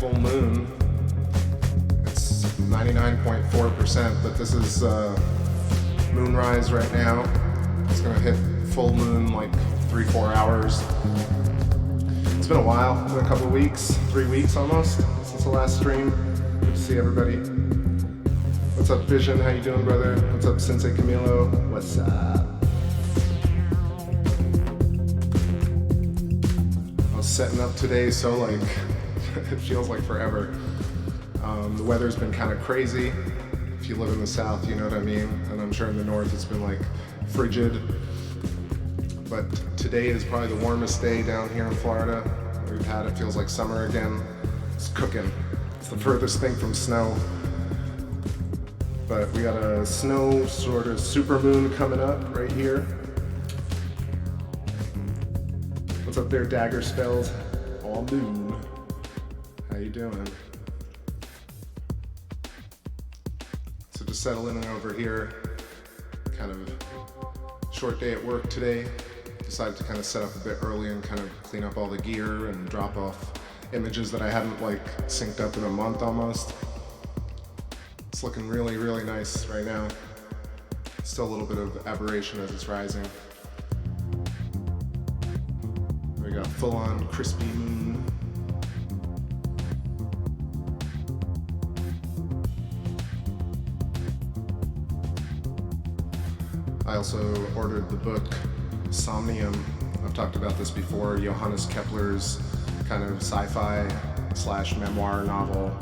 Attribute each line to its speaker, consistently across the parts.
Speaker 1: full moon. It's 99.4%, but this is moonrise right now. It's gonna hit full moon like 3-4 hours. It's been a while, it's been a couple weeks, 3 weeks almost since the last stream. Good to see everybody. What's up, Vision? How you doing, brother? What's up, Sensei Camilo? What's up? I was setting up today, so like it feels like forever. The weather's been kind of crazy. If you live in the south, you know what I mean, and I'm sure in the north it's been like frigid. But today is probably the warmest day down here in Florida we've had. It feels like summer again. It's cooking. It's the furthest thing from snow. But we got a snow sort of supermoon coming up right here. What's up there, Dagger Spells? All moon. How you doing? So just settling over here. Kind of short day at work today. Decided to kind of set up a bit early and kind of clean up all the gear and drop off images that I hadn't like synced up in a month almost. It's looking really, really nice right now. Still a little bit of aberration as it's rising. We got full-on crispy moon. I also ordered the book Somnium. I've talked about this before. Johannes Kepler's kind of sci-fi / memoir novel,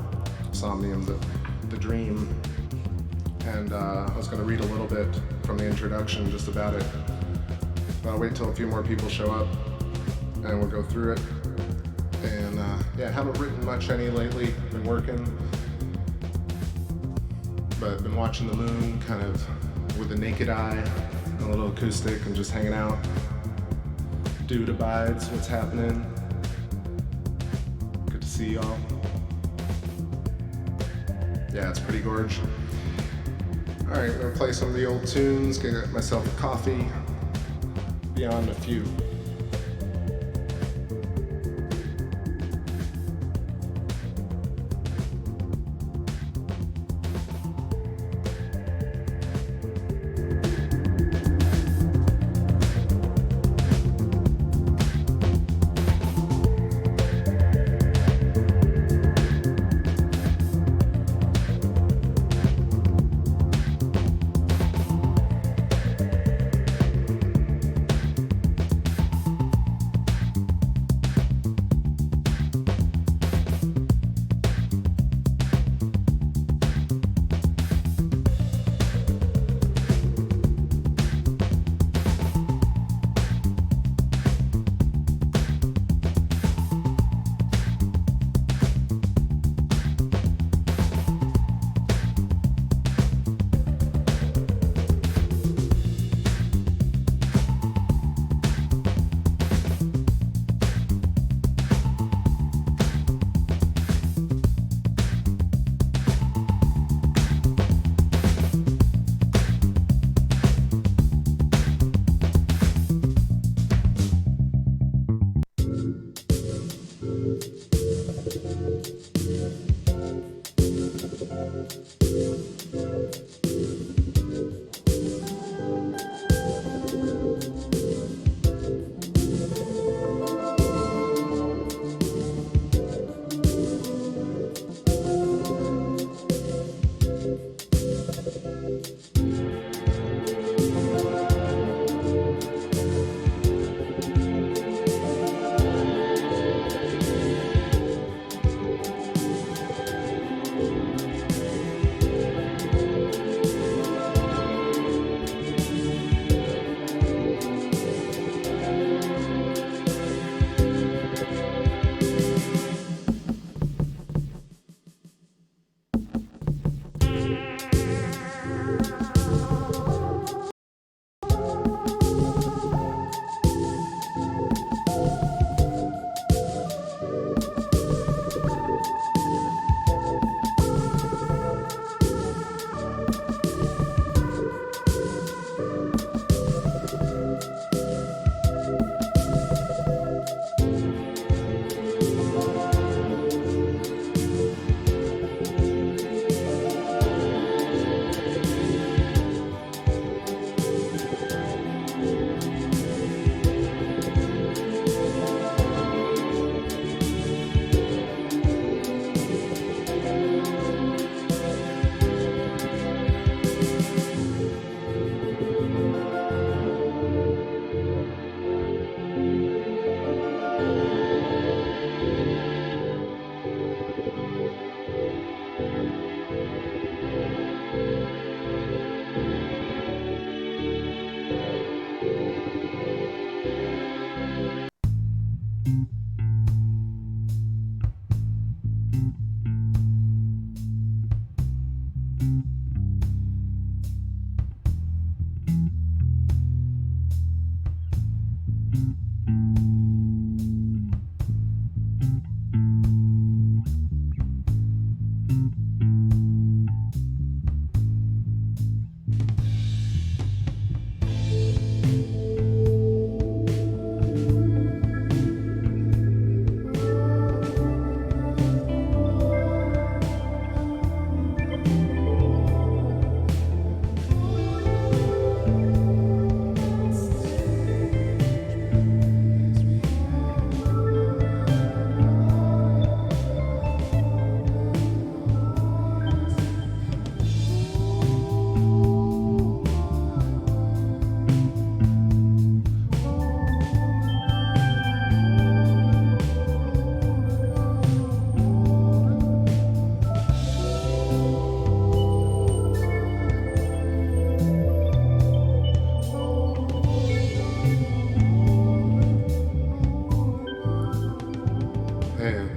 Speaker 1: Somnium, the Dream. And I was going to read a little bit from the introduction just about it. But I'll wait till a few more people show up and we'll go through it. And yeah, I haven't written much any lately. Been working, but been watching the moon kind of with the naked eye, a little acoustic, and just hanging out. Dude abides, what's happening? Good to see y'all. Yeah, it's pretty gorge. All right, I'm gonna play some of the old tunes, get myself a coffee, beyond a few.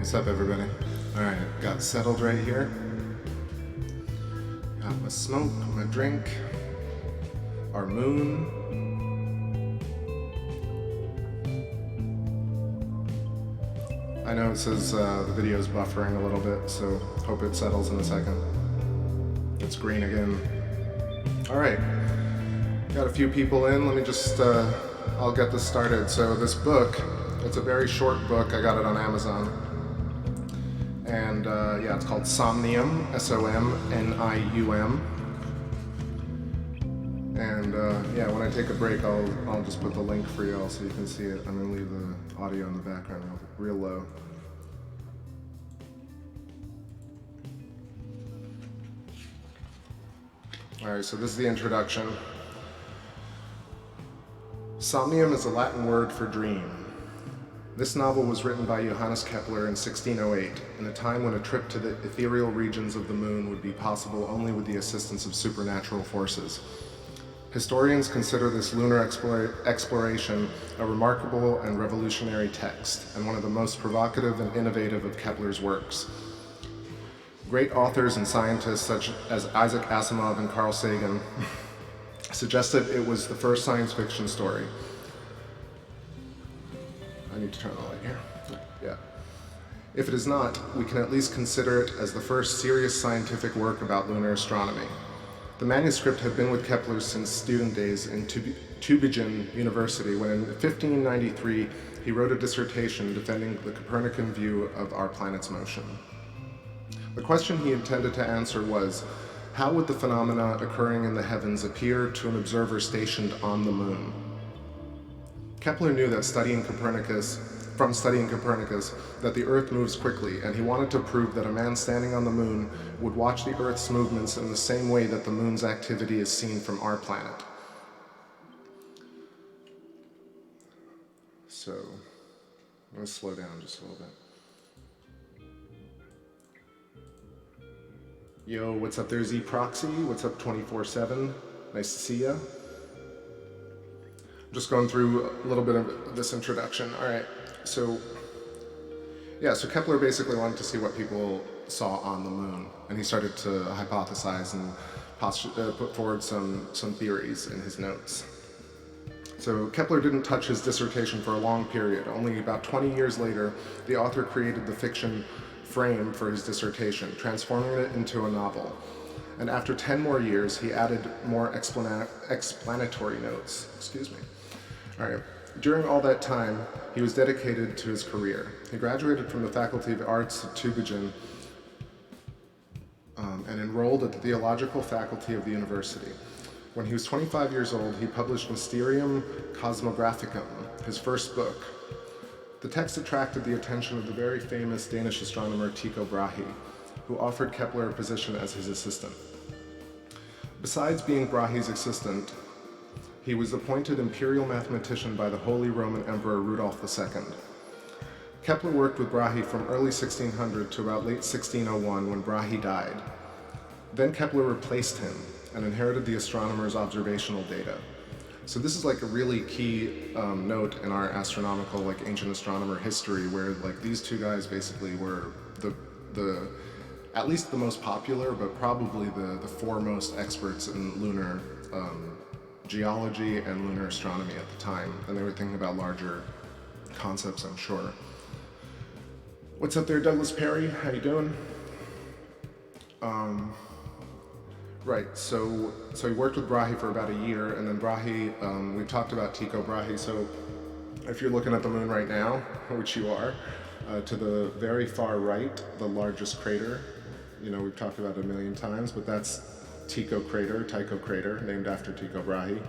Speaker 1: What's up, everybody? Alright, got settled right here. Got my smoke, my drink, our moon. I know it says the video's buffering a little bit, so hope it settles in a second. It's green again. Alright, got a few people in. Let me just, I'll get this started. So this book, it's a very short book. I got it on Amazon. And yeah, it's called Somnium, S-O-M-N-I-U-M. And yeah, when I take a break, I'll just put the link for y'all so you can see it. I'm gonna leave the audio in the background real low. Alright, so this is the introduction. Somnium is a Latin word for dream. This novel was written by Johannes Kepler in 1608, in a time when a trip to the ethereal regions of the moon would be possible only with the assistance of supernatural forces. Historians consider this lunar exploration a remarkable and revolutionary text, and one of the most provocative and innovative of Kepler's works. Great authors and scientists such as Isaac Asimov and Carl Sagan suggested it was the first science fiction story. I need to turn the light here. Yeah. If it is not, we can at least consider it as the first serious scientific work about lunar astronomy. The manuscript had been with Kepler since student days in Tübingen University, when in 1593 he wrote a dissertation defending the Copernican view of our planet's motion. The question he intended to answer was, how would the phenomena occurring in the heavens appear to an observer stationed on the moon? Kepler knew that from studying Copernicus, that the Earth moves quickly, and he wanted to prove that a man standing on the moon would watch the Earth's movements in the same way that the moon's activity is seen from our planet. So, I'm going to slow down just a little bit. Yo, what's up there, Z Proxy? What's up, 24/7? Nice to see ya. Just going through a little bit of this introduction. All right, so yeah, so Kepler basically wanted to see what people saw on the moon, and he started to hypothesize and put forward some theories in his notes. So Kepler didn't touch his dissertation for a long period. Only about 20 years later, the author created the fiction frame for his dissertation, transforming it into a novel. And after 10 more years, he added more explanatory notes. Excuse me. All right. During all that time, he was dedicated to his career. He graduated from the Faculty of Arts at Tübingen and enrolled at the Theological Faculty of the university. When he was 25 years old, he published Mysterium Cosmographicum, his first book. The text attracted the attention of the very famous Danish astronomer Tycho Brahe, who offered Kepler a position as his assistant. Besides being Brahe's assistant, he was appointed imperial mathematician by the Holy Roman Emperor Rudolf II. Kepler worked with Brahe from early 1600 to about late 1601 when Brahe died. Then Kepler replaced him and inherited the astronomer's observational data. So this is like a really key note in our astronomical, like ancient astronomer history, where like these two guys basically were the at least the most popular, but probably the foremost experts in lunar geology and lunar astronomy at the time, and they were thinking about larger concepts, I'm sure. What's up there, Douglas Perry? How you doing? Right, so he worked with Brahe for about a year, and then Brahe, we talked about Tycho Brahe, so if you're looking at the moon right now, which you are, to the very far right, the largest crater, you know, we've talked about it a million times, but that's Tycho crater, named after Tycho Brahe.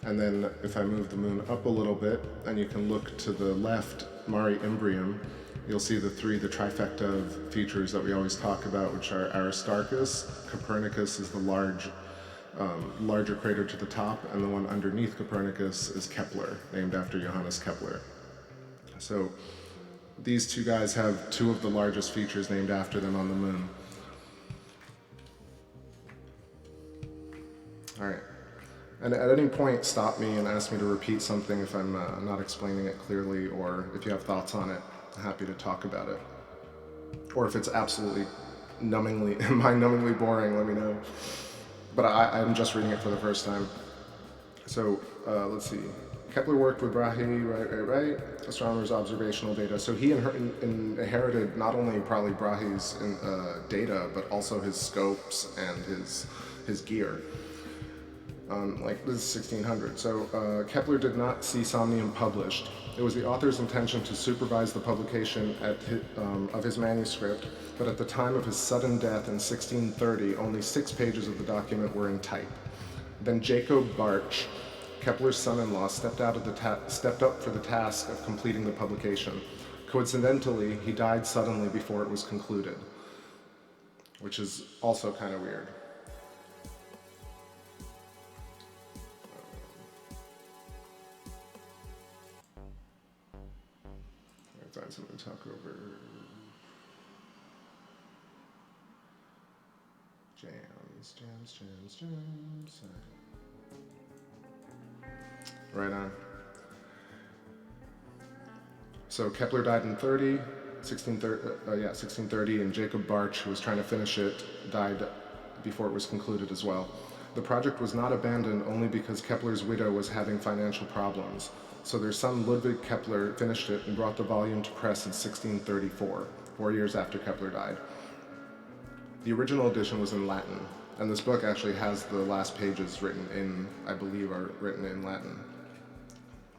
Speaker 1: And then if I move the moon up a little bit, and you can look to the left, Mare Imbrium, you'll see the trifecta of features that we always talk about, which are Aristarchus. Copernicus is the larger crater to the top, and the one underneath Copernicus is Kepler, named after Johannes Kepler. So these two guys have two of the largest features named after them on the moon. All right. And at any point, stop me and ask me to repeat something if I'm not explaining it clearly, or if you have thoughts on it. Happy to talk about it. Or if it's absolutely mind-numbingly boring, let me know. But I'm just reading it for the first time. So let's see. Kepler worked with Brahe, right? Astronomers' observational data. So he inherited not only probably Brahe's data, but also his scopes and his gear. Like this is 1600. So Kepler did not see Somnium published. It was the author's intention to supervise the publication of his manuscript, but at the time of his sudden death in 1630, only 6 pages of the document were in type. Then Jacob Bartsch, Kepler's son-in-law, stepped up for the task of completing the publication. Coincidentally, he died suddenly before it was concluded, which is also kind of weird. Find something to talk over. Jams. Right on. So Kepler died in 1630, and Jacob Bartsch, who was trying to finish it, died before it was concluded as well. The project was not abandoned only because Kepler's widow was having financial problems. So their son Ludwig Kepler finished it and brought the volume to press in 1634, 4 years after Kepler died. The original edition was in Latin, and this book actually has the last pages written in, I believe, are written in Latin,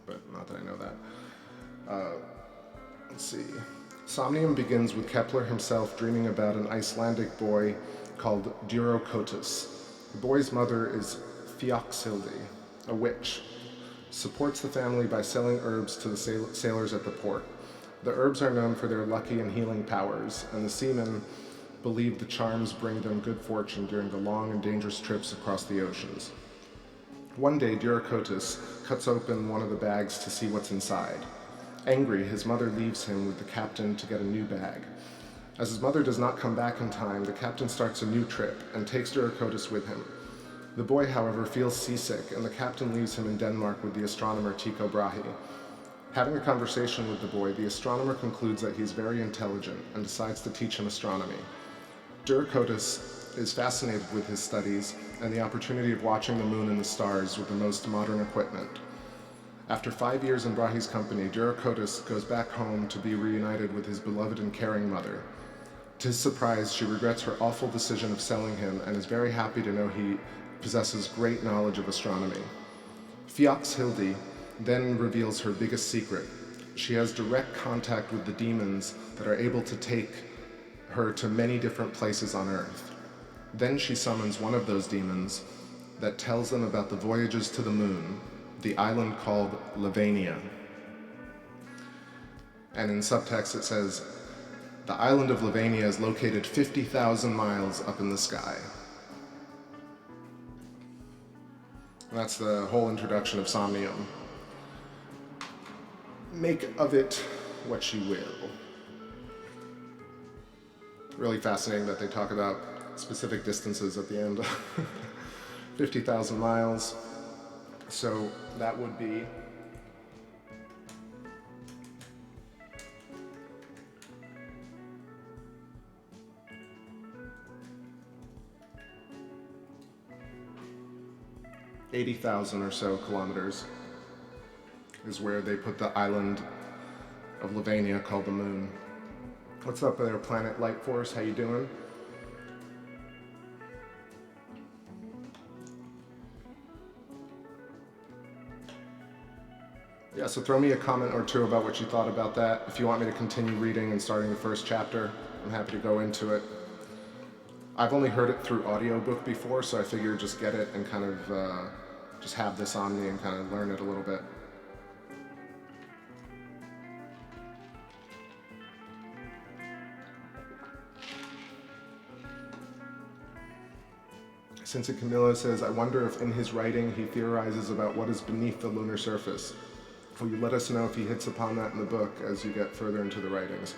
Speaker 1: but not that I know that. Let's see. Somnium begins with Kepler himself dreaming about an Icelandic boy called Durocotus. The boy's mother is Fioxhildi, a witch. Supports the family by selling herbs to the sailors at the port. The herbs are known for their lucky and healing powers, and the seamen believe the charms bring them good fortune during the long and dangerous trips across the oceans. One day, Durocotus cuts open one of the bags to see what's inside. Angry, his mother leaves him with the captain to get a new bag. As his mother does not come back in time, the captain starts a new trip and takes Durocotus with him. The boy, however, feels seasick, and the captain leaves him in Denmark with the astronomer Tycho Brahe. Having a conversation with the boy, the astronomer concludes that he's very intelligent and decides to teach him astronomy. Durocotus is fascinated with his studies and the opportunity of watching the moon and the stars with the most modern equipment. After 5 years in Brahe's company, Durocotus goes back home to be reunited with his beloved and caring mother. To his surprise, she regrets her awful decision of selling him and is very happy to know he possesses great knowledge of astronomy. Fioxhildi then reveals her biggest secret. She has direct contact with the demons that are able to take her to many different places on Earth. Then she summons one of those demons that tells them about the voyages to the moon, the island called Lavania. And in subtext it says, the island of Lavania is located 50,000 miles up in the sky. And that's the whole introduction of Somnium. Make of it what you will. Really fascinating that they talk about specific distances at the end. 50,000 miles. So that would be $80,000 or so kilometers is where they put the island of Lavania called the Moon. What's up there, Planet Light Force? How you doing? Yeah, so throw me a comment or two about what you thought about that. If you want me to continue reading and starting the first chapter, I'm happy to go into it. I've only heard it through audiobook before, so I figured just get it and kind of just have this on me and kind of learn it a little bit. Since Camilla says, I wonder if in his writing he theorizes about what is beneath the lunar surface. Will you let us know if he hits upon that in the book as you get further into the writings?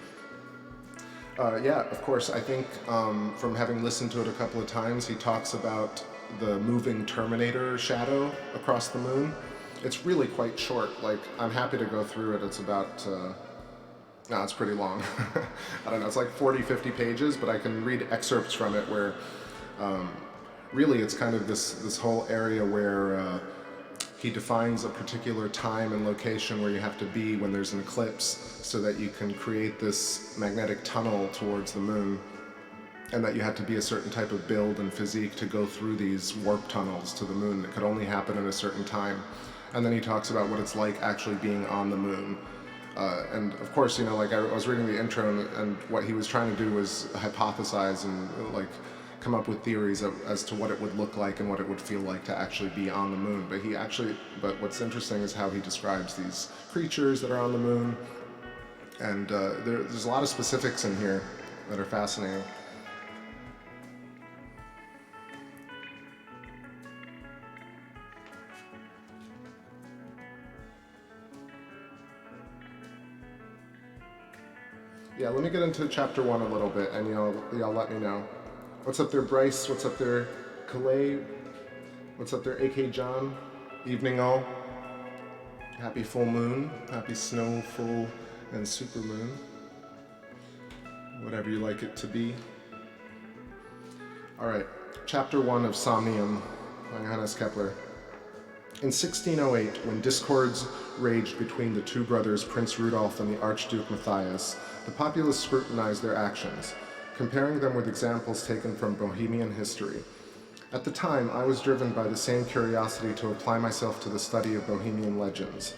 Speaker 1: Yeah, of course. I think from having listened to it a couple of times, he talks about the moving Terminator shadow across the moon. It's really quite short. Like, I'm happy to go through it. It's about, no, it's pretty long. I don't know, it's like 40, 50 pages, but I can read excerpts from it where really it's kind of this whole area where he defines a particular time and location where you have to be when there's an eclipse so that you can create this magnetic tunnel towards the moon, and that you have to be a certain type of build and physique to go through these warp tunnels to the moon. It could only happen at a certain time. And then he talks about what it's like actually being on the moon. And of course, you know, like I was reading the intro and what he was trying to do was hypothesize and like come up with theories as to what it would look like and what it would feel like to actually be on the moon. But what's interesting is how he describes these creatures that are on the moon. And there's a lot of specifics in here that are fascinating. Yeah, let me get into chapter 1 a little bit, and y'all let me know. What's up there, Bryce? What's up there, Calais? What's up there, AK John? Evening all. Happy full moon. Happy snow, full, and super moon. Whatever you like it to be. All right, chapter 1 of Somnium by Johannes Kepler. In 1608, when discords raged between the two brothers, Prince Rudolf and the Archduke Matthias, the populace scrutinized their actions, comparing them with examples taken from Bohemian history. At the time, I was driven by the same curiosity to apply myself to the study of Bohemian legends.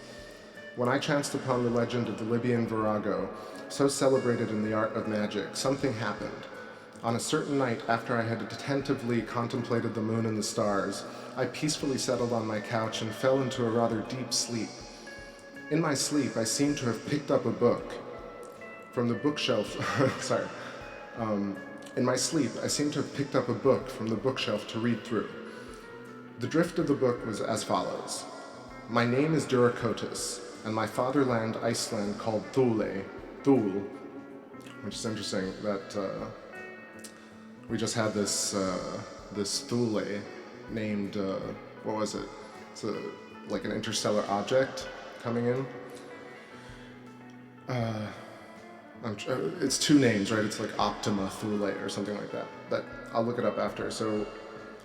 Speaker 1: When I chanced upon the legend of the Libyan virago, so celebrated in the art of magic, something happened. On a certain night, after I had attentively contemplated the moon and the stars, I peacefully settled on my couch and fell into a rather deep sleep. In my sleep, I seemed to have picked up a book from the bookshelf. In my sleep, I seemed to have picked up a book from the bookshelf to read through. The drift of the book was as follows. My name is Duracotus, and my fatherland, Iceland, called Thule, which is interesting that we just had this Thule named, what was it? It's like an interstellar object coming in. It's two names, right? It's like Optima Thule or something like that. But I'll look it up after. So,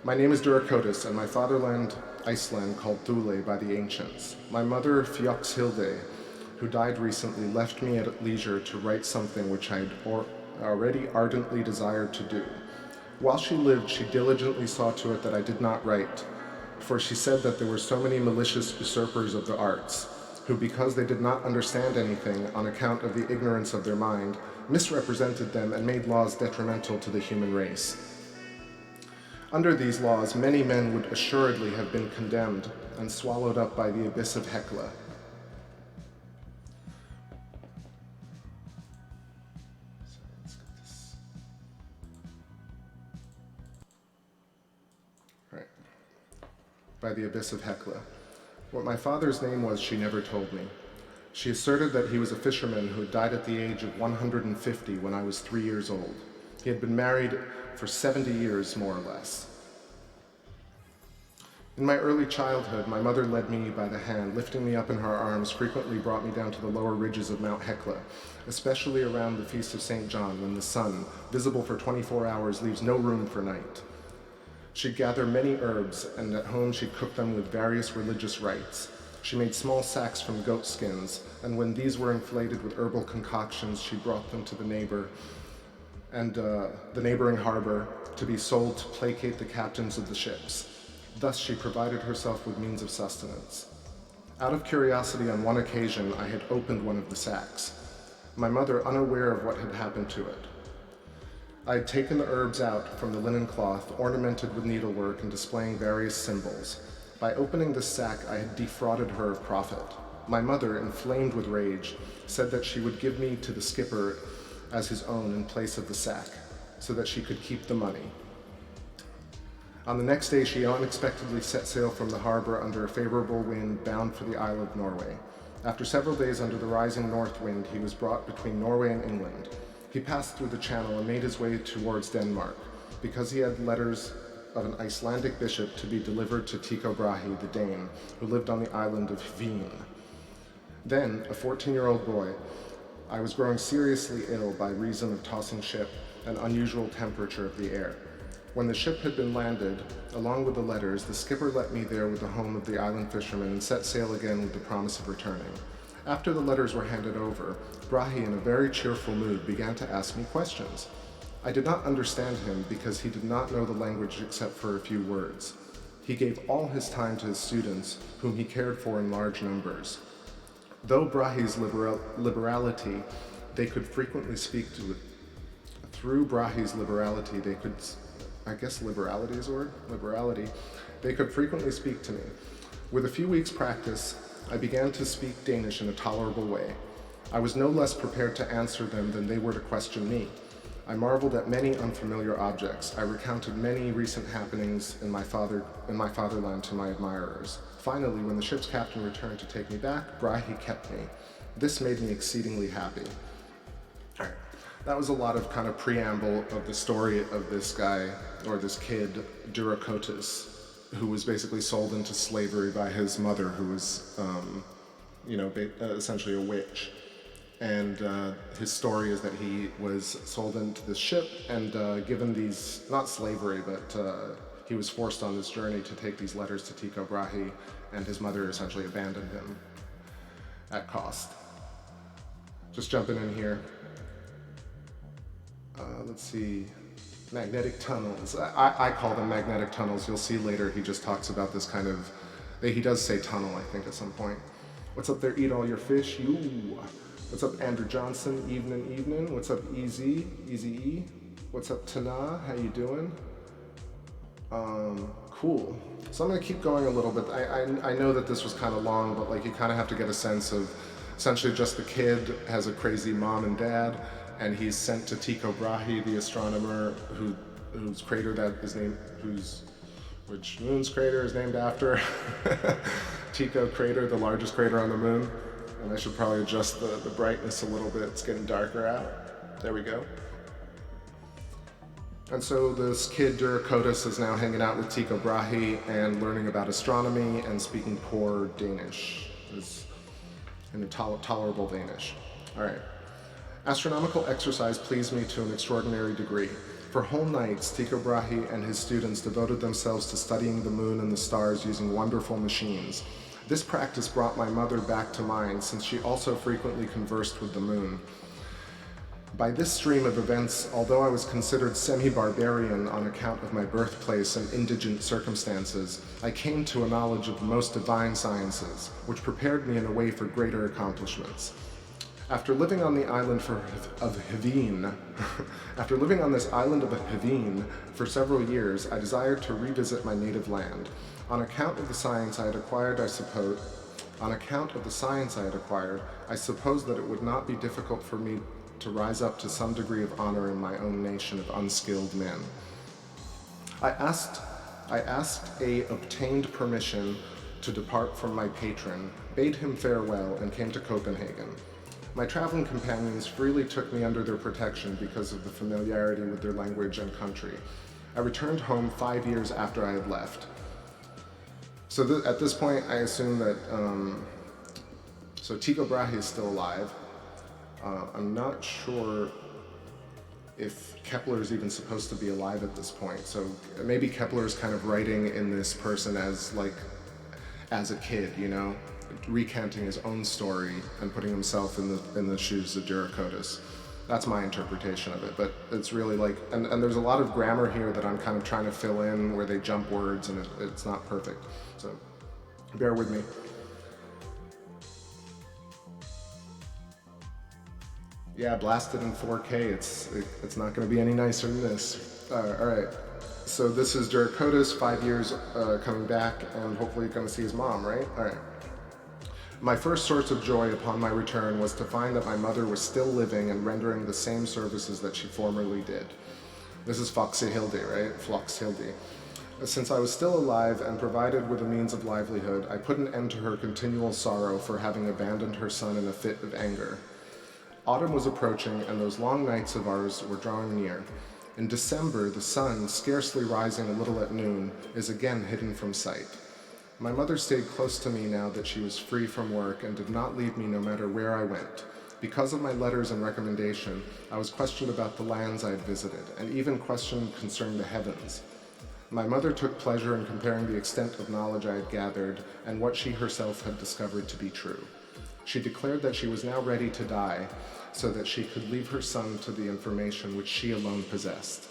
Speaker 1: my name is Duracotus, and my fatherland, Iceland, called Thule by the ancients. My mother, Fjoxhilde, who died recently, left me at leisure to write something which I had already ardently desired to do. While she lived, she diligently saw to it that I did not write, for she said that there were so many malicious usurpers of the arts, who, because they did not understand anything on account of the ignorance of their mind, misrepresented them and made laws detrimental to the human race. Under these laws, many men would assuredly have been condemned and swallowed up by the abyss of Hecla. By the abyss of Hecla. What my father's name was, she never told me. She asserted that he was a fisherman who had died at the age of 150 when I was 3 years old. He had been married for 70 years, more or less. In my early childhood, my mother led me by the hand, lifting me up in her arms, frequently brought me down to the lower ridges of Mount Hecla, especially around the Feast of St. John, when the sun, visible for 24 hours, leaves no room for night. She'd gather many herbs, and at home she'd cook them with various religious rites. She made small sacks from goat skins, and when these were inflated with herbal concoctions, she brought them to the neighboring harbor to be sold to placate the captains of the ships. Thus she provided herself with means of sustenance. Out of curiosity, on one occasion, I had opened one of the sacks, my mother unaware of what had happened to it. I had taken the herbs out from the linen cloth, ornamented with needlework and displaying various symbols. By opening this sack, I had defrauded her of profit. My mother, inflamed with rage, said that she would give me to the skipper as his own in place of the sack, so that she could keep the money. On the next day, she unexpectedly set sail from the harbor under a favorable wind, bound for the Isle of Norway. After several days under the rising north wind, he was brought between Norway and England. He passed through the channel and made his way towards Denmark, because he had letters of an Icelandic bishop to be delivered to Tycho Brahe, the Dane, who lived on the island of Hveen. Then, a 14-year-old boy, I was growing seriously ill by reason of tossing ship and unusual temperature of the air. When the ship had been landed, along with the letters, the skipper let me there with the home of the island fishermen and set sail again with the promise of returning. After the letters were handed over, Brahe, in a very cheerful mood, began to ask me questions. I did not understand him because he did not know the language except for a few words. He gave all his time to his students, whom he cared for in large numbers. Though Brahe's liberality, they could frequently speak to it. Through Brahe's liberality, they could, liberality is a word? Liberality. They could frequently speak to me. With a few weeks' practice, I began to speak Danish in a tolerable way. I was no less prepared to answer them than they were to question me. I marveled at many unfamiliar objects. I recounted many recent happenings in my fatherland to my admirers. Finally, when the ship's captain returned to take me back, Brahe kept me. This made me exceedingly happy. All right. That was a lot of kind of preamble of the story of this guy, or this kid, Duracotus, who was basically sold into slavery by his mother, who was, essentially a witch. And his story is that he was sold into this ship and given these, not slavery, but he was forced on this journey to take these letters to Tycho Brahe, and his mother essentially abandoned him at cost. Just jumping in here. Let's see, magnetic tunnels. I call them magnetic tunnels. You'll see later he just talks about this kind of, he does say tunnel, I think, at some point. What's up there, eat all your fish? You. What's up, Andrew Johnson? Evening. What's up, Easy E? What's up, Tana? How you doing? Cool. So I'm gonna keep going a little bit. I know that this was kind of long, but you kind of have to get a sense of essentially just the kid has a crazy mom and dad, and he's sent to Tycho Brahe, the astronomer whose crater that is named, which moon's crater is named after. Tycho crater, the largest crater on the moon. And I should probably adjust the brightness a little bit. It's getting darker out. There we go. And so this kid, Duracotus, is now hanging out with Tycho Brahe and learning about astronomy and speaking poor Danish, in a tolerable Danish. All right. Astronomical exercise pleased me to an extraordinary degree. For whole nights, Tycho Brahe and his students devoted themselves to studying the moon and the stars using wonderful machines. This practice brought my mother back to mind, since she also frequently conversed with the moon. By this stream of events, although I was considered semi-barbarian on account of my birthplace and indigent circumstances, I came to a knowledge of the most divine sciences, which prepared me in a way for greater accomplishments. After living on the island of Hveen for several years, I desired to revisit my native land. On account of the science I had acquired, I supposed that it would not be difficult for me to rise up to some degree of honor in my own nation of unskilled men. I obtained permission to depart from my patron, bade him farewell, and came to Copenhagen. My traveling companions freely took me under their protection because of the familiarity with their language and country. I returned home 5 years after I had left. So at this point, I assume that, so Tycho Brahe is still alive. I'm not sure if Kepler is even supposed to be alive at this point. So maybe Kepler is kind of writing in this person as a kid, you know, recanting his own story and putting himself in the shoes of Duracotus. That's my interpretation of it, but it's really like, and there's a lot of grammar here that I'm kind of trying to fill in where they jump words and it's not perfect. So bear with me. Yeah, blasted in 4K, it's not going to be any nicer than this. All right, so this is Duracotus, 5 years coming back, and hopefully going to see his mom, right? All right. My first source of joy upon my return was to find that my mother was still living and rendering the same services that she formerly did. This is Foxyhilde, right? Floxhilde. Since I was still alive and provided with a means of livelihood, I put an end to her continual sorrow for having abandoned her son in a fit of anger. Autumn was approaching, and those long nights of ours were drawing near. In December, the sun, scarcely rising a little at noon, is again hidden from sight. My mother stayed close to me now that she was free from work and did not leave me no matter where I went. Because of my letters and recommendation, I was questioned about the lands I had visited, and even questioned concerning the heavens. My mother took pleasure in comparing the extent of knowledge I had gathered and what she herself had discovered to be true. She declared that she was now ready to die, so that she could leave her son to the information which she alone possessed.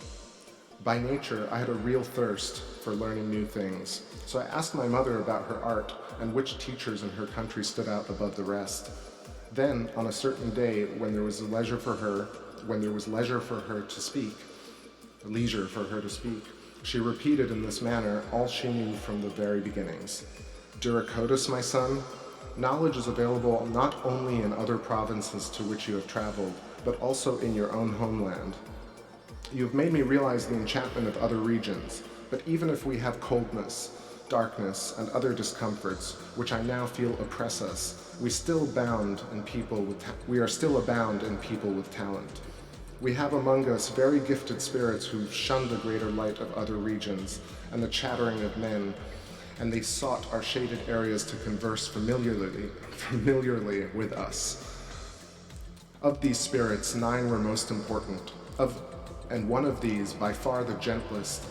Speaker 1: By nature, I had a real thirst for learning new things, so I asked my mother about her art and which teachers in her country stood out above the rest. Then, on a certain day, when there was leisure for her to speak, she repeated in this manner all she knew from the very beginnings. Duracotus, my son, knowledge is available not only in other provinces to which you have traveled, but also in your own homeland. You have made me realize the enchantment of other regions, but even if we have coldness, darkness, and other discomforts, which I now feel oppress us, we are still abound in people with talent. We have among us very gifted spirits who shun the greater light of other regions and the chattering of men, and they sought our shaded areas to converse familiarly with us. Of these spirits, 9 were most important, and one of these, by far the gentlest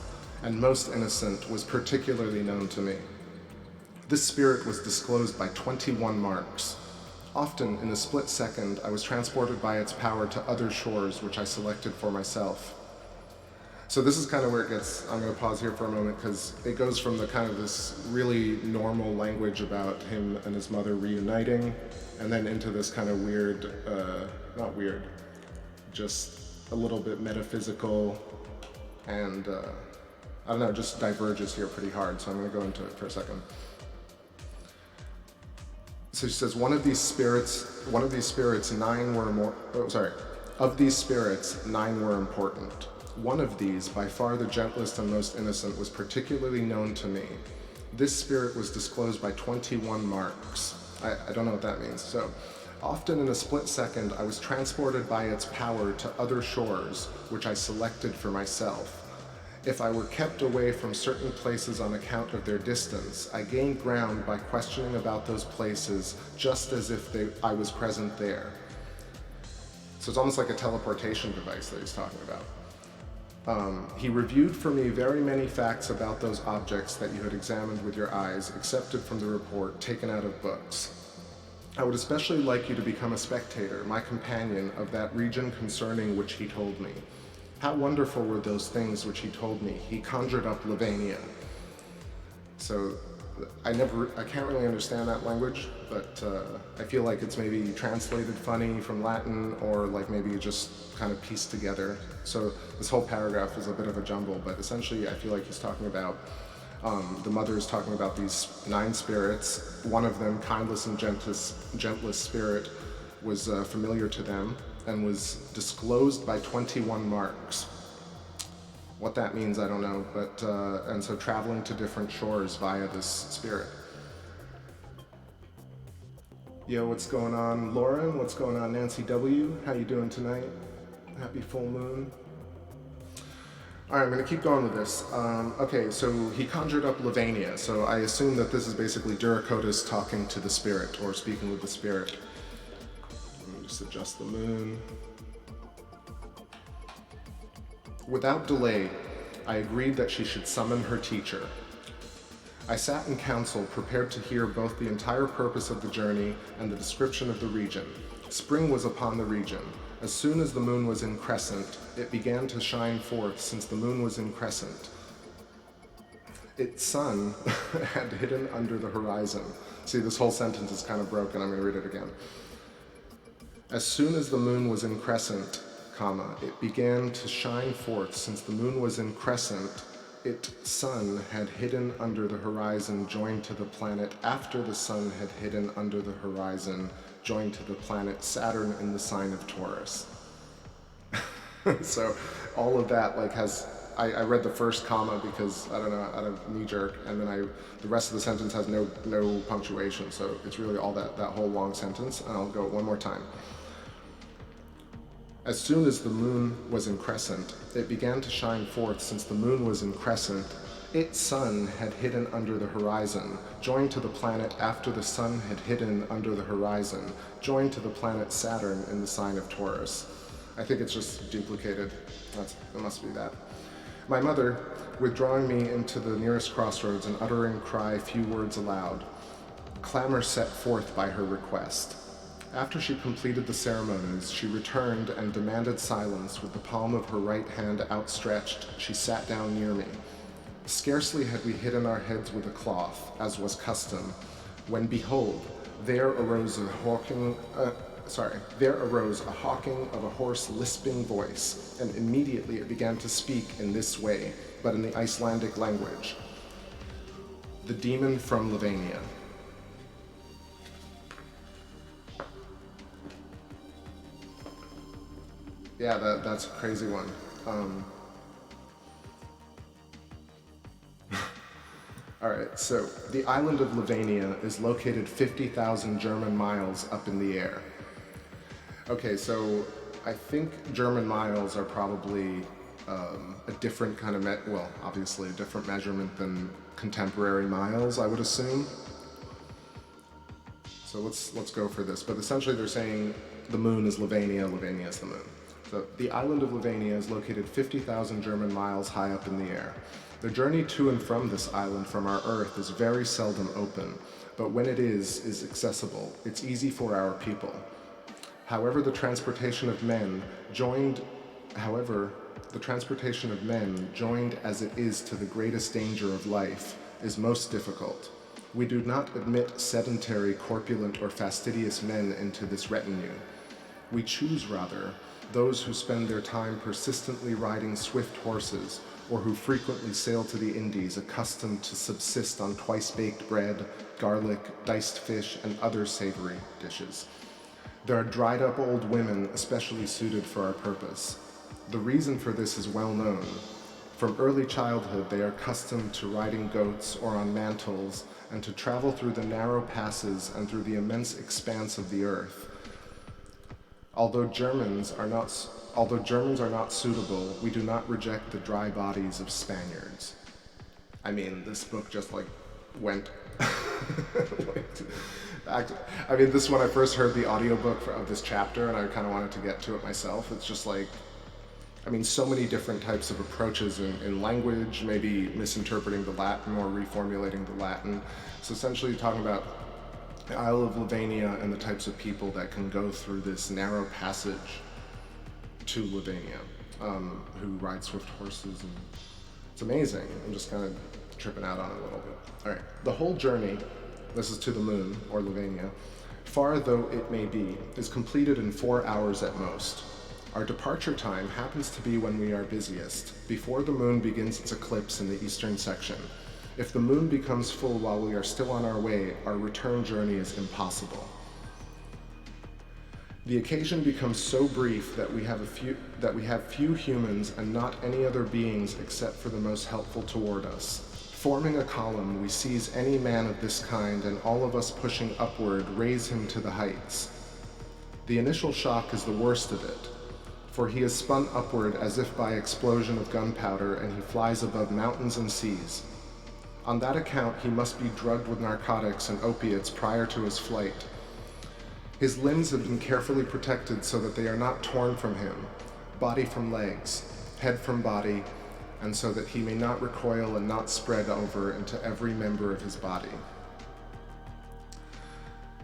Speaker 1: and most innocent, was particularly known to me. This spirit was disclosed by 21 marks. Often, in a split second, I was transported by its power to other shores which I selected for myself. So this is kind of where it gets, I'm going to pause here for a moment because it goes from the kind of this really normal language about him and his mother reuniting, and then into this kind of weird, not weird, just a little bit metaphysical, and I don't know, just diverges here pretty hard, so I'm going to go into it for a second. So she says, of these spirits, 9 were important. One of these, by far the gentlest and most innocent, was particularly known to me. This spirit was disclosed by 21 marks. I don't know what that means. So, often in a split second, I was transported by its power to other shores, which I selected for myself. If I were kept away from certain places on account of their distance, I gained ground by questioning about those places just as if I was present there. So it's almost like a teleportation device that he's talking about. He reviewed for me very many facts about those objects that you had examined with your eyes, accepted from the report, taken out of books. I would especially like you to become a spectator, my companion, of that region concerning which he told me. How wonderful were those things which he told me. He conjured up Lavania. So I can't really understand that language, but I feel like it's maybe translated funny from Latin, or like maybe just kind of pieced together. So this whole paragraph is a bit of a jumble, but essentially I feel like he's talking about, the mother is talking about these 9 spirits. One of them, kindless and gentlest spirit, was familiar to them and was disclosed by 21 marks. What that means, I don't know, but, and so traveling to different shores via this spirit. Yo, what's going on, Lauren? What's going on, Nancy W? How you doing tonight? Happy full moon. All right, I'm gonna keep going with this. Okay, so he conjured up Lavania, so I assume that this is basically Duracotus talking to the spirit, or speaking with the spirit. Let me just adjust the moon. Without delay, I agreed that she should summon her teacher. I sat in council, prepared to hear both the entire purpose of the journey and the description of the region. Spring was upon the region. As soon as the moon was in crescent, it began to shine forth, since the moon was in crescent. Its sun had hidden under the horizon. See, this whole sentence is kind of broken. I'm going to read it again. As soon as the moon was in crescent, comma, it began to shine forth, since the moon was in crescent, its sun had hidden under the horizon, joined to the planet after the sun had hidden under the horizon, joined to the planet Saturn in the sign of Taurus. So all of that like has, I read the first comma because, I don't know, out of knee jerk, and then the rest of the sentence has no punctuation, so it's really all that whole long sentence, and I'll go one more time. As soon as the moon was in crescent, it began to shine forth, since the moon was in crescent, its sun had hidden under the horizon, joined to the planet after the sun had hidden under the horizon, joined to the planet Saturn in the sign of Taurus. I think it's just duplicated. It must be that. My mother, withdrawing me into the nearest crossroads and uttering cry few words aloud, clamor set forth by her request. After she completed the ceremonies, she returned and demanded silence. With the palm of her right hand outstretched, she sat down near me. Scarcely had we hidden our heads with a cloth, as was custom, when behold, there arose a hawking of a hoarse, lisping voice, and immediately it began to speak in this way, but in the Icelandic language. The demon from Lavania. Yeah, that's a crazy one. Alright, so the island of Lavania is located 50,000 German miles up in the air. Okay, so I think German miles are probably a different kind of, obviously a different measurement than contemporary miles, I would assume. So let's go for this. But essentially they're saying the moon is Lavania, Lavania is the moon. So the island of Lavania is located 50,000 German miles high up in the air. The journey to and from this island from our Earth is very seldom open, but when it is accessible. It's easy for our people. However, the transportation of men, joined as it is to the greatest danger of life, is most difficult. We do not admit sedentary, corpulent, or fastidious men into this retinue. We choose, rather, those who spend their time persistently riding swift horses, or who frequently sail to the Indies, accustomed to subsist on twice-baked bread, garlic, diced fish, and other savory dishes. There are dried-up old women especially suited for our purpose. The reason for this is well known. From early childhood, they are accustomed to riding goats or on mantles, and to travel through the narrow passes and through the immense expanse of the earth. Although Germans are not suitable, we do not reject the dry bodies of Spaniards. I mean, this book just went back to, this when I first heard the audiobook of this chapter, and I kind of wanted to get to it myself. It's just so many different types of approaches in language, maybe misinterpreting the Latin or reformulating the Latin. So essentially talking about the Isle of Lavania and the types of people that can go through this narrow passage to Lavania, who ride swift horses, and it's amazing. I'm just kind of tripping out on it a little bit. All right, the whole journey, this is to the moon, or Lavania, far though it may be, is completed in 4 hours at most. Our departure time happens to be when we are busiest, before the moon begins its eclipse in the eastern section. If the moon becomes full while we are still on our way, our return journey is impossible. The occasion becomes so brief that we have few humans and not any other beings except for the most helpful toward us. Forming a column, we seize any man of this kind, and all of us pushing upward raise him to the heights. The initial shock is the worst of it. For he is spun upward as if by explosion of gunpowder, and he flies above mountains and seas. On that account, he must be drugged with narcotics and opiates prior to his flight. His limbs have been carefully protected so that they are not torn from him, body from legs, head from body, and so that he may not recoil and not spread over into every member of his body.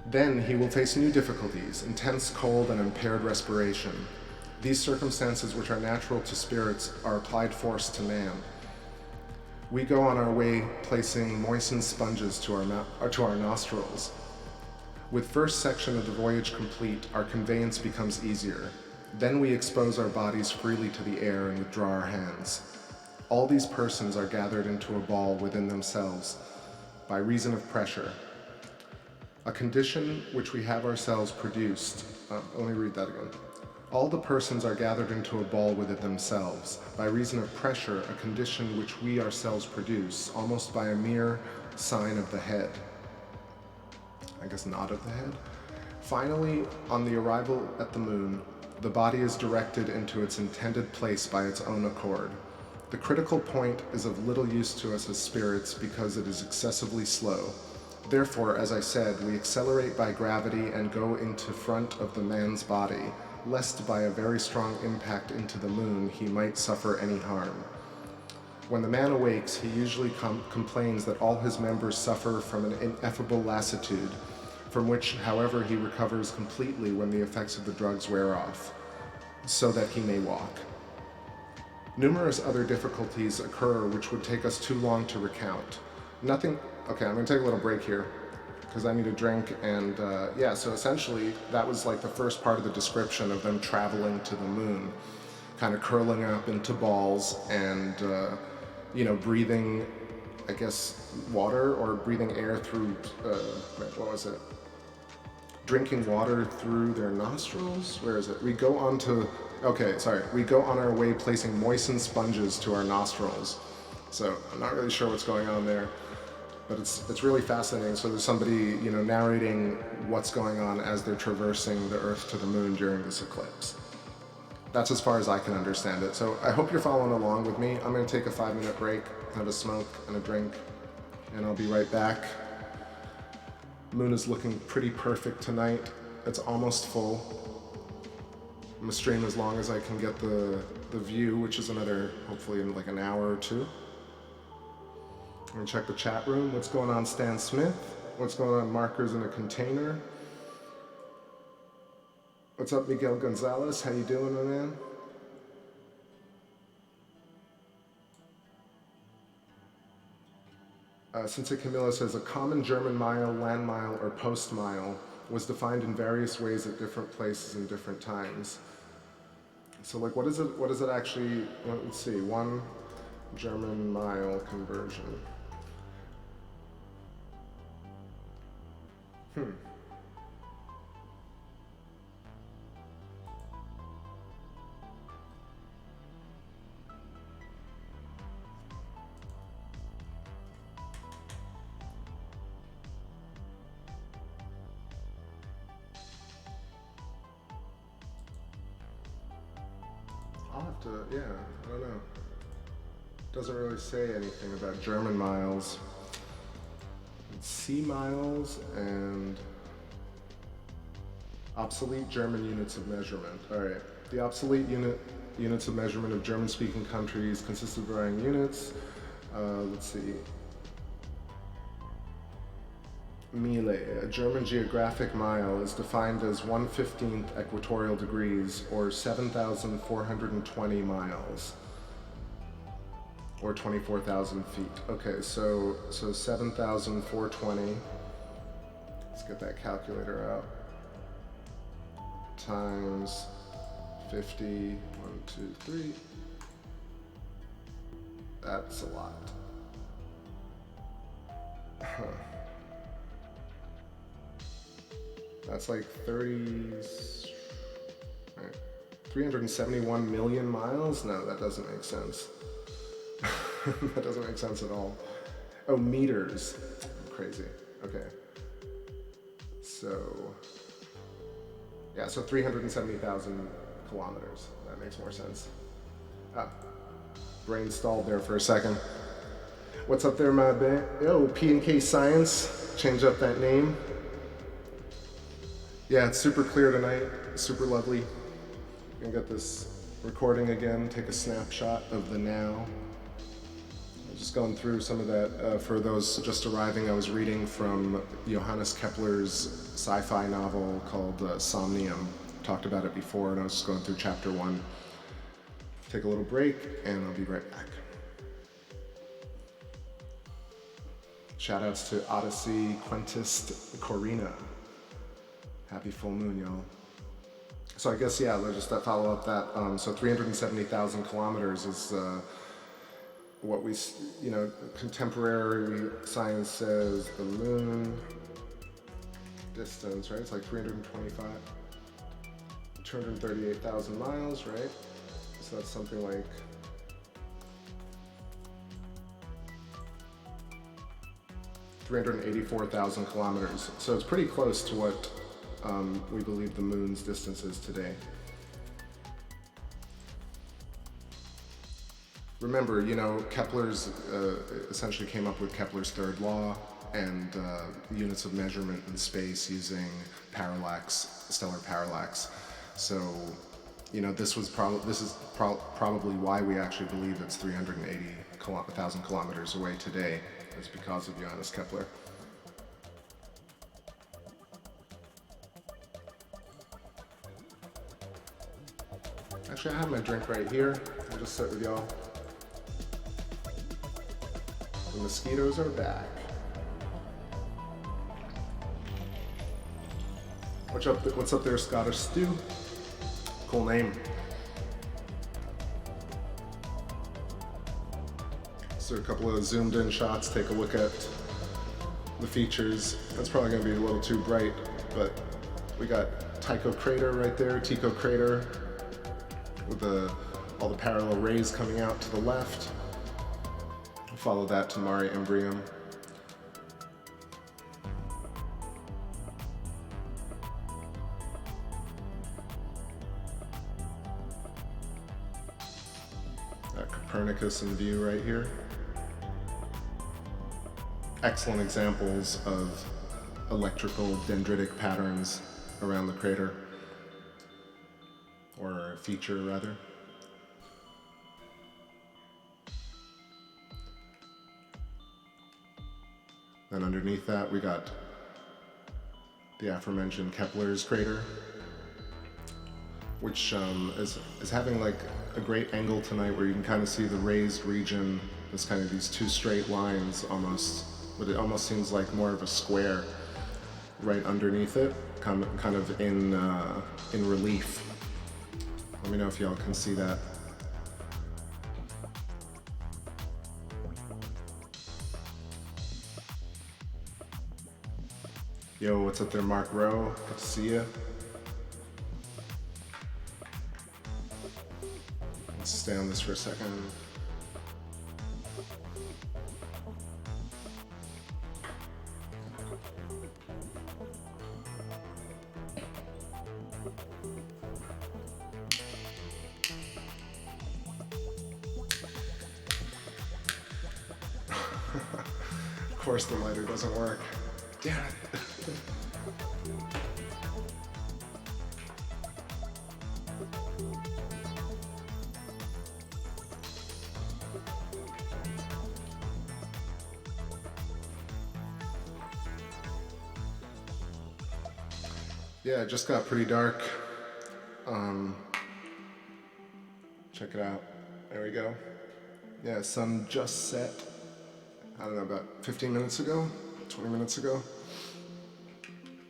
Speaker 1: Then he will face new difficulties, intense cold and impaired respiration. These circumstances, which are natural to spirits, are applied force to man. We go on our way placing moistened sponges to our nostrils. With first section of the voyage complete, our conveyance becomes easier. Then we expose our bodies freely to the air and withdraw our hands. All these persons are gathered into a ball within themselves by reason of pressure, a condition which we have ourselves produced. Let me read that again. All the persons are gathered into a ball within themselves by reason of pressure, a condition which we ourselves produce, almost by a mere sign of the head. I guess nod of the head. Finally, on the arrival at the moon, the body is directed into its intended place by its own accord. The critical point is of little use to us as spirits because it is excessively slow. Therefore, as I said, we accelerate by gravity and go into front of the man's body, lest by a very strong impact into the moon he might suffer any harm. When the man awakes, he usually complains that all his members suffer from an ineffable lassitude, from which, however, he recovers completely when the effects of the drugs wear off, so that he may walk. Numerous other difficulties occur which would take us too long to recount. Okay, I'm going to take a little break here because I need a drink, and so essentially that was like the first part of the description of them traveling to the moon, kind of curling up into balls and, breathing, I guess, water or breathing air through, drinking water through their nostrils? Where is it? We go on our way placing moistened sponges to our nostrils. So I'm not really sure what's going on there, but it's really fascinating. So there's somebody, narrating what's going on as they're traversing the Earth to the moon during this eclipse. That's as far as I can understand it. So I hope you're following along with me. I'm going to take a 5-minute break, have a smoke and a drink, and I'll be right back. Moon is looking pretty perfect tonight. It's almost full. I'm going to stream as long as I can get the view, which is another, hopefully in like an hour or two. I'm going to check the chat room. What's going on, Stan Smith? What's going on, Markers in a Container? What's up, Miguel Gonzalez? How you doing, my man? Sensei Camilla says, a common German mile, land mile, or post mile was defined in various ways at different places and different times. So like, what is it actually, let's see, 1 German mile conversion. I'll have to, I don't know. Doesn't really say anything about German miles. It's C miles and obsolete German units of measurement. All right, the obsolete units of measurement of German-speaking countries consist of varying units. Let's see. Mille, a German geographic mile, is defined as 1/15 equatorial degrees, or 7,420 miles, or 24,000 feet. Okay, so 7,420. Let's get that calculator out. Times 50. 1, 2, 3. That's a lot. That's like 371 million miles? No, that doesn't make sense. That doesn't make sense at all. Oh, meters. Crazy. Okay. So 370,000 kilometers. That makes more sense. Brain stalled there for a second. What's up there, my band? Yo, P&K Science. Change up that name. Yeah, it's super clear tonight. Super lovely. You can get this recording again, take a snapshot of the now. I was just going through some of that. For those just arriving, I was reading from Johannes Kepler's sci-fi novel called Somnium. Talked about it before, and I was just going through chapter 1. Take a little break, and I'll be right back. Shoutouts to Odyssey, Quentist, Corina. Happy full moon, y'all. So I guess, yeah, let's just follow up that. So 370,000 kilometers is what we, contemporary science says the moon distance, right? It's like 238,000 miles, right? So that's something like 384,000 kilometers. So it's pretty close to what we believe the moon's distance is today. Remember, Kepler's essentially came up with Kepler's third law and units of measurement in space using parallax, stellar parallax. So, this is probably why we actually believe it's 380,000 kilometers away today. It's because of Johannes Kepler. Actually, I have my drink right here. I'll just sit with y'all. The mosquitoes are back. What's up there, Scottish Stew? Cool name. So a couple of zoomed in shots, take a look at the features. That's probably gonna be a little too bright, but we got Tycho Crater right there, Tycho Crater, with all the parallel rays coming out to the left. Follow that to Mare Imbrium. Copernicus in view right here. Excellent examples of electrical dendritic patterns around the crater, or feature rather. And underneath that we got the aforementioned Kepler's crater, which is having like a great angle tonight where you can kind of see the raised region. There's kind of these two straight lines almost, but it almost seems like more of a square right underneath it, kind of in relief. Let me know if y'all can see that. Yo, what's up there, Mark Rowe? Good to see ya. Let's stay on this for a second. Of course the lighter doesn't work. Damn it. Yeah, it just got pretty dark. Check it out. There we go. Yeah, sun just set. I don't know, about 15 minutes ago, 20 minutes ago.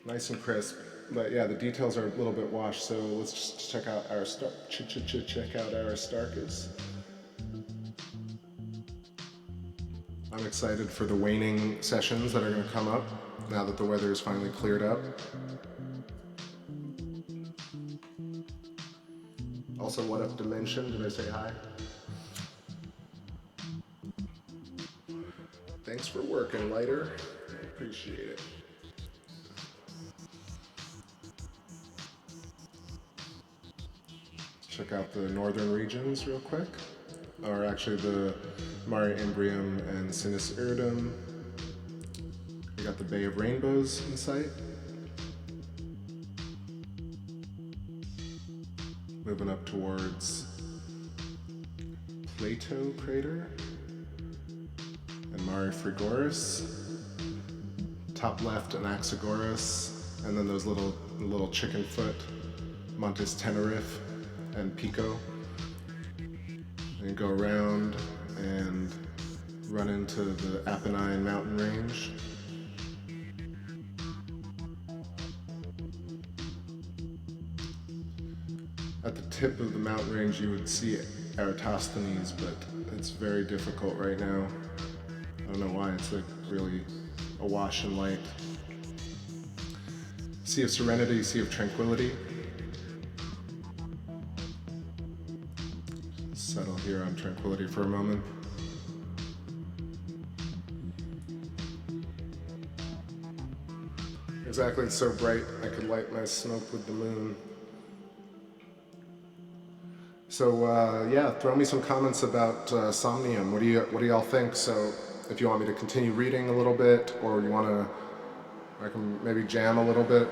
Speaker 1: Nice and crisp. But yeah, the details are a little bit washed, so let's just check out our Aristarchus. I'm excited for the waning sessions that are going to come up now that the weather is finally cleared up. Also, what up, Dimension? Did I say hi? Thanks for working, Lighter. Appreciate it. check out the northern regions real quick, or actually the Mare Imbrium and Sinus Iridum. We got the Bay of Rainbows in sight. Moving up towards Plato Crater and Mare Frigoris. Top left, Anaxagoras, and then those little chicken foot, Montes Tenerife and Pico. And go around and run into the Apennine mountain range. At the tip of the mountain range you would see Eratosthenes, but it's very difficult right now. I don't know why, it's like really awash in light. Sea of Serenity, Sea of Tranquility. Settle here on Tranquility for a moment. Exactly, it's so bright I could light my smoke with the moon. So yeah, throw me some comments about Somnium. What do y'all think? So if you want me to continue reading a little bit, or you want to, I can maybe jam a little bit.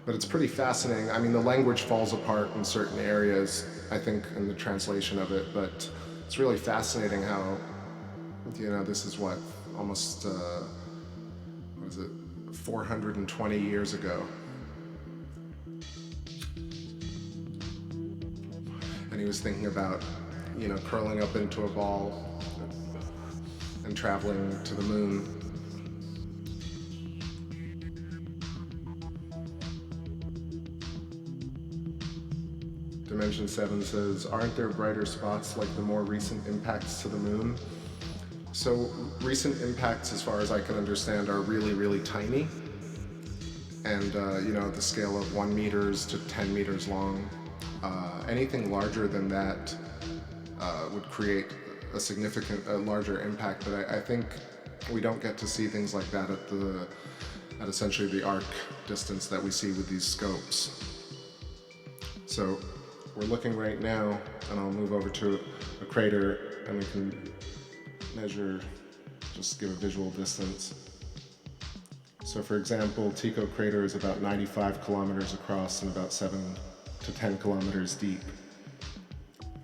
Speaker 1: But it's pretty fascinating. I mean, the language falls apart in certain areas, I think, in the translation of it, but it's really fascinating how, you know, this is what, almost, what is it, 420 years ago. And he was thinking about, you know, curling up into a ball and traveling to the moon. Dimension 7 says, aren't there brighter spots like the more recent impacts to the moon? So recent impacts, as far as I can understand, are really, really tiny. And, you know, the scale of 1 meters to 10 meters long. Anything larger than that would create a significant, larger impact, but I think we don't get to see things like that at essentially the arc distance that we see with these scopes. So we're looking right now, and I'll move over to a crater and we can measure, just give a visual distance. So for example, Tycho crater is about 95 kilometers across and about 7 to 10 kilometers deep.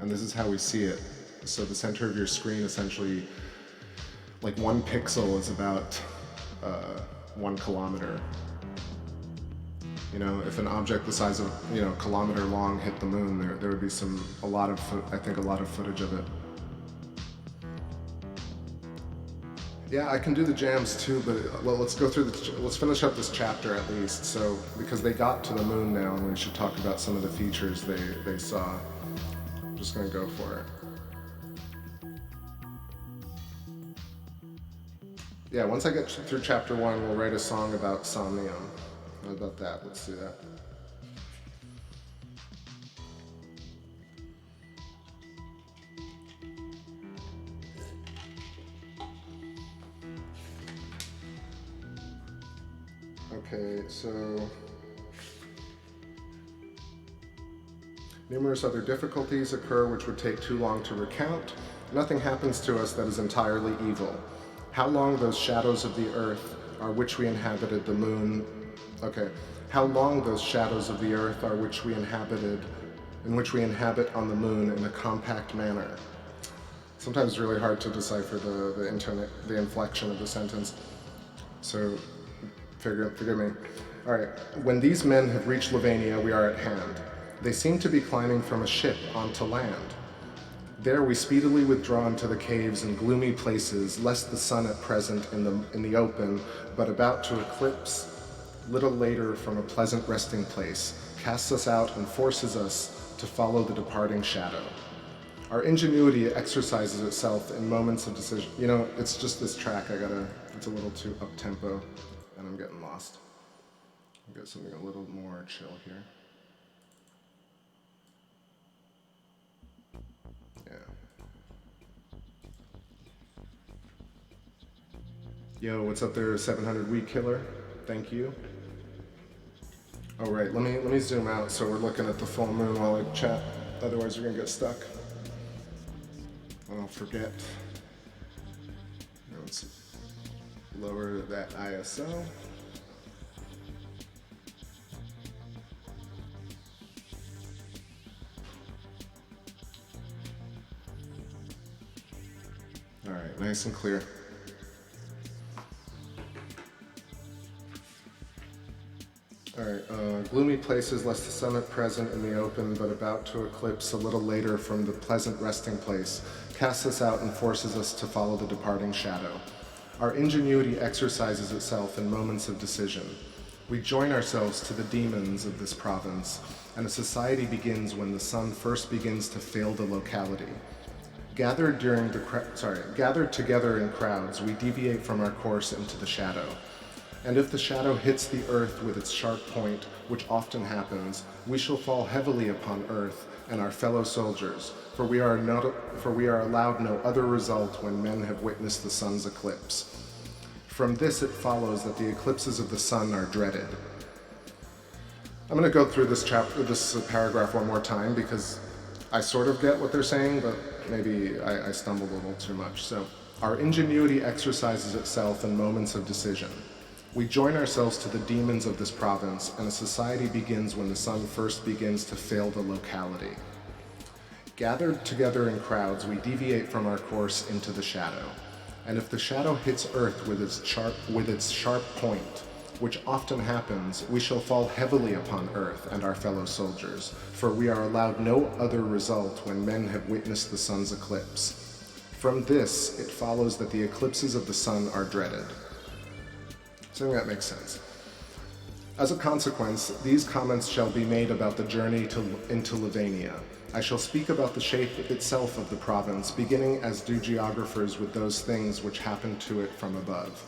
Speaker 1: And this is how we see it. So the center of your screen, essentially, like 1 pixel is about 1 kilometer. You know, if an object the size of, you know, a kilometer long hit the moon, there would be a lot of footage of it. Yeah, I can do the jams too, but well, let's go through let's finish up this chapter at least. So, because they got to the moon now, and we should talk about some of the features they saw. I'm just gonna go for it. Yeah, once I get through chapter 1, we'll write a song about Somnium. How about that? Let's do that. Okay, so numerous other difficulties occur which would take too long to recount. Nothing happens to us that is entirely evil. How long those shadows of the earth are which we inhabited the moon. Okay, how long those shadows of the earth are which we inhabit on the moon in a compact manner. Sometimes it's really hard to decipher the inflection of the sentence. So forgive me. All right, when these men have reached Lavania, we are at hand. They seem to be climbing from a ship onto land. There we speedily withdraw into the caves and gloomy places, lest the sun at present in the open, but about to eclipse, little later from a pleasant resting place, casts us out and forces us to follow the departing shadow. Our ingenuity exercises itself in moments of decision. You know, it's just this track, it's a little too up-tempo, and I'm getting lost. I'll get something a little more chill here. Yeah. Yo, what's up there, 700 Weed Killer? Thank you. Oh right, let me zoom out so we're looking at the full moon while I chat. Otherwise we're gonna get stuck. I'll forget. Let's lower that ISO. All right, nice and clear. All right, gloomy places lest the summit present in the open but about to eclipse a little later from the pleasant resting place casts us out and forces us to follow the departing shadow. Our ingenuity exercises itself in moments of decision. We join ourselves to the demons of this province, and a society begins when the sun first begins to fail the locality. Gathered together in crowds, we deviate from our course into the shadow. And if the shadow hits the earth with its sharp point, which often happens, we shall fall heavily upon earth and our fellow soldiers, for we are allowed no other result when men have witnessed the sun's eclipse. From this it follows that the eclipses of the sun are dreaded. I'm going to go through this paragraph one more time because I sort of get what they're saying, but maybe I stumbled a little too much. So, our ingenuity exercises itself in moments of decision. We join ourselves to the demons of this province, and a society begins when the sun first begins to fail the locality. Gathered together in crowds, we deviate from our course into the shadow. And if the shadow hits earth with its sharp point, which often happens, we shall fall heavily upon earth and our fellow soldiers, for we are allowed no other result when men have witnessed the sun's eclipse. From this, it follows that the eclipses of the sun are dreaded. So I think that makes sense. As a consequence, these comments shall be made about the journey into Lavania. I shall speak about the shape itself of the province, beginning as do geographers with those things which happen to it from above.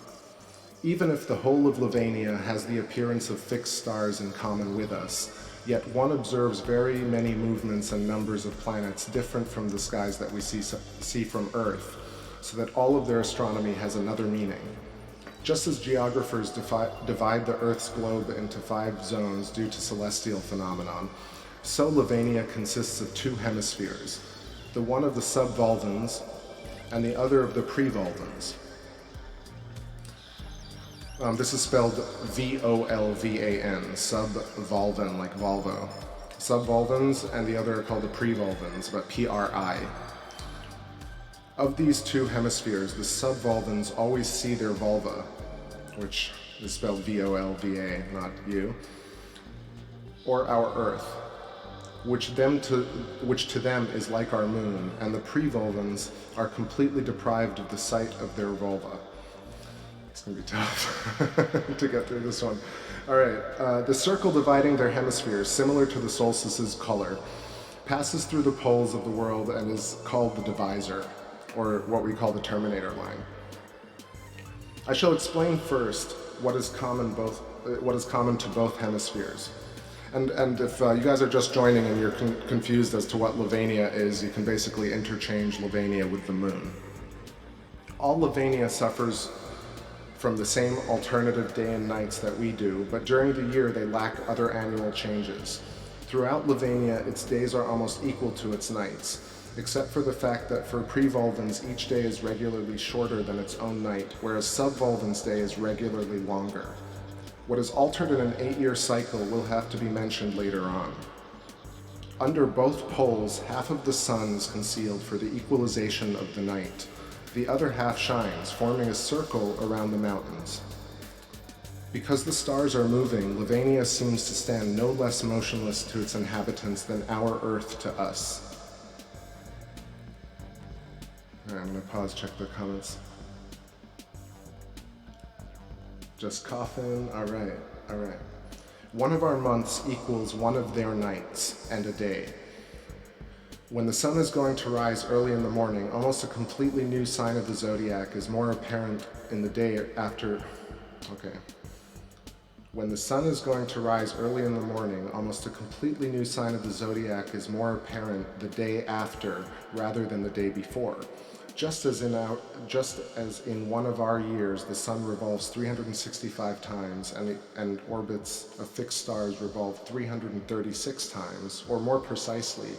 Speaker 1: Even if the whole of Lavania has the appearance of fixed stars in common with us, yet one observes very many movements and numbers of planets different from the skies that we see from Earth, so that all of their astronomy has another meaning. Just as geographers divide the Earth's globe into 5 zones due to celestial phenomenon, so Lavania consists of 2 hemispheres, the one of the subvolvans and the other of the prevolvans. This is spelled V-O-L-V-A-N, subvolvan, like Volvo. Subvolvans, and the other are called the prevolvans, but P-R-I. Of these 2 hemispheres, the subvolvans always see their vulva, which is spelled V-O-L-V-A, not U, or our Earth, which to them is like our moon, and the prevolvans are completely deprived of the sight of their vulva. It's going to be tough to get through this one. All right, the circle dividing their hemispheres, similar to the solstice's color, passes through the poles of the world and is called the divisor, or what we call the terminator line. I shall explain first what is common to both hemispheres. And if you guys are just joining and you're confused as to what Lavania is, you can basically interchange Lavania with the moon. All Lavania suffers from the same alternative day and nights that we do, but during the year they lack other annual changes. Throughout Lavania, its days are almost equal to its nights, except for the fact that for prevolvans each day is regularly shorter than its own night, whereas subvolvans' day is regularly longer. What is altered in an 8-year cycle will have to be mentioned later on. Under both poles, half of the sun is concealed for the equalization of the night. The other half shines, forming a circle around the mountains. Because the stars are moving, Lavania seems to stand no less motionless to its inhabitants than our Earth to us. All right, I'm going to pause, check the comments. Just coughing. All right. One of our months equals one of their nights and a day. When the sun is going to rise early in the morning, almost a completely new sign of the zodiac is more apparent in the day after. When the sun is going to rise early in the morning, almost a completely new sign of the zodiac is more apparent the day after rather than the day before. Just as in one of our years, the sun revolves 365 times, and orbits of fixed stars revolve 336 times, or more precisely,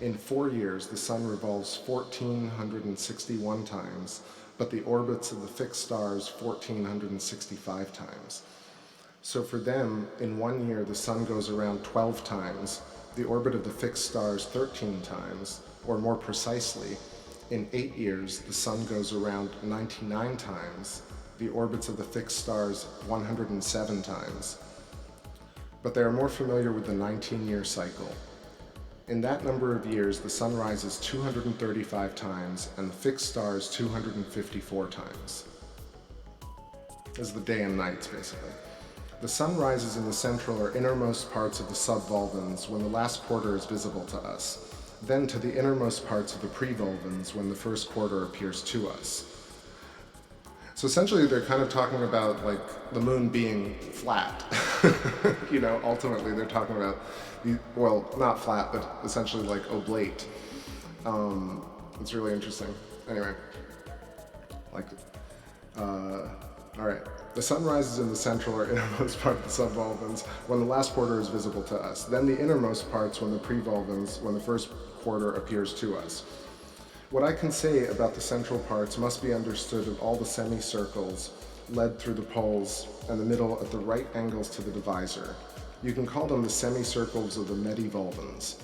Speaker 1: in 4 years, the sun revolves 1,461 times, but the orbits of the fixed stars 1,465 times. So for them, in 1 year, the sun goes around 12 times, the orbit of the fixed stars 13 times, or more precisely, in 8 years, the sun goes around 99 times, the orbits of the fixed stars 107 times. But they are more familiar with the 19-year cycle. In that number of years, the sun rises 235 times and the fixed stars 254 times. This is the day and nights, basically. The sun rises in the central or innermost parts of the subvolvens when the last quarter is visible to us, then to the innermost parts of the prevolvens when the first quarter appears to us. So essentially they're kind of talking about like the moon being flat. You know, ultimately they're talking about, well, not flat, but essentially like oblate. It's really interesting. Anyway, all right. The sun rises in the central or innermost part of the subvolvens when the last quarter is visible to us, then the innermost parts when the prevolvens when the first quarter appears to us. What I can say about the central parts must be understood of all the semicircles led through the poles and the middle at the right angles to the divisor. You can call them the semicircles of the medivolvens.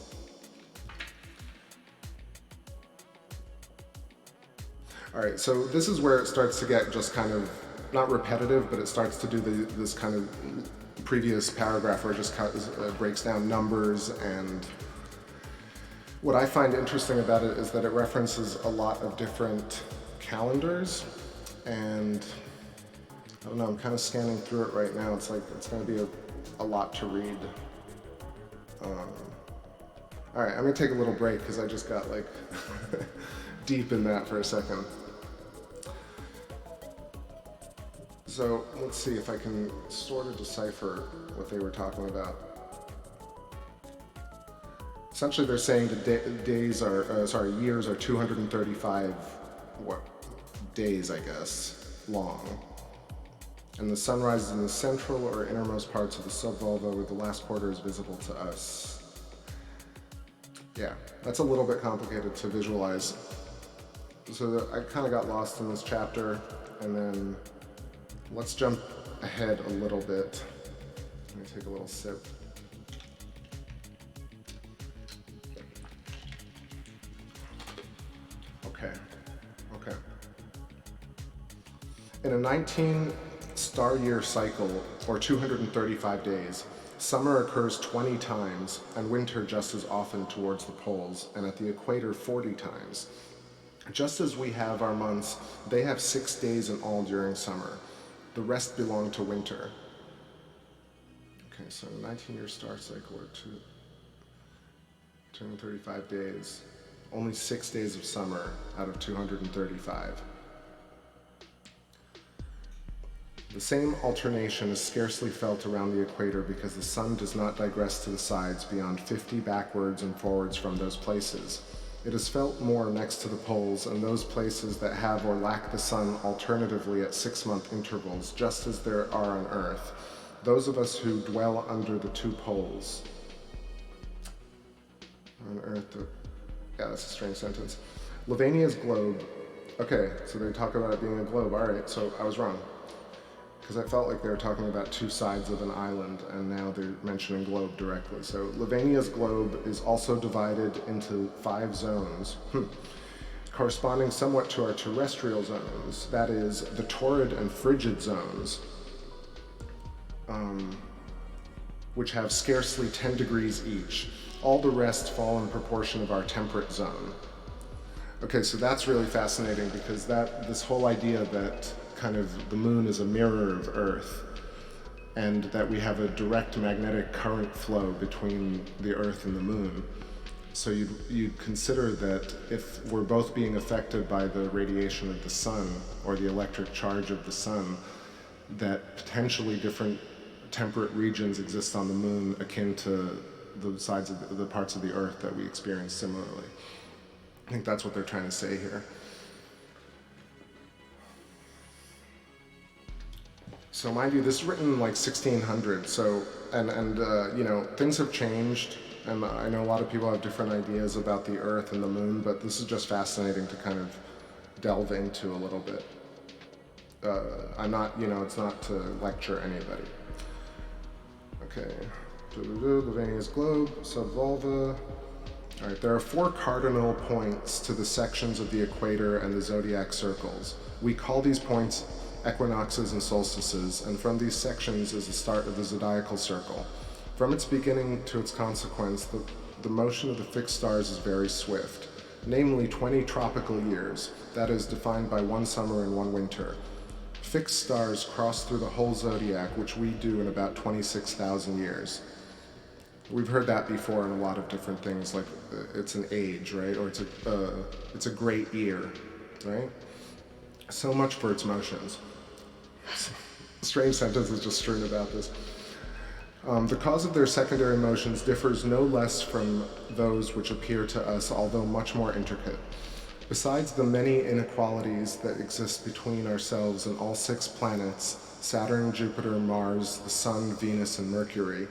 Speaker 1: All right, so this is where it starts to get just kind of, not repetitive, but it starts to do this kind of previous paragraph where it just breaks down numbers. And what I find interesting about it is that it references a lot of different calendars, and I don't know, I'm kind of scanning through it right now. It's like, it's going to be a lot to read. All right, I'm going to take a little break because I just got like deep in that for a second. So let's see if I can sort of decipher what they were talking about. Essentially, they're saying the years are 235 days, I guess, long. And the sun rises in the central or innermost parts of the subvolva where the last quarter is visible to us. Yeah, that's a little bit complicated to visualize. So I kind of got lost in this chapter, and then let's jump ahead a little bit. Let me take a little sip. Okay. In a 19-star year cycle, or 235 days, summer occurs 20 times, and winter just as often towards the poles, and at the equator 40 times. Just as we have our months, they have 6 days in all during summer. The rest belong to winter. Okay, so 19-year star cycle, or 235 days. Only 6 days of summer out of 235. The same alternation is scarcely felt around the equator because the sun does not digress to the sides beyond 50 backwards and forwards from those places. It is felt more next to the poles and those places that have or lack the sun alternatively at 6-month intervals, just as there are on Earth. Those of us who dwell under the two poles. On Earth, yeah, that's a strange sentence. Lavania's globe. Okay, so they talk about it being a globe. All right, so I was wrong. Because I felt like they were talking about two sides of an island, and now they're mentioning globe directly. So Lavania's globe is also divided into 5 zones, corresponding somewhat to our terrestrial zones. That is, the torrid and frigid zones, which have scarcely 10 degrees each. All the rest fall in proportion of our temperate zone. Okay, so that's really fascinating because this whole idea that kind of the moon is a mirror of Earth and that we have a direct magnetic current flow between the Earth and the moon. So you'd consider that if we're both being affected by the radiation of the sun or the electric charge of the sun, that potentially different temperate regions exist on the moon akin to the sides of the parts of the Earth that we experience similarly. I think that's what they're trying to say here. So mind you, this is written in like 1600. So you know, things have changed, and I know a lot of people have different ideas about the Earth and the Moon, but this is just fascinating to kind of delve into a little bit. I'm not, you know, it's not to lecture anybody. Okay, Lavania's globe, subvolva. All right, there are 4 cardinal points to the sections of the equator and the zodiac circles. We call these points equinoxes and solstices, and from these sections is the start of the zodiacal circle. From its beginning to its consequence, the motion of the fixed stars is very swift, namely 20 tropical years, that is defined by 1 summer and 1 winter. Fixed stars cross through the whole zodiac, which we do in about 26,000 years. We've heard that before in a lot of different things, like it's an age, right? Or it's a great year, right? So much for its motions. Strange sentences just strewn about this. The cause of their secondary motions differs no less from those which appear to us, although much more intricate. Besides the many inequalities that exist between ourselves and all 6 planets, Saturn, Jupiter, Mars, the Sun, Venus, and Mercury,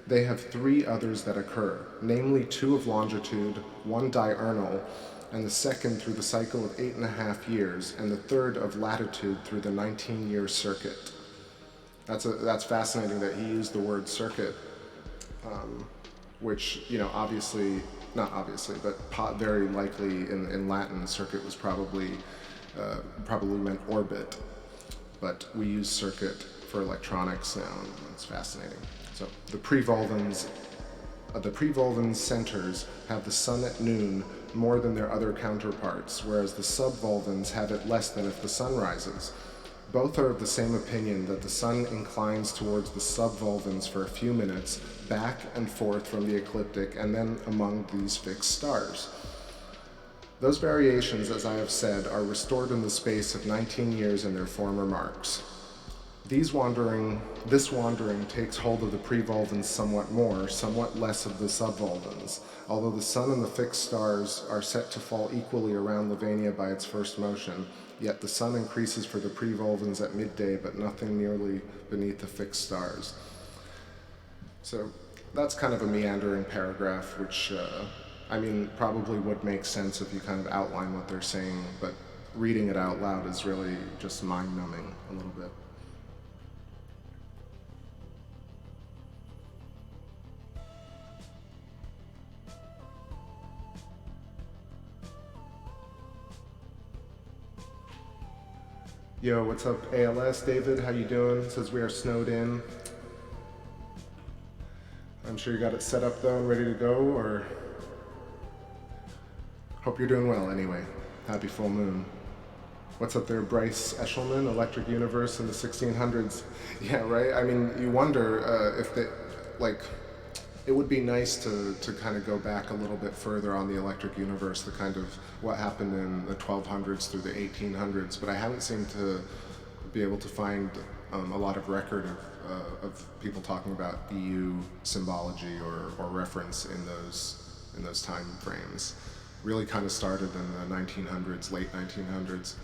Speaker 1: they have 3 others that occur, namely 2 of longitude, 1 diurnal, and the second through the cycle of 8.5 years, and the third of latitude through the 19-year circuit. That's fascinating that he used the word circuit, which, you know, obviously, not obviously, but very likely in Latin, circuit was probably meant orbit, but we use circuit for electronics now, and it's fascinating. So the prevolvens centers have the sun at noon more than their other counterparts, whereas the subvolvens have it less than if the sun rises. Both are of the same opinion that the sun inclines towards the subvolvens for a few minutes, back and forth from the ecliptic, and then among these fixed stars. Those variations, as I have said, are restored in the space of 19 years in their former marks. This wandering takes hold of the prevolvens somewhat more, somewhat less of the subvolvens, although the sun and the fixed stars are set to fall equally around Lavania by its first motion, yet the sun increases for the prevolvens at midday, but nothing nearly beneath the fixed stars. So that's kind of a meandering paragraph, which, I mean, probably would make sense if you kind of outline what they're saying, but reading it out loud is really just mind-numbing a little bit. Yo, what's up, ALS? David, how you doing? Says we are snowed in. I'm sure you got it set up though and ready to go, or... Hope you're doing well anyway. Happy full moon. What's up there, Bryce Eshelman, Electric Universe in the 1600s? Yeah, right? I mean, you wonder if they, like, it would be nice to kind of go back a little bit further on the Electric Universe, the kind of what happened in the 1200s through the 1800s, but I haven't seemed to be able to find a lot of record of people talking about EU symbology or reference in those time frames. Really kind of started in the 1900s, late 1900s,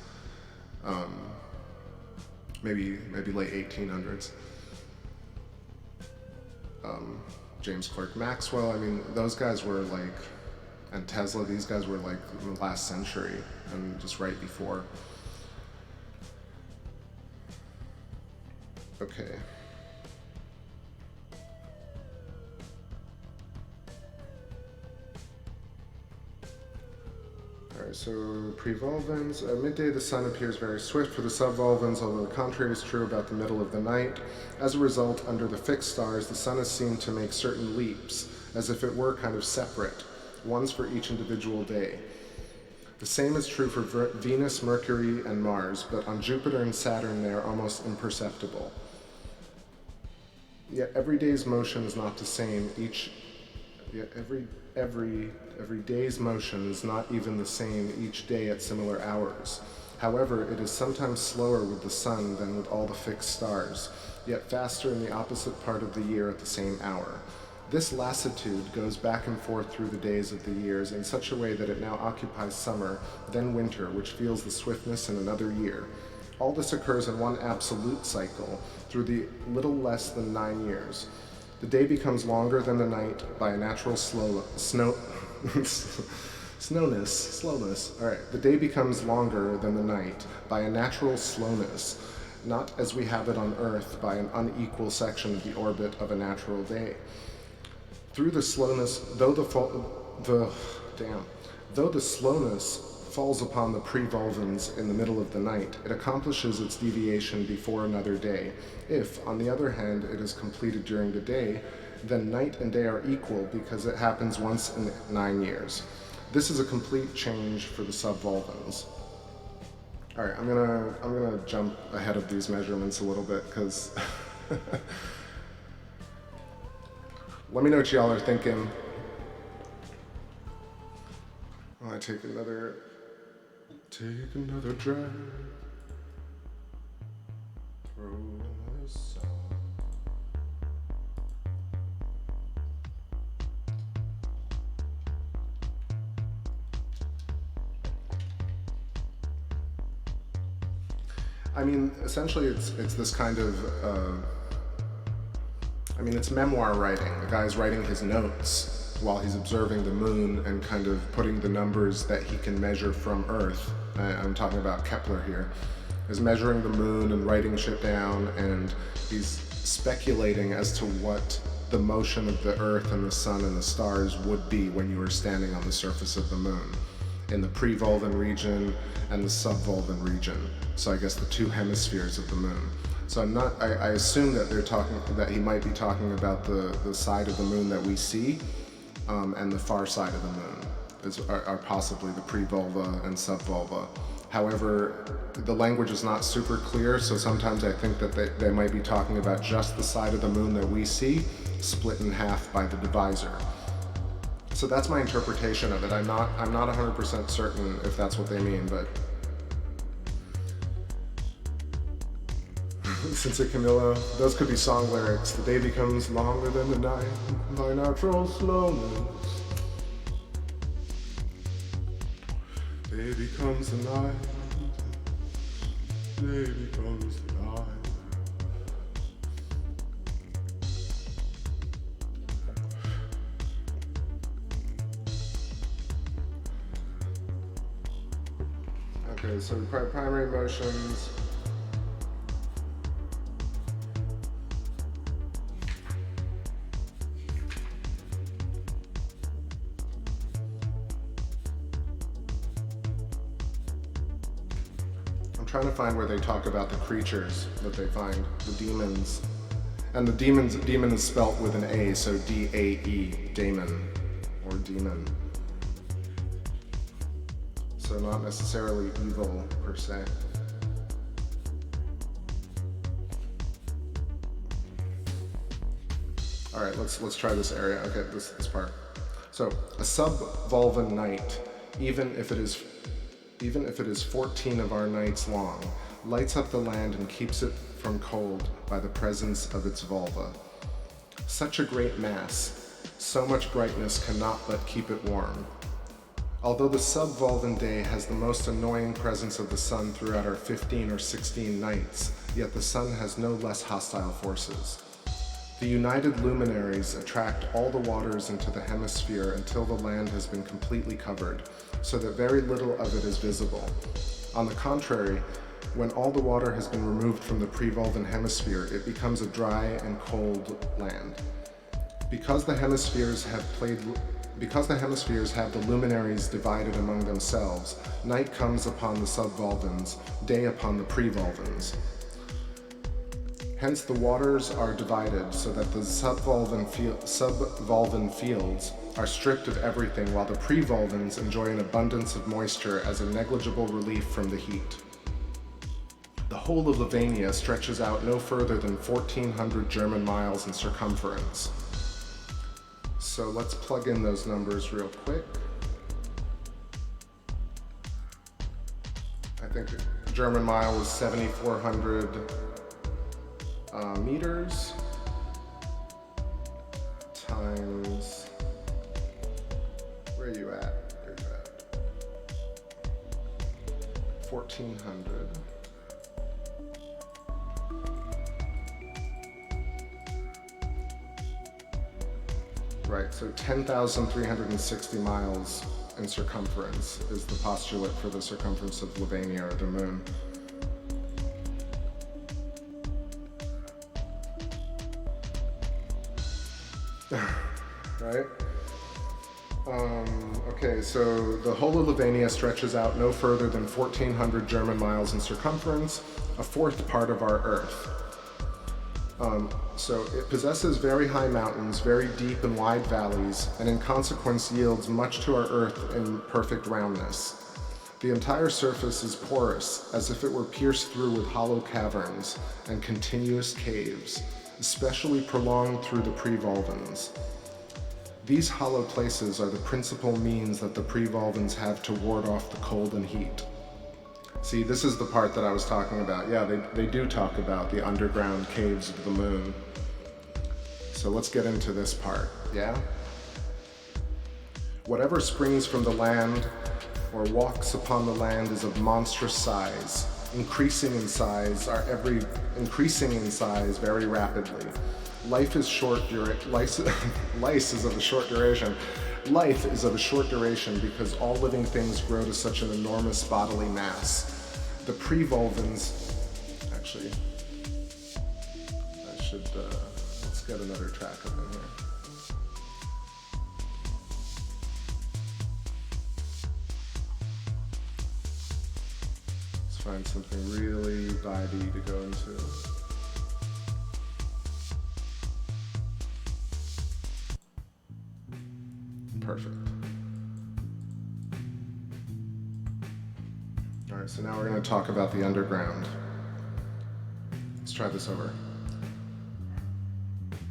Speaker 1: maybe late 1800s. James Clerk Maxwell, I mean, those guys were like, and Tesla, these guys were like in the last century and just right before. Okay. Alright, so prevolvens. At midday, the sun appears very swift for the subvolvens, although the contrary is true about the middle of the night. As a result, under the fixed stars, the sun is seen to make certain leaps, as if it were kind of separate, ones for each individual day. The same is true for Venus, Mercury, and Mars, but on Jupiter and Saturn they are almost imperceptible. Yet every day's motion is not the same. Every day's motion is not even the same each day at similar hours. However, it is sometimes slower with the sun than with all the fixed stars, yet faster in the opposite part of the year at the same hour. This lassitude goes back and forth through the days of the years in such a way that it now occupies summer, then winter, which feels the swiftness in another year. All this occurs in one absolute cycle through the little less than 9 years. The day becomes longer than the night by a natural slowness. All right. The day becomes longer than the night by a natural slowness, not as we have it on Earth by an unequal section of the orbit of a natural day. Through the slowness, though the slowness falls upon the pre-vulvans in the middle of the night, it accomplishes its deviation before another day. If, on the other hand, it is completed during the day, then night and day are equal because it happens once in 9 years. This is a complete change for the subvulvans. All right, I'm gonna jump ahead of these measurements a little bit because let me know what y'all are thinking. I take another drag. Throw another song. I mean, essentially, it's this kind of. It's memoir writing. The guy's writing his notes while he's observing the moon and kind of putting the numbers that he can measure from Earth. I'm talking about Kepler here. Is measuring the moon and writing shit down, and he's speculating as to what the motion of the Earth and the Sun and the stars would be when you were standing on the surface of the moon, in the pre-vulvan region and the subvulvan region. So I guess the two hemispheres of the moon. So I assume that that he might be talking about the side of the moon that we see, and the far side of the moon are possibly the pre-vulva and subvulva. However, the language is not super clear, so sometimes I think that they might be talking about just the side of the moon that we see, split in half by the divisor. So that's my interpretation of it. I'm not 100% certain if that's what they mean, but Sensei Camillo, those could be song lyrics. The day becomes longer than the night by natural slowness. Day becomes the night. Day becomes the night. Okay, so primary motions. Trying to find where they talk about the creatures that they find, the demons. And the demon is spelt with an A, so D-A-E, daemon, or demon. So not necessarily evil, per se. All right, let's try this area. Okay, this part. So, a subvulvan night, even if it is 14 of our nights long, lights up the land and keeps it from cold by the presence of its vulva. Such a great mass, so much brightness cannot but keep it warm. Although the subvulvan day has the most annoying presence of the sun throughout our 15 or 16 nights, yet the sun has no less hostile forces. The united luminaries attract all the waters into the hemisphere until the land has been completely covered, so that very little of it is visible. On the contrary, when all the water has been removed from the pre-vulvan hemisphere, it becomes a dry and cold land. Because the hemispheres have the luminaries divided among themselves, night comes upon the subvulvans, day upon the pre-vulvans. Hence the waters are divided so that the subvulvan fields are stripped of everything, while the pre-vulvans enjoy an abundance of moisture as a negligible relief from the heat. The whole of Lavinia stretches out no further than 1,400 German miles in circumference. So let's plug in those numbers real quick. I think a German mile was 7,400 meters times, where are you at? 1,400 Right, so 10,360 miles in circumference is the postulate for the circumference of Levania, or the moon. Right? Okay, so the whole of Levania stretches out no further than 1,400 German miles in circumference, a fourth part of our Earth. So it possesses very high mountains, very deep and wide valleys, and in consequence yields much to our Earth in perfect roundness. The entire surface is porous, as if it were pierced through with hollow caverns and continuous caves, especially prolonged through the prevolvens. These hollow places are the principal means that the prevolvens have to ward off the cold and heat. See, this is the part that I was talking about. Yeah, they do talk about the underground caves of the moon. So let's get into this part, yeah? Whatever springs from the land or walks upon the land is of monstrous size, increasing in size very rapidly. Life is of a short duration. Life is of a short duration because all living things grow to such an enormous bodily mass. The prevolvens, actually, I should, let's get another track up in here. Let's find something really vibey to go into. Perfect. All right, so now we're going to talk about the underground. Let's try this over.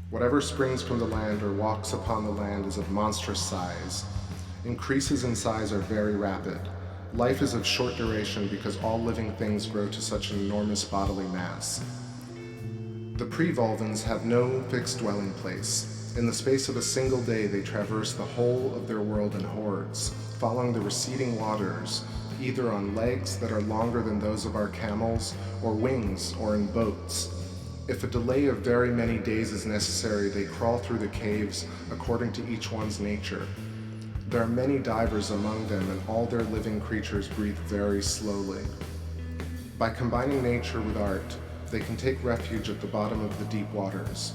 Speaker 1: Whatever springs from the land or walks upon the land is of monstrous size. Increases in size are very rapid. Life is of short duration because all living things grow to such an enormous bodily mass. The prevolvens have no fixed dwelling place. In the space of a single day, they traverse the whole of their world in hordes, following the receding waters, either on legs that are longer than those of our camels, or wings, or in boats. If a delay of very many days is necessary, they crawl through the caves according to each one's nature. There are many divers among them, and all their living creatures breathe very slowly. By combining nature with art, they can take refuge at the bottom of the deep waters.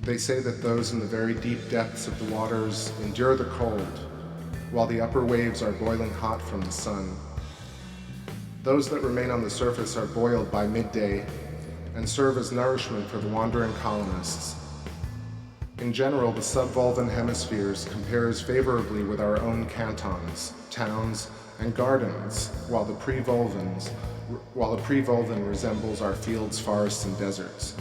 Speaker 1: They say that those in the very deep depths of the waters endure the cold, while the upper waves are boiling hot from the sun. Those that remain on the surface are boiled by midday and serve as nourishment for the wandering colonists. In general, the subvolvan hemispheres compares favorably with our own cantons, towns, and gardens, while the prevolvan resembles our fields, forests, and deserts.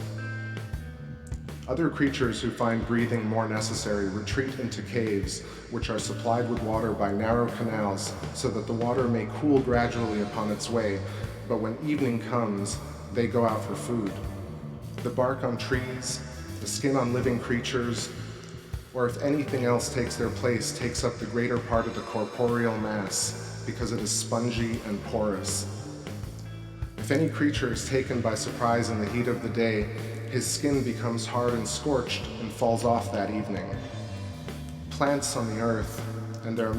Speaker 1: Other creatures who find breathing more necessary retreat into caves, which are supplied with water by narrow canals so that the water may cool gradually upon its way, but when evening comes, they go out for food. The bark on trees, the skin on living creatures, or if anything else takes their place, takes up the greater part of the corporeal mass because it is spongy and porous. If any creature is taken by surprise in the heat of the day, his skin becomes hard and scorched and falls off that evening. Plants in the earth, and there are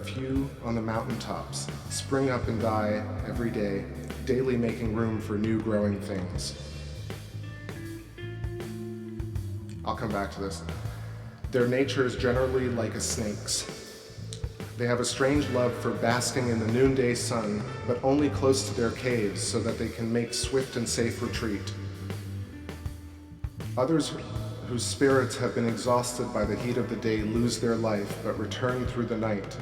Speaker 1: few on the mountaintops, spring up and die every day, daily making room for new growing things. I'll come back to this. Their nature is generally like a snake's. They have a strange love for basking in the noonday sun, but only close to their caves so that they can make swift and safe retreat. Others whose spirits have been exhausted by the heat of the day lose their life, but return through the night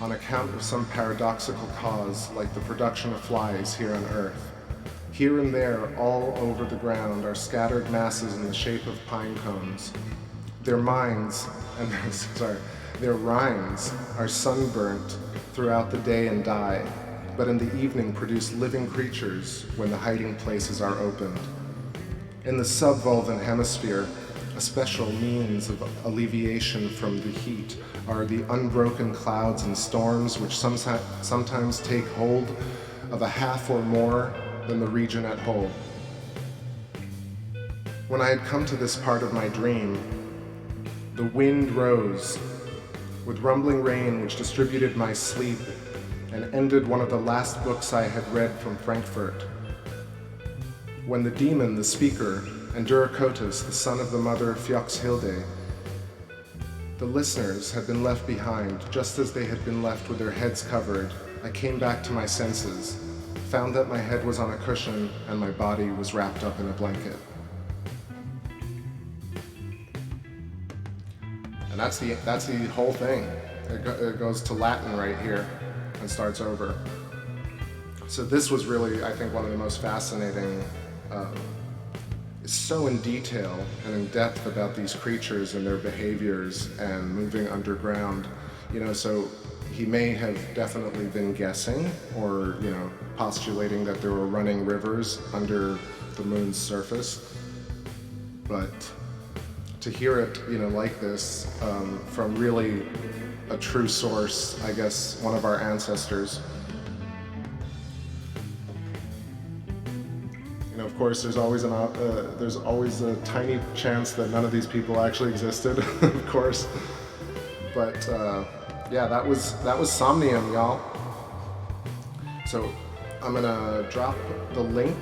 Speaker 1: on account of some paradoxical cause, like the production of flies here on Earth. Here and there, all over the ground, are scattered masses in the shape of pine cones. Their rinds are sunburnt throughout the day and die, but in the evening produce living creatures when the hiding places are opened. In the subvolvan hemisphere, a special means of alleviation from the heat are the unbroken clouds and storms which sometimes take hold of a half or more than the region at whole. When I had come to this part of my dream, the wind rose with rumbling rain which distributed my sleep and ended one of the last books I had read from Frankfurt. When the demon, the speaker, and Duracotus, the son of the mother Fjoxhilde, the listeners had been left behind, just as they had been left with their heads covered, I came back to my senses, found that my head was on a cushion and my body was wrapped up in a blanket. And that's the whole thing. It goes to Latin right here and starts over. So this was really, I think, one of the most fascinating. It's so in detail and in depth about these creatures and their behaviors and moving underground. So he may have definitely been guessing or, postulating that there were running rivers under the moon's surface. But to hear it, like this, from really a true source, I guess one of our ancestors. Of course, there's always a tiny chance that none of these people actually existed, of course. But yeah, that was Somnium, y'all. So I'm gonna drop the link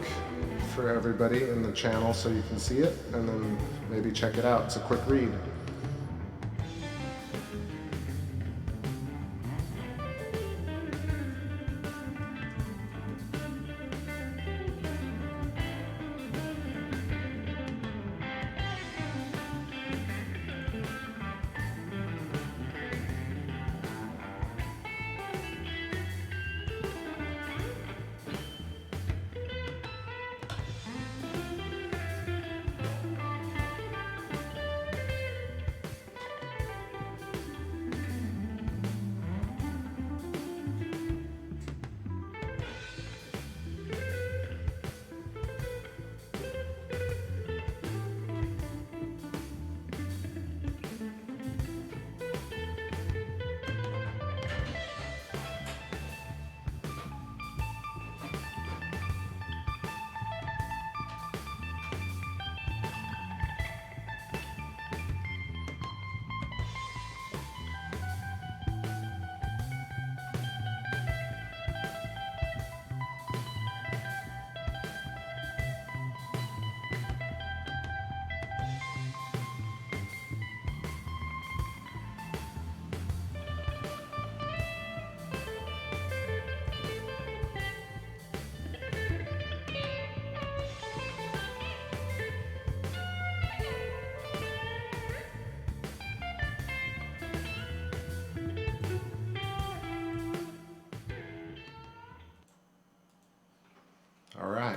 Speaker 1: for everybody in the channel so you can see it, and then maybe check it out. It's a quick read. All right.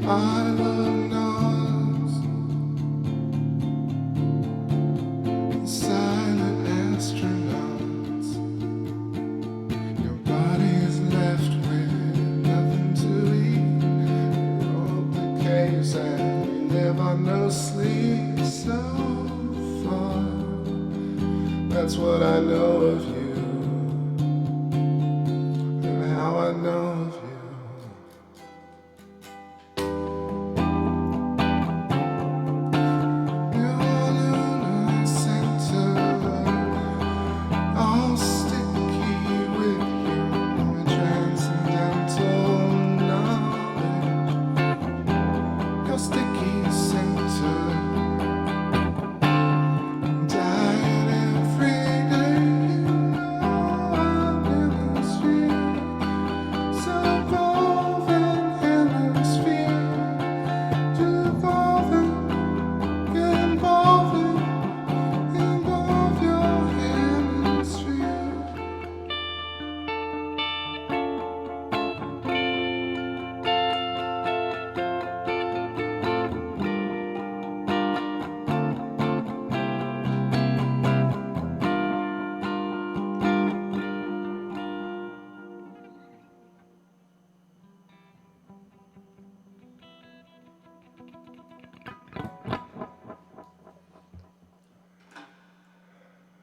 Speaker 1: I love noise, silent astronauts. Your body is left with nothing to eat. Roll the caves and we live on no sleep so far. That's what I know of you. How I know of you. Your lunar center, all sticky with your transcendental knowledge. Your sticky center, died every day.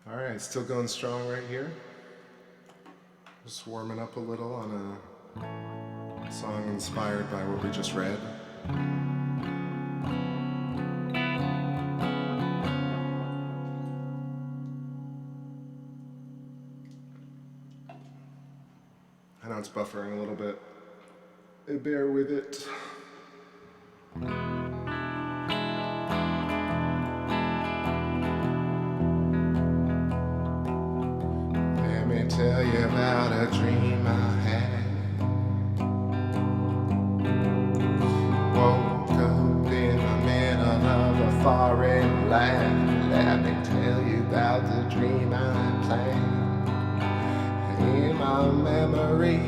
Speaker 1: All right, still going strong right here. Just warming up a little on a song inspired by what we just read. I know it's buffering a little bit. Bear with it. Tell you about a dream I had. Woke up in the middle of a foreign land. Let me tell you about the dream I planned. In my memory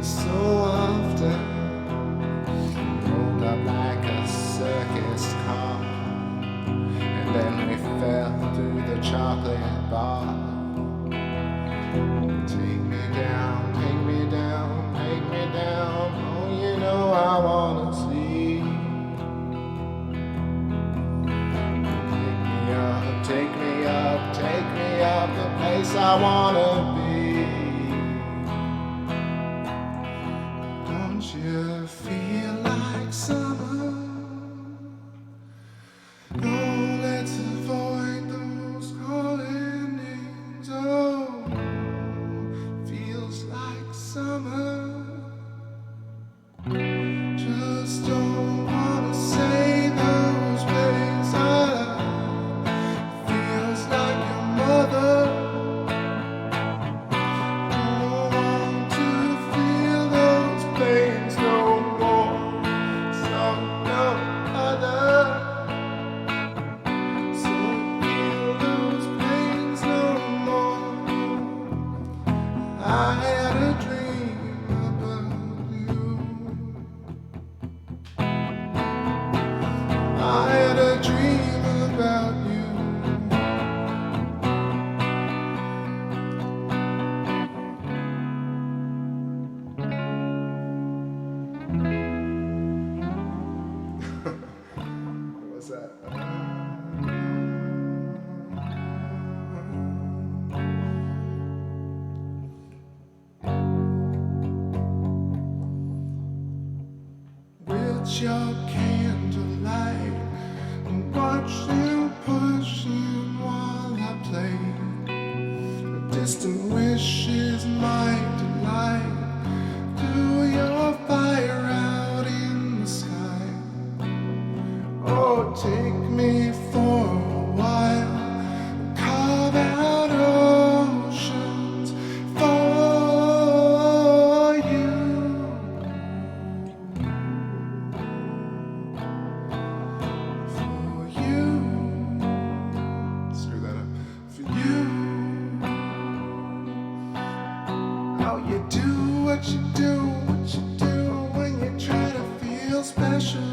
Speaker 1: so often rolled up like a circus car, and then we fell through the chocolate bar. Take me down, take me down, take me down. Oh, you know I wanna see. Take me up, take me up, the place I wanna be. Don't you feel like summer? Oh, let's avoid those calling names. Oh, summer, just don't wanna say those words. Feels like your mother. Don't want to feel those pains no more. Some no other. So feel those pains no more. I had a dream. I had a dream about you. What was that? With your candlelight and watch you pushing while I play. Distant wishes my delight. Do your fire out in the sky. Oh, take me for a while. Carve out oceans for you. For you. Screw that up. For you. How you do what you do when you try to feel special.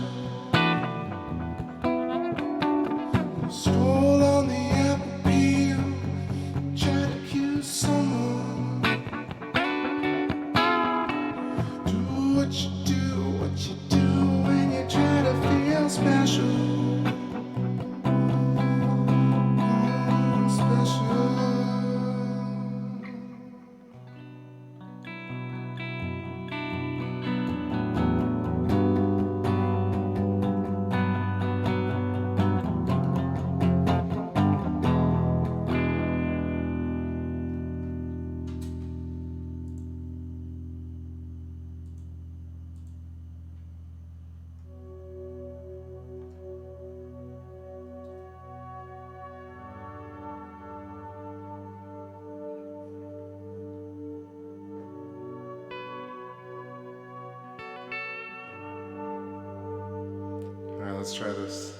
Speaker 1: let's try this.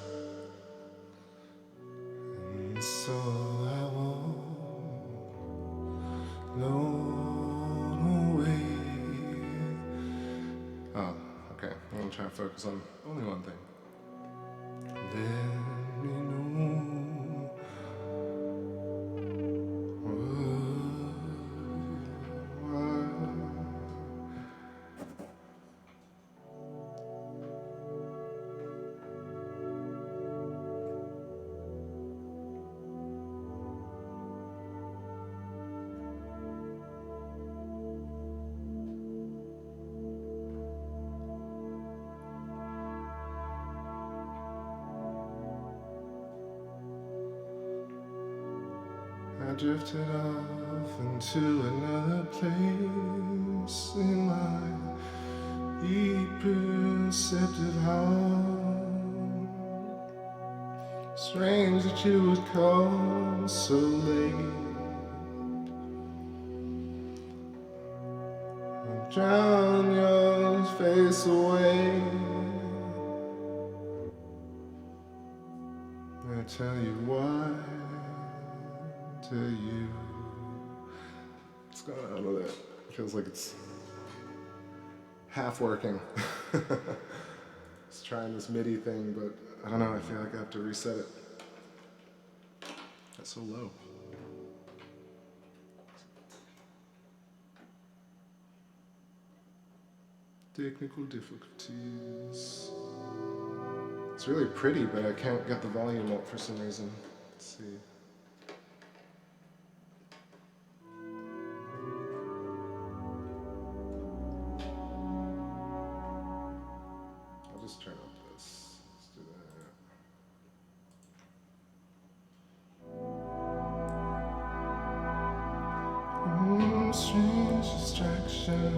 Speaker 1: And so I won't blown away. Oh, okay. I'm gonna try to focus on only one thing. Let me know I drifted off into another place in my deep perceptive heart. Strange that you would call so late. Drown your face away. I tell you why. Tell you what's going on with it. It feels like it's half working. Just trying this MIDI thing, but I don't know, I feel like I have to reset it. That's so low. Technical difficulties. It's really pretty, but I can't get the volume up for some reason. Let's see. I'll just turn up this. Let's do that. Strange distraction.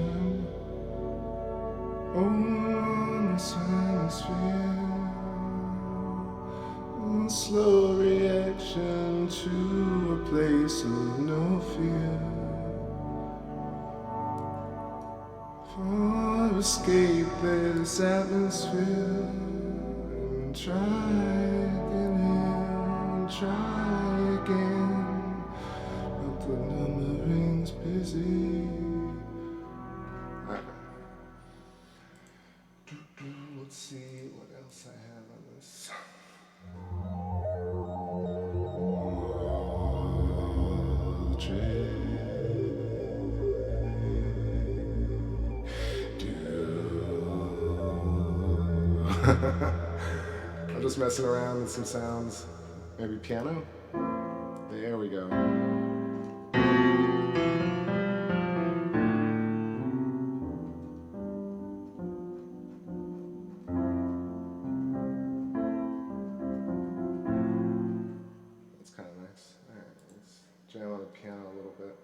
Speaker 1: On this hemisphere, slow reaction to a place of no fear. For escape this atmosphere and try again and try again, but the numbering's busy. Let's see what else I have on this. I'm just messing around with some sounds. Maybe piano? There we go. Jam on the piano a little bit.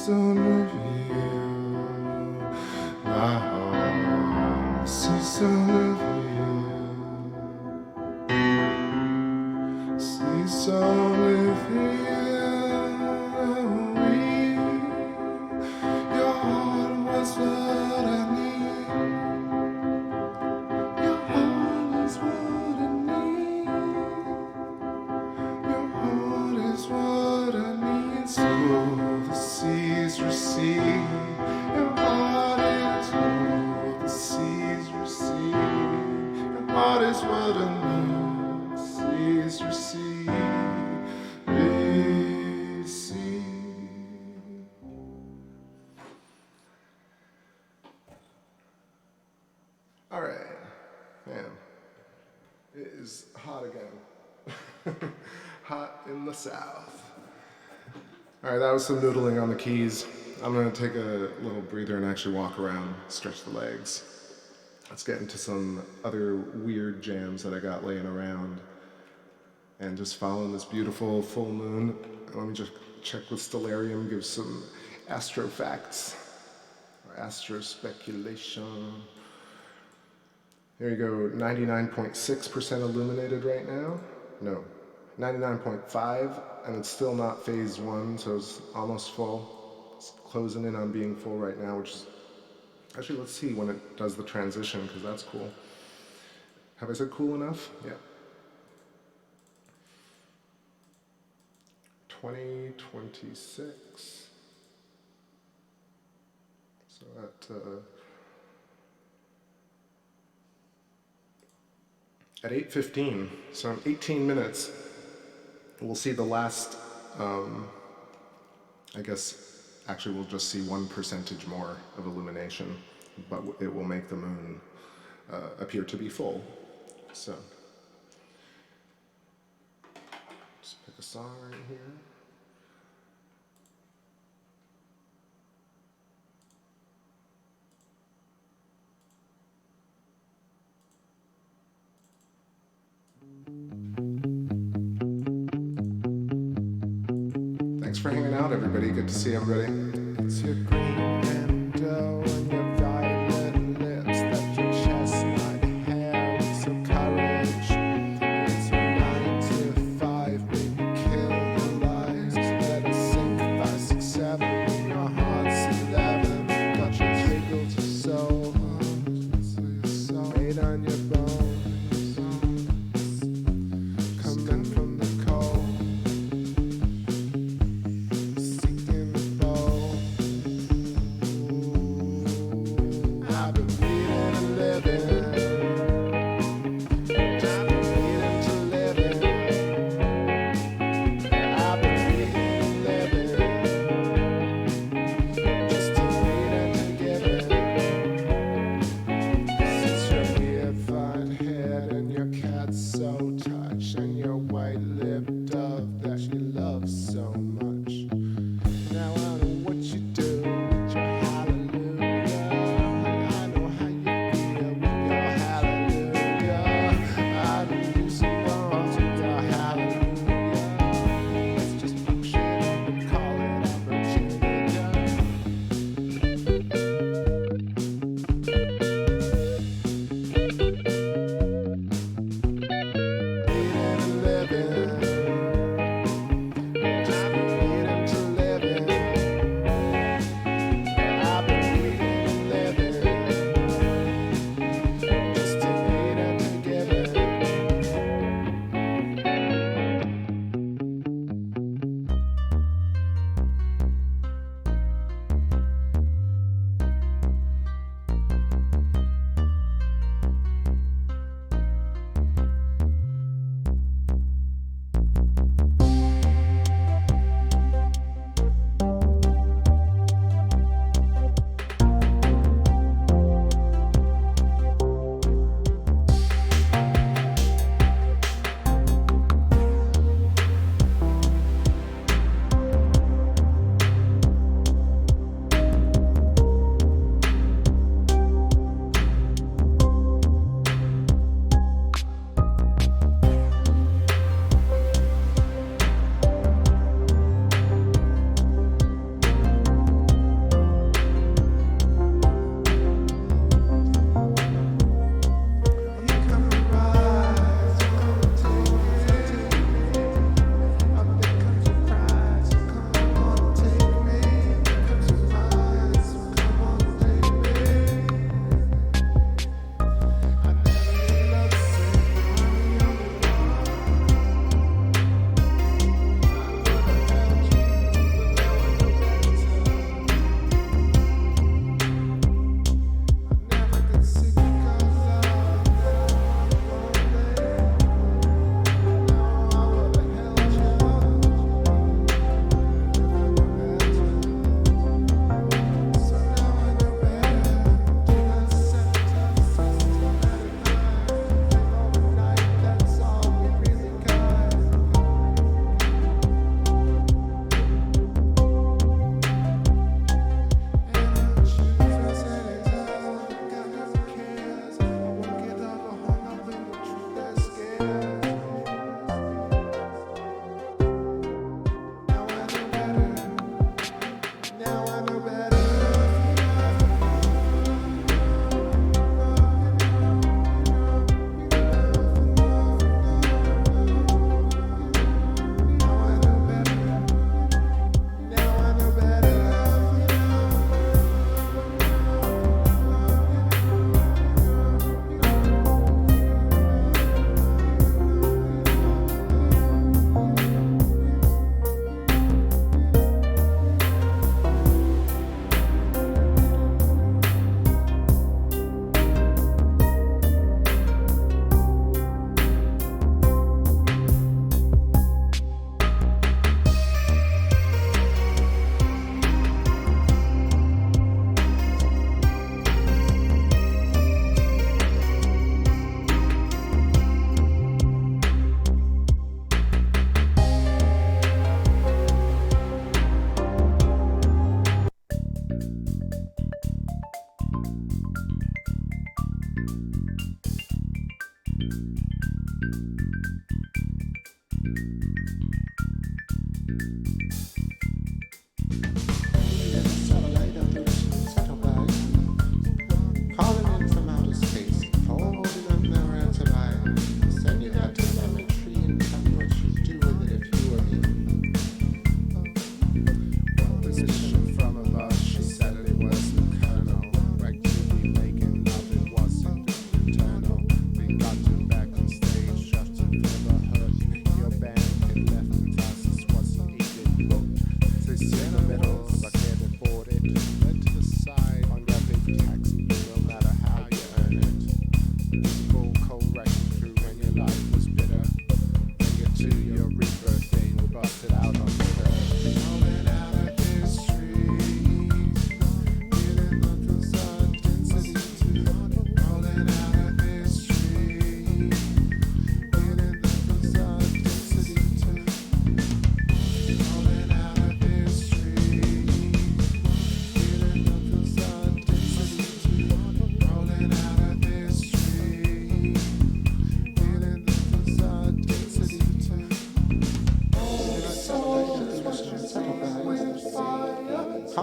Speaker 1: season of you. My heart, season of you. Season of you. Your heart was what I need. Your heart is what I need. Your heart is what I need. So the seas receive. Your heart is what the seas receive. Your heart is what I need. Seas receive. Receive. All right, man. It is hot again. Hot in the south. All right, that was some noodling on the keys. I'm gonna take a little breather and actually walk around, stretch the legs. Let's get into some other weird jams that I got laying around. And just following this beautiful full moon. Let me just check with Stellarium, give some astro facts, or astro speculation. Here you go, 99.6% illuminated right now. No, 99.5, and it's still not phase one, so it's almost full. It's closing in on being full right now, which is, actually let's see when it does the transition, because that's cool. Have I said cool enough? Yeah. 2026. So at 8:15, so in 18 minutes, we'll see the last, I guess, actually we'll just see 1% more of illumination, but it will make the moon appear to be full. So, just pick a song right here. Thanks for hanging out, everybody. Good to see everybody. It's your green window and your violet lips, that your chestnut hair with some courage. It's your 9 to 5, baby, kill the lies. Let us sink 5, 6, 7. Your heart's 11. Got your jiggle to soul. Made on your bones. Coming from the cold. Seeking the bowl.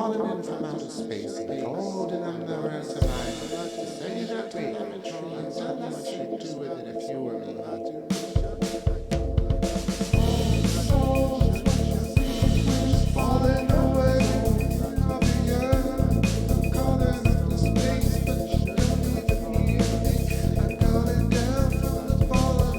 Speaker 2: falling into outer space and holding on the rest of life. Say that way, and tell me what you'd do with it if you were me. Falling away from the earth, calling up the space, but you don't even hear me. I'm calling down from the fallen.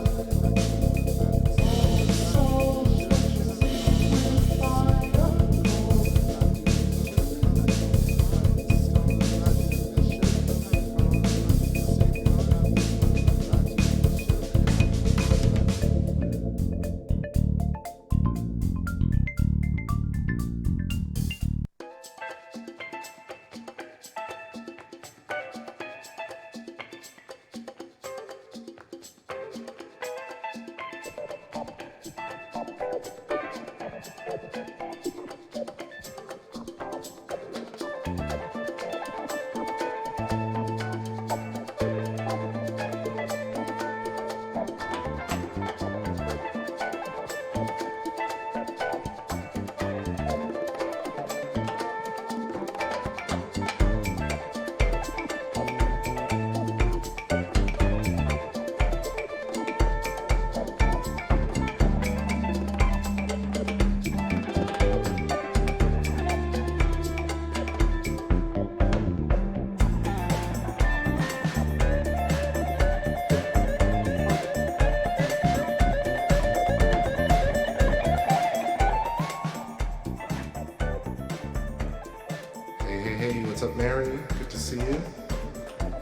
Speaker 1: Hey, what's up, Mary? Good to see you.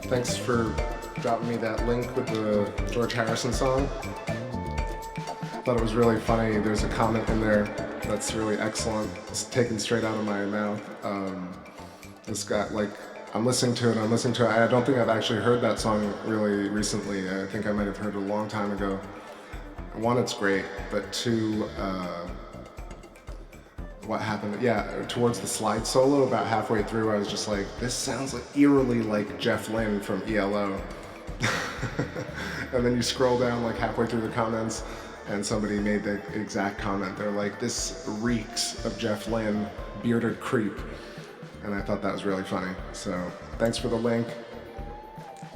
Speaker 1: Thanks for dropping me that link with the George Harrison song. Thought it was really funny. There's a comment in there that's really excellent. It's taken straight out of my mouth. This guy, like, I'm listening to it. I don't think I've actually heard that song really recently. I think I might have heard it a long time ago. One, it's great, but two, what happened? Yeah, towards the slide solo, about halfway through, I was just like, this sounds like eerily like Jeff Lynne from ELO. And then you scroll down like halfway through the comments, and somebody made the exact comment. They're like, this reeks of Jeff Lynne, bearded creep. And I thought that was really funny. So thanks for the link.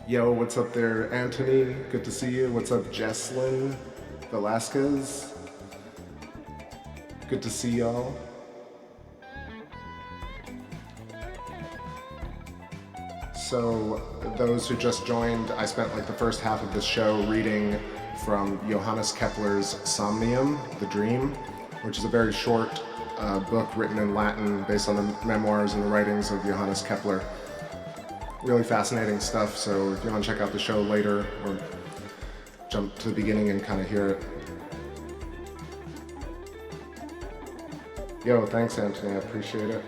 Speaker 1: Yo, what's up there, Anthony? Good to see you. What's up, Jesslyn Velasquez? Good to see y'all. So those who just joined, I spent like the first half of this show reading from Johannes Kepler's Somnium, The Dream, which is a very short book written in Latin based on the memoirs and the writings of Johannes Kepler. Really fascinating stuff, so if you want to check out the show later or jump to the beginning and kind of hear it. Yo, thanks Anthony, I appreciate it.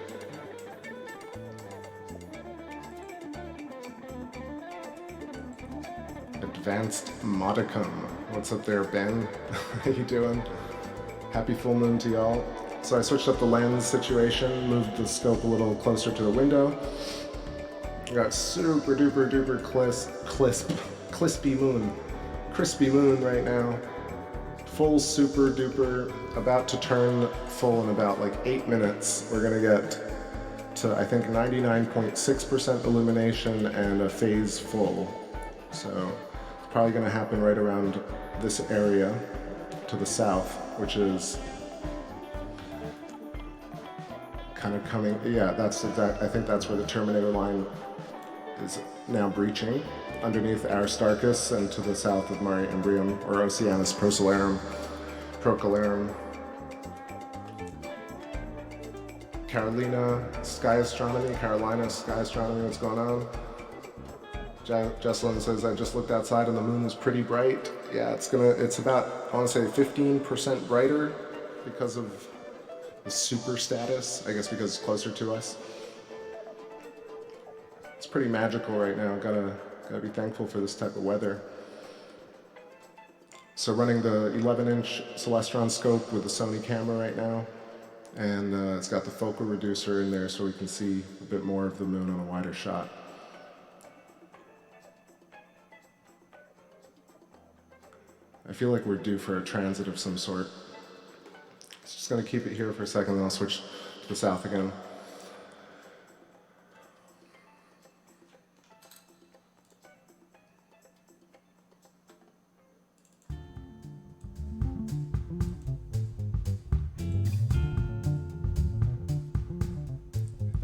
Speaker 1: Advanced Modicum. What's up there, Ben? How you doing? Happy full moon to y'all. So I switched up the lens situation, moved the scope a little closer to the window. Got super duper duper crispy moon right now. Full super duper, about to turn full in about like 8 minutes. We're gonna get to, I think, 99.6% illumination and a phase full. So it's probably gonna happen right around this area to the south, which is kind of coming, yeah, that's exact, I think that's where the Terminator line is now breaching, underneath Aristarchus and to the south of Mare Imbrium, or Oceanus Procalarum. Carolina Sky Astronomy, what's going on? Jesselyn says, I just looked outside and the moon is pretty bright. Yeah, it's about, I want to say 15% brighter because of the super status, I guess because it's closer to us. It's pretty magical right now. Gotta be thankful for this type of weather. So running the 11-inch Celestron scope with the Sony camera right now, and it's got the focal reducer in there so we can see a bit more of the moon on a wider shot. I feel like we're due for a transit of some sort. Just gonna keep it here for a second, then I'll switch to the south again.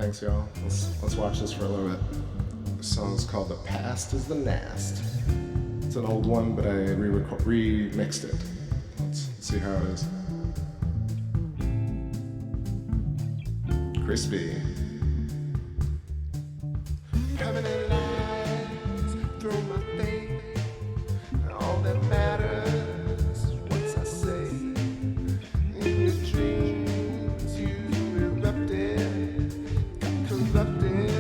Speaker 1: Thanks, y'all. Let's watch this for a little bit. This song's called "The Past Is the Nast." It's an old one, but I remixed it. Let's see how it is. Crispy.
Speaker 2: Permanent lines through my face. All that matters is what I say. In your dreams, you erupted, got corrupted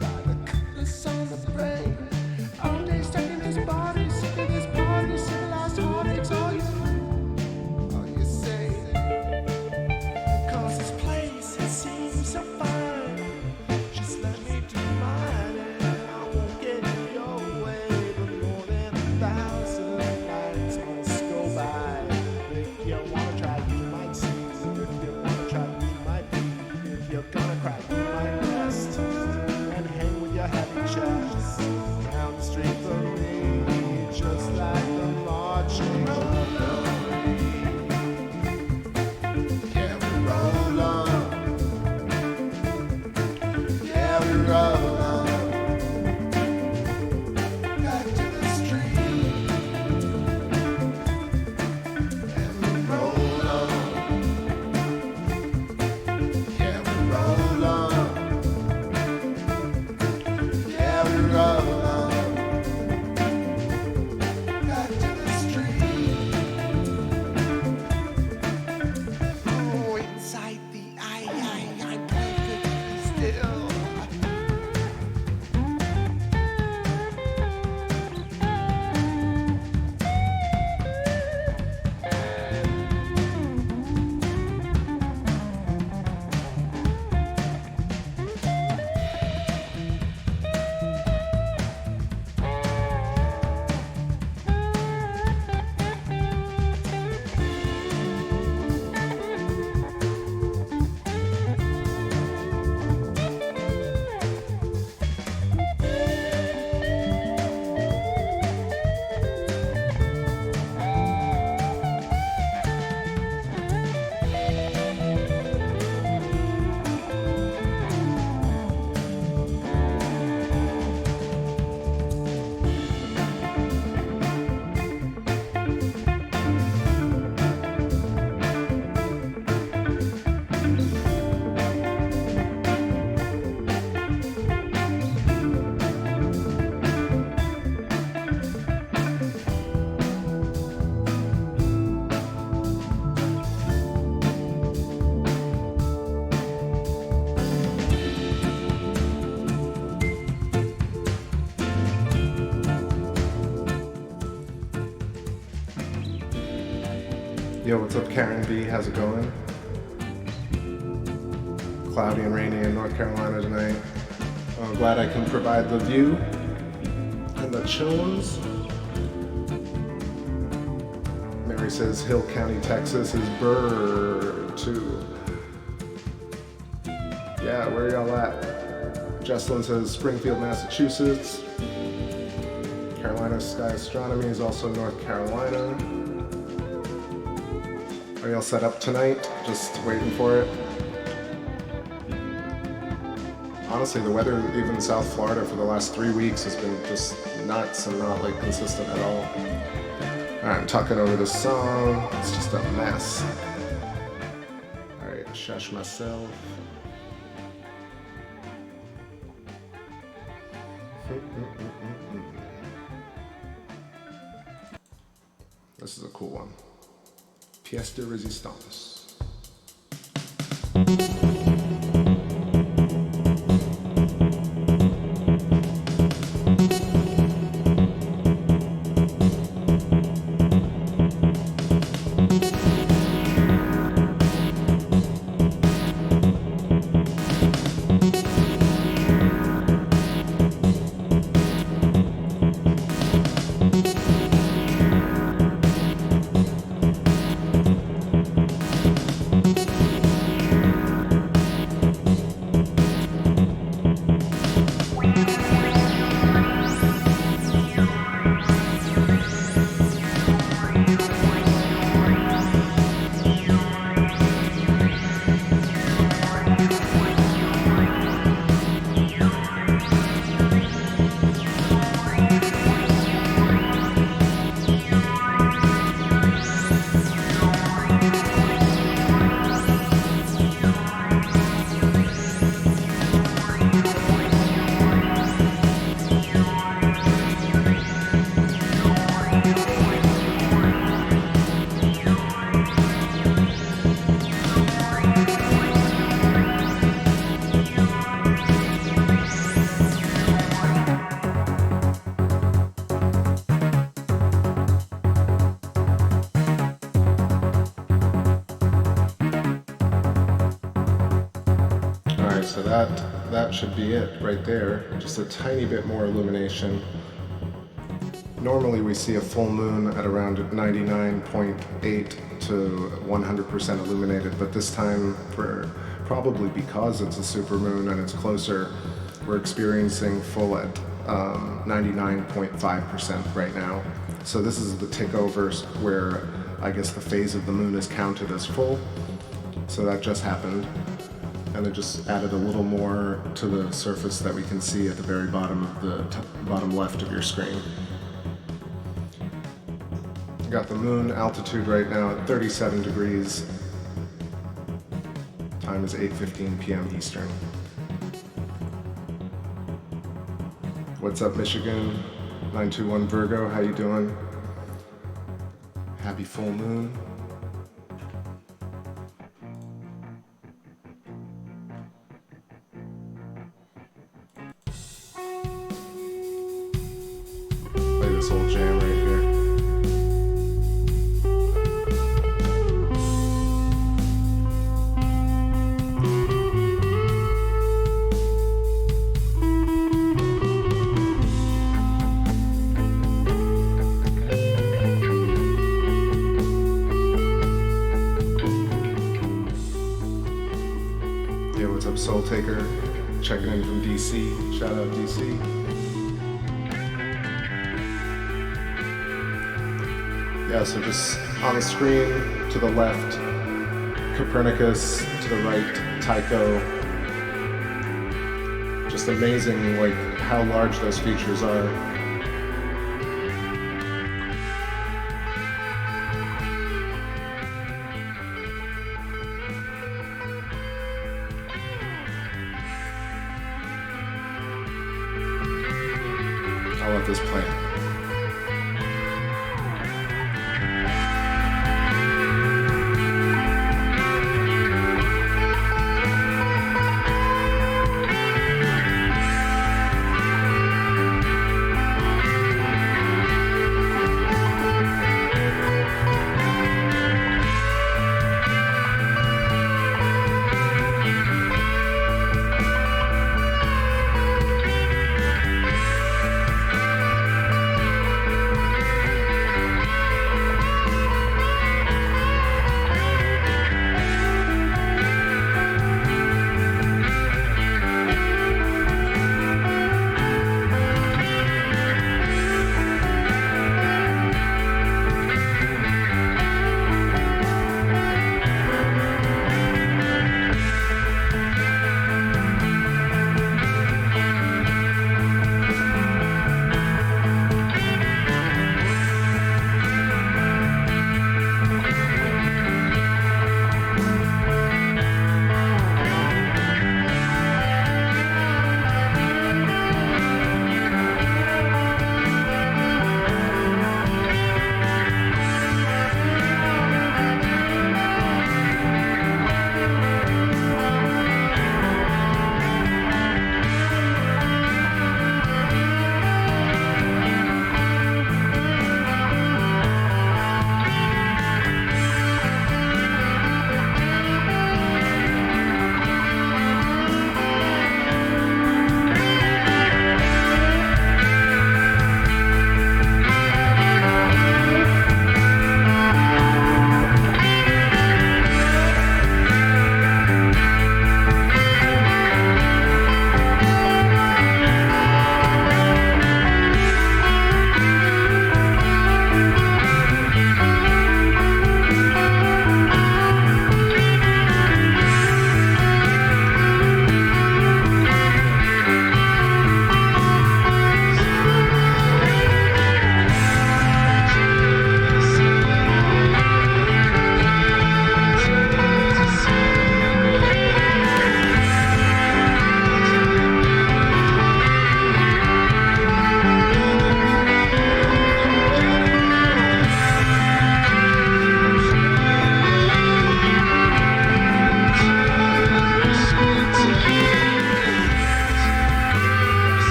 Speaker 2: by the colors on the brain. All day stuck in this body, sick of this party, civilized heartaches. All you say. 'Cause this place, it seems so fine. Just let me do mine and I won't get in your way. But more than 1,000 nights must go by. If you wanna try, you might see. If you wanna try, you might be. If you're gonna cry, you might rest and hang with your heavy chest down the street for me, just like the marching cavalry. Yeah, we roll on. Yeah, we roll on. Back to the street. Yeah, we roll on. Yeah, we roll on. Yeah, we roll on. Back to the street. Oh, inside the I perfectly still.
Speaker 1: Yo, what's up, Karen B? How's it going? Cloudy and rainy in North Carolina tonight. I'm glad I can provide the view and the tunes. Mary says Hill County, Texas is Burr too. Yeah, where y'all at? Jesselyn says Springfield, Massachusetts. Carolina Sky Astronomy is also North Carolina. Are y'all set up tonight? Just waiting for it? Honestly, the weather, even in South Florida for the last 3 weeks, has been just nuts and not like consistent at all. Alright, I'm talking over this song. It's just a mess. Alright, shush myself. This is a cool one. Pièce de résistance. that should be it right there. Just a tiny bit more illumination. Normally we see a full moon at around 99.8 to 100% illuminated, but this time, probably because it's a supermoon and it's closer, we're experiencing full at 99.5% right now. So this is the tick over where I guess the phase of the moon is counted as full. So that just happened, and it just added a little more to the surface that we can see at the very bottom of the bottom left of your screen. Got the moon altitude right now at 37 degrees. Time is 8:15 p.m. Eastern. What's up, Michigan? 921 Virgo, how you doing? Happy full moon. Play this old jam right here. Soul Taker, checking in from DC. Shout out DC. Yeah, so just on the screen to the left, Copernicus, to the right, Tycho. Just amazing, like how large those features are. I'll let this play.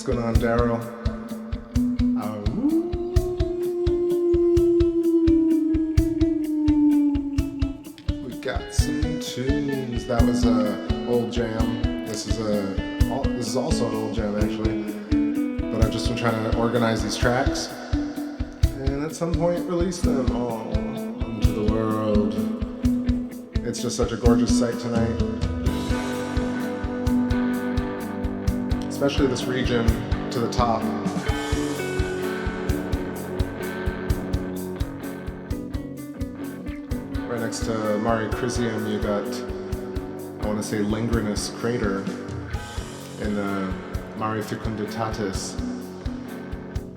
Speaker 1: What's going on, Daryl? We got some tunes. That was a old jam. This is also an old jam actually. But I've just been trying to organize these tracks, and at some point release them all into the world. It's just such a gorgeous sight tonight. Especially this region to the top. Right next to Mare Crisium, you got, I want to say, Lingranus crater in the Mare Fecunditatis.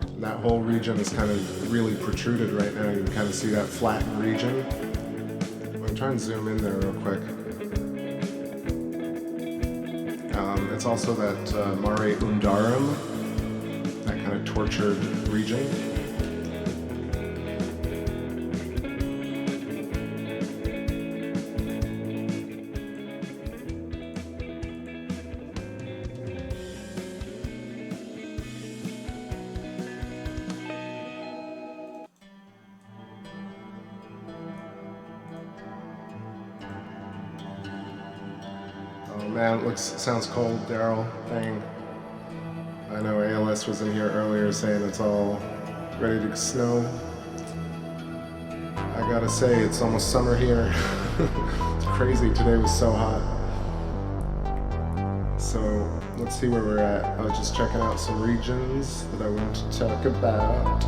Speaker 1: And that whole region is kind of really protruded right now. You can kind of see that flattened region. I'm trying to zoom in there real quick. It's also that Mare Undarum, that kind of tortured region. Man, sounds cold, Daryl. Dang. I know ALS was in here earlier saying it's all ready to snow. I gotta say, it's almost summer here. It's crazy, today was so hot. So, let's see where we're at. I was just checking out some regions that I want to talk about.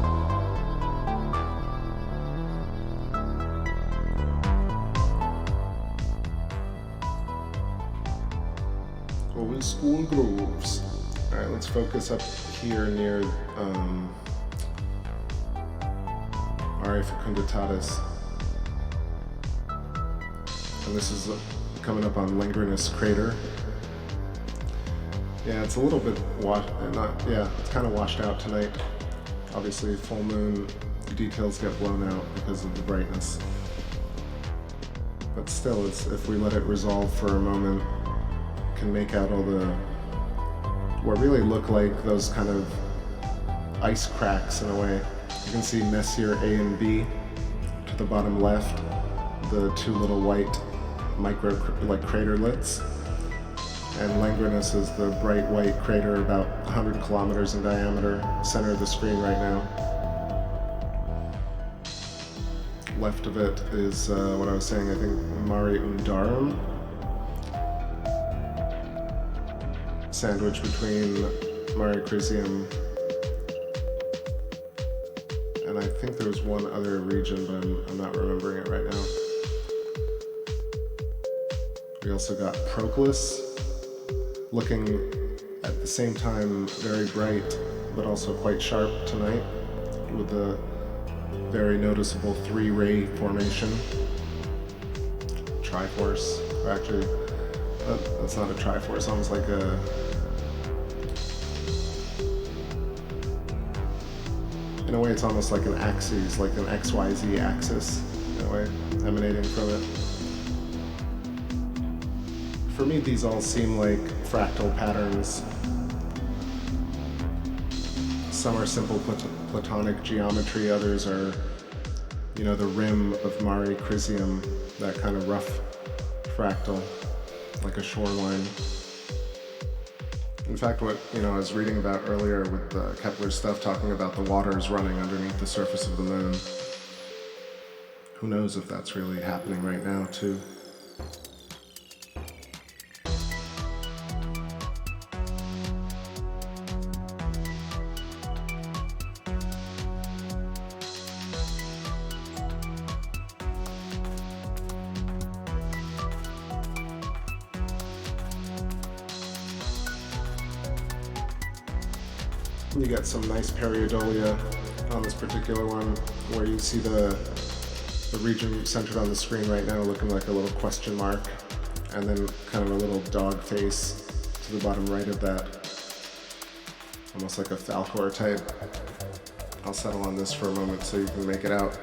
Speaker 1: Old school grooves. Alright, let's focus up here near Mare Fecunditatis. And this is coming up on Lingranus crater. Yeah, it's a little bit it's kind of washed out tonight. Obviously, full moon details get blown out because of the brightness. But still, if we let it resolve for a moment, can make out all what really look like those kind of ice cracks in a way. You can see Messier A and B to the bottom left, the two little white craterlets, and Lingranus is the bright white crater about 100 kilometers in diameter, center of the screen right now. Left of it is what I was saying, I think Mare Undarum, sandwiched between Mare Crisium and I think there was one other region, but I'm not remembering it right now. We also got Proclus, looking at the same time very bright, but also quite sharp tonight, with a very noticeable 3-ray formation. Triforce, or actually, that's not a triforce, almost like in a way it's almost like an axis, like an XYZ axis, in a way, emanating from it. For me, these all seem like fractal patterns. Some are simple platonic geometry, others are, the rim of Mare Crisium, that kind of rough fractal, like a shoreline. In fact, what I was reading about earlier with Kepler's stuff, talking about the waters running underneath the surface of the moon. Who knows if that's really happening right now, too. You get some nice periodolia on this particular one, where you see the region centered on the screen right now looking like a little question mark, and then kind of a little dog face to the bottom right of that, almost like a Falcor type. I'll settle on this for a moment so you can make it out.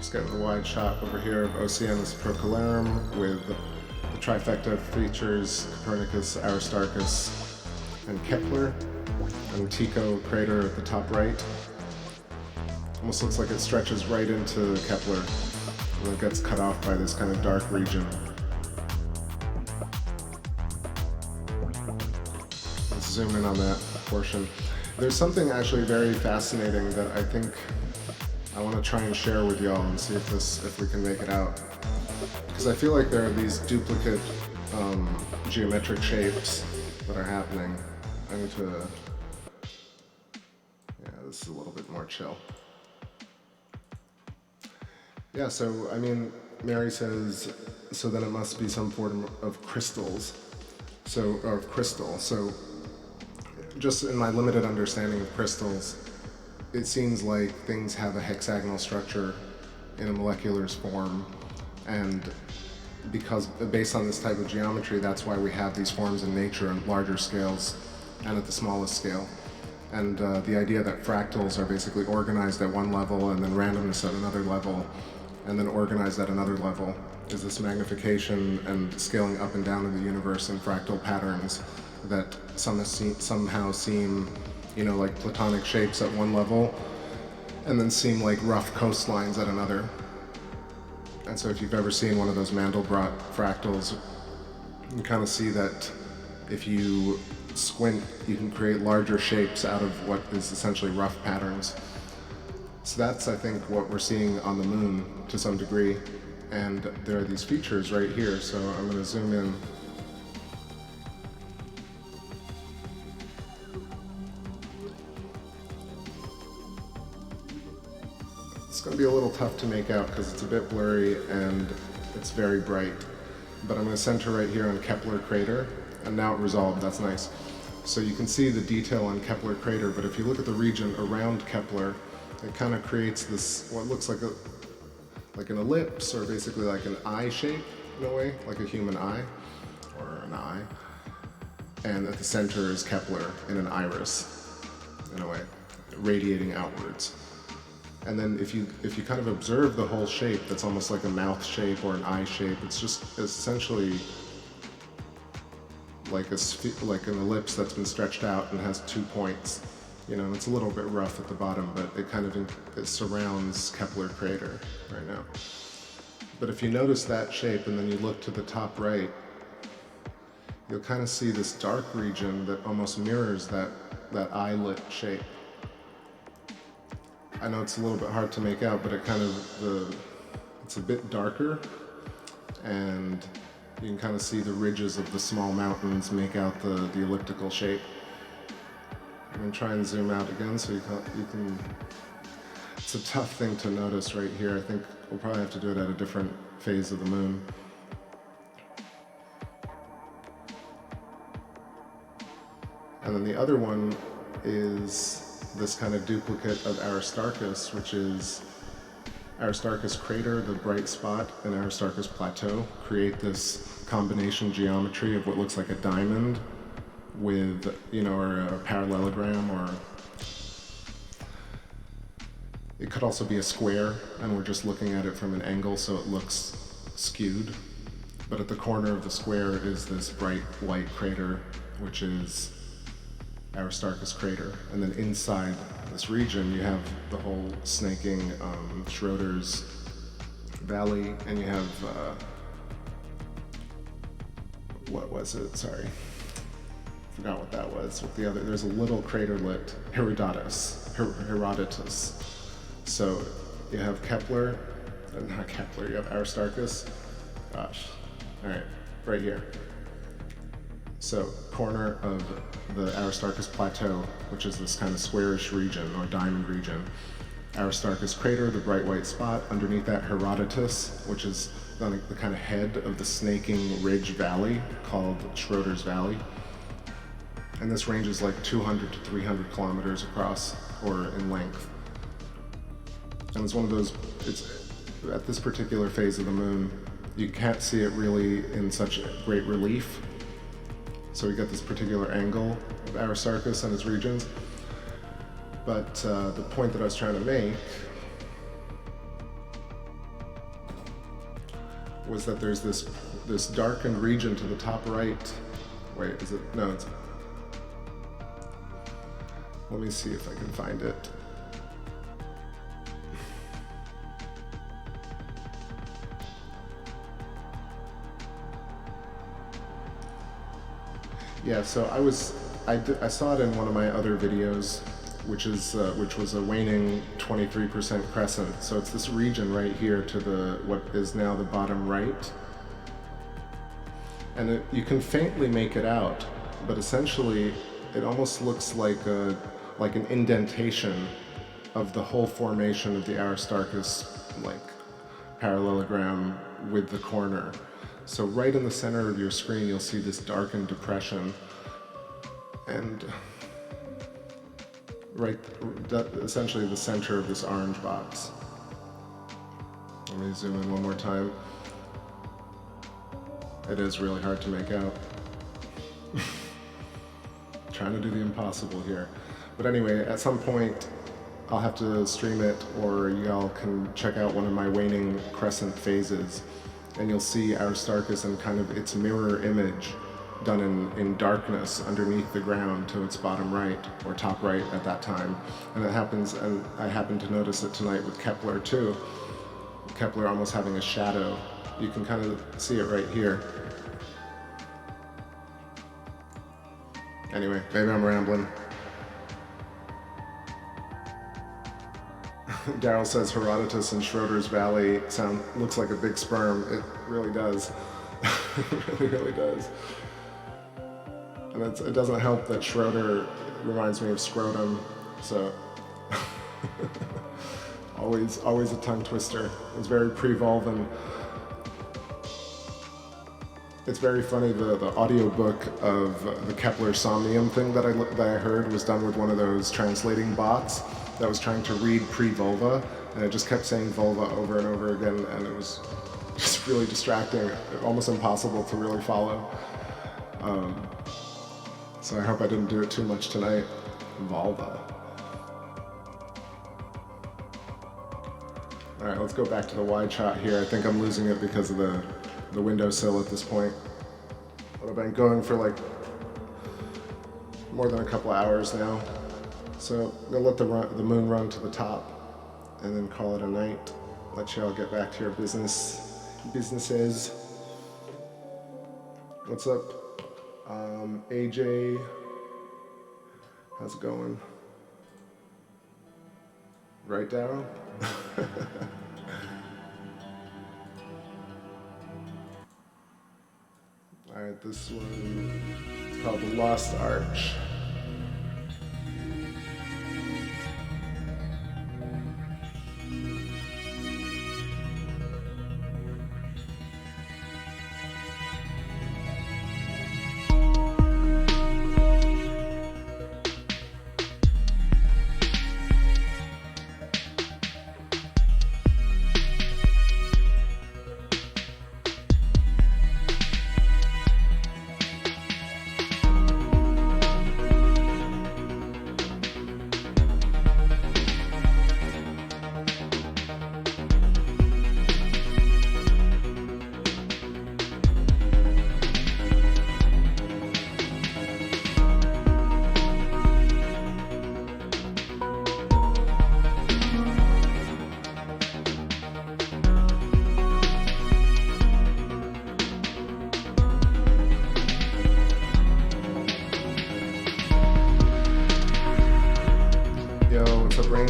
Speaker 1: Just getting the wide shot over here of Oceanus Procellarum with the trifecta of features Copernicus, Aristarchus, and Kepler, and Tycho crater at the top right. Almost looks like it stretches right into Kepler, and then gets cut off by this kind of dark region. Let's zoom in on that portion. There's something actually very fascinating that I think I want to try and share with y'all and see if we can make it out. Because I feel like there are these duplicate geometric shapes that are happening. I need to, yeah, this is a little bit more chill. Yeah, so I mean, Mary says, so then it must be some form of crystals, or of crystal. So just in my limited understanding of crystals, it seems like things have a hexagonal structure in a molecular form, and because based on this type of geometry, that's why we have these forms in nature on larger scales and at the smallest scale. And the idea that fractals are basically organized at one level and then randomness at another level and then organized at another level is this magnification and scaling up and down in the universe in fractal patterns that somehow seem, you know, like platonic shapes at one level and then seem like rough coastlines at another. And so if you've ever seen one of those Mandelbrot fractals, you kind of see that if you squint, you can create larger shapes out of what is essentially rough patterns. So that's, I think, what we're seeing on the moon to some degree. And there are these features right here, so I'm going to zoom in. It's going to be a little tough to make out because it's a bit blurry and it's very bright. But I'm going to center right here on Kepler crater, and now it resolved, that's nice. So you can see the detail on Kepler crater, but if you look at the region around Kepler, it kind of creates this, what looks like an ellipse, or basically like an eye shape in a way, like a human eye, or an eye. And at the center is Kepler in an iris, in a way, radiating outwards. And then if you kind of observe the whole shape, that's almost like a mouth shape or an eye shape. It's just essentially like an ellipse that's been stretched out and has 2 points. You know, and it's a little bit rough at the bottom, but it surrounds Kepler crater right now. But if you notice that shape and then you look to the top right, you'll kind of see this dark region that almost mirrors that eye-lit shape. I know it's a little bit hard to make out, but it's a bit darker, and you can kind of see the ridges of the small mountains make out the elliptical shape. I'm going to try and zoom out again so you can, it's a tough thing to notice right here. I think we'll probably have to do it at a different phase of the moon. And then the other one is this kind of duplicate of Aristarchus, which is Aristarchus crater, the bright spot, and Aristarchus plateau create this combination geometry of what looks like a diamond with, you know, or a parallelogram, or it could also be a square, and we're just looking at it from an angle so it looks skewed. But at the corner of the square is this bright white crater, which is Aristarchus crater. And then inside this region, you have the whole snaking Schroeder's valley, and you have, what was it? Sorry. Forgot what that was. With the other, there's a little craterlet, Herodotus. So you have Kepler, not Kepler, you have Aristarchus. Gosh, all right, right here. So corner of the Aristarchus plateau, which is this kind of squarish region or diamond region. Aristarchus crater, the bright white spot. Underneath that, Herodotus, which is the kind of head of the snaking ridge valley called Schroeder's Valley. And this ranges like 200 to 300 kilometers across, or in length. And it's one of those, it's at this particular phase of the moon, you can't see it really in such great relief. So we got this particular angle of Aristarchus and its regions. But the point that I was trying to make was that there's this darkened region to the top right. Wait, is it? No, it's... Let me see if I can find it. Yeah, so I saw it in one of my other videos, which was a waning 23% crescent. So it's this region right here to what is now the bottom right. And you can faintly make it out, but essentially it almost looks like an indentation of the whole formation of the Aristarchus parallelogram with the corner. So right in the center of your screen, you'll see this darkened depression, and essentially the center of this orange box. Let me zoom in one more time. It is really hard to make out. Trying to do the impossible here. But anyway, at some point, I'll have to stream it, or y'all can check out one of my waning crescent phases, and you'll see Aristarchus and kind of its mirror image done in darkness underneath the ground to its bottom right, or top right at that time. And it happens, and I happened to notice it tonight with Kepler too. Kepler almost having a shadow. You can kind of see it right here. Anyway, maybe I'm rambling. Daryl says Herodotus and Schroeder's Valley looks like a big sperm. It really does. It really does. And it doesn't help that Schroeder reminds me of scrotum, so always a tongue twister. It's very pre-Vulvan. It's very funny, the audiobook of the Kepler Somnium thing that I heard was done with one of those translating bots that was trying to read pre-vulva, and it just kept saying vulva over and over again, and it was just really distracting, almost impossible to really follow. So I hope I didn't do it too much tonight. Vulva. All right, let's go back to the wide shot here. I think I'm losing it because of the windowsill at this point. But I've been going for like more than a couple hours now. So I'm gonna let the moon run to the top and then call it a night. Let y'all get back to your businesses. What's up? AJ, how's it going? Right, Daryl? Alright, this one is called The Lost Arch.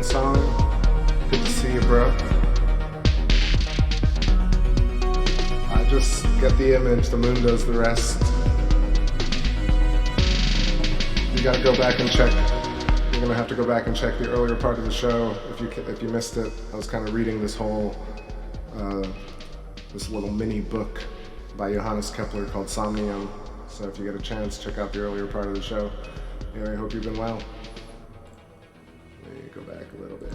Speaker 1: Song. Good to see you, bro. I just get the image, the moon does the rest. You gotta go back and check. You're gonna have to go back and check the earlier part of the show if you missed it. I was kind of reading this whole this little mini book by Johannes Kepler called Somnium. So if you get a chance, check out the earlier part of the show. Anyway, I hope you've been well. Go back a little bit.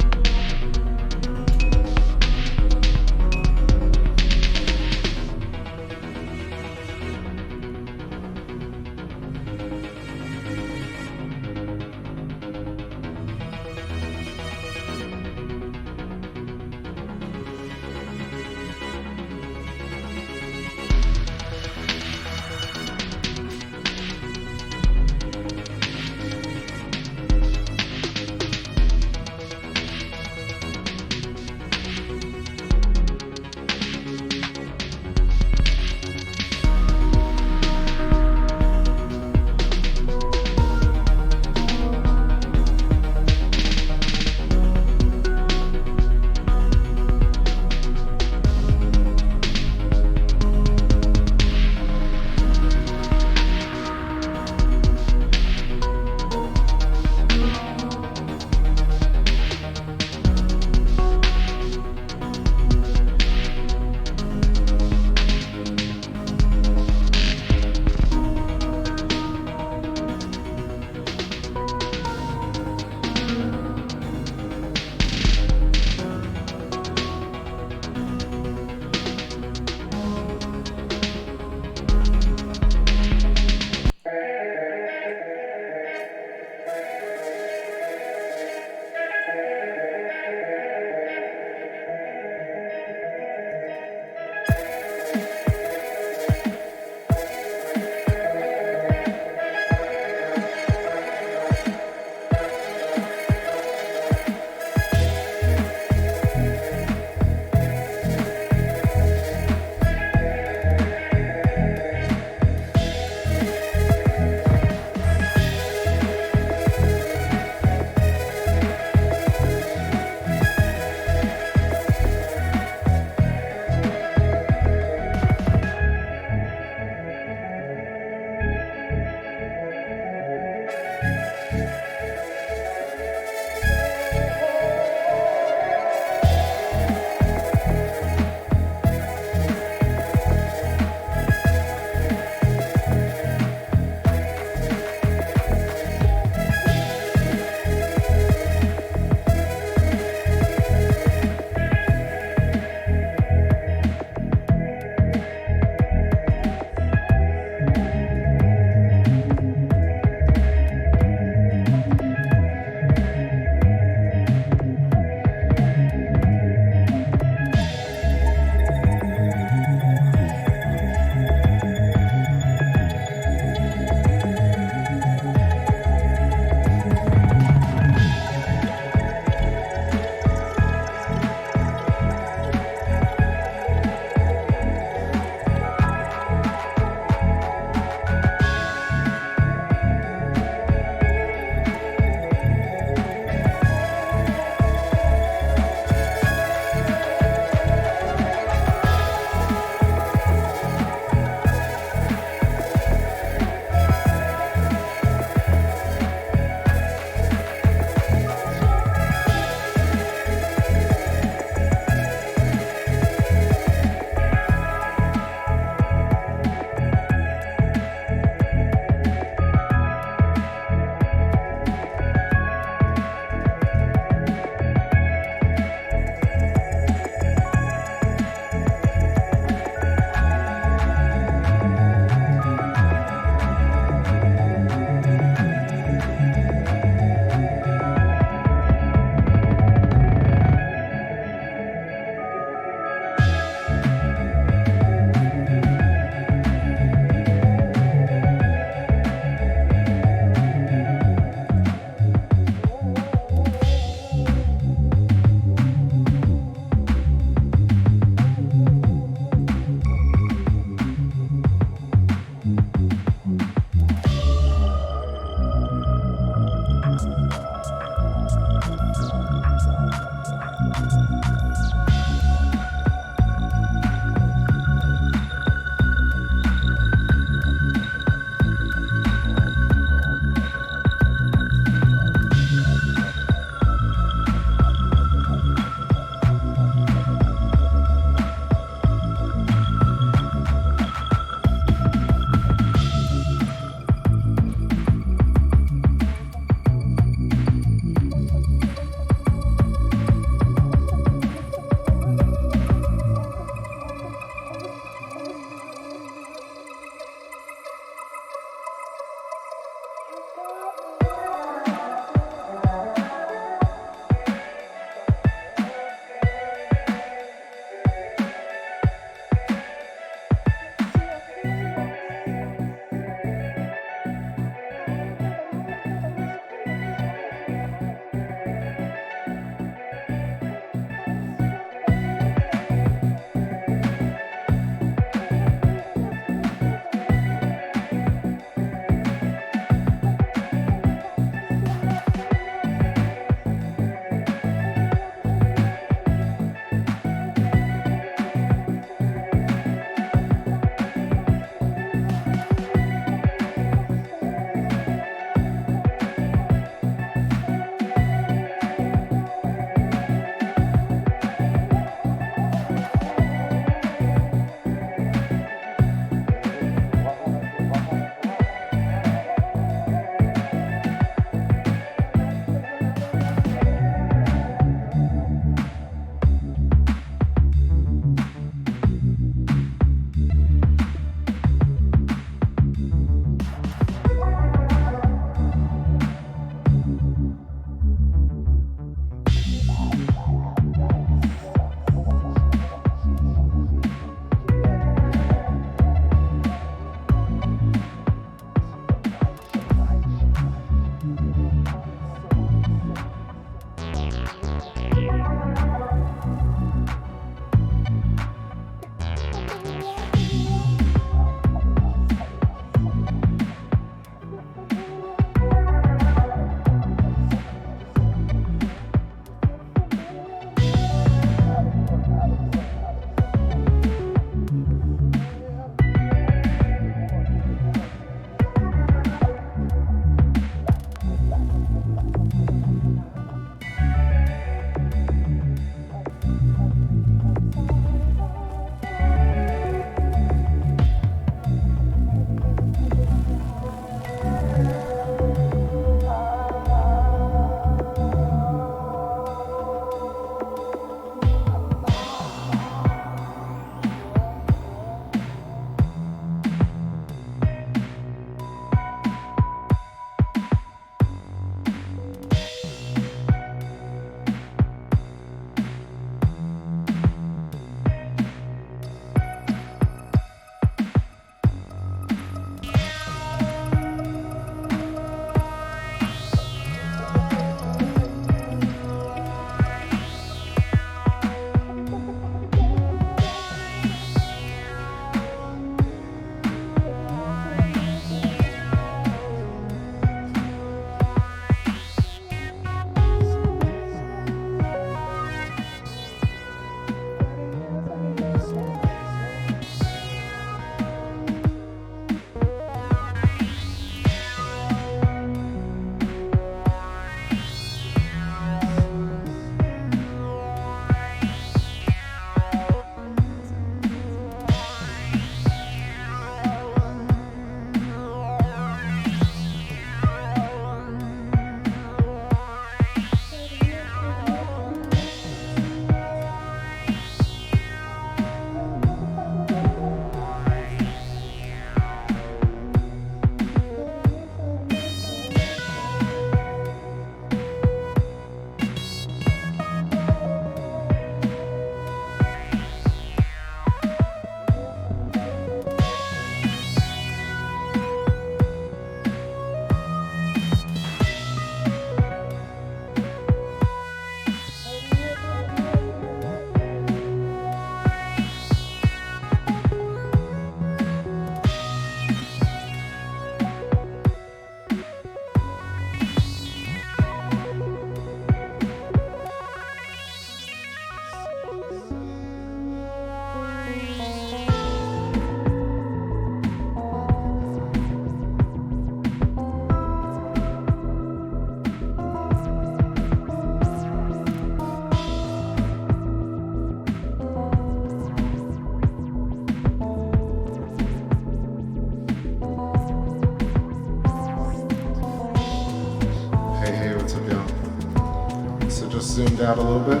Speaker 1: zoomed out a little bit,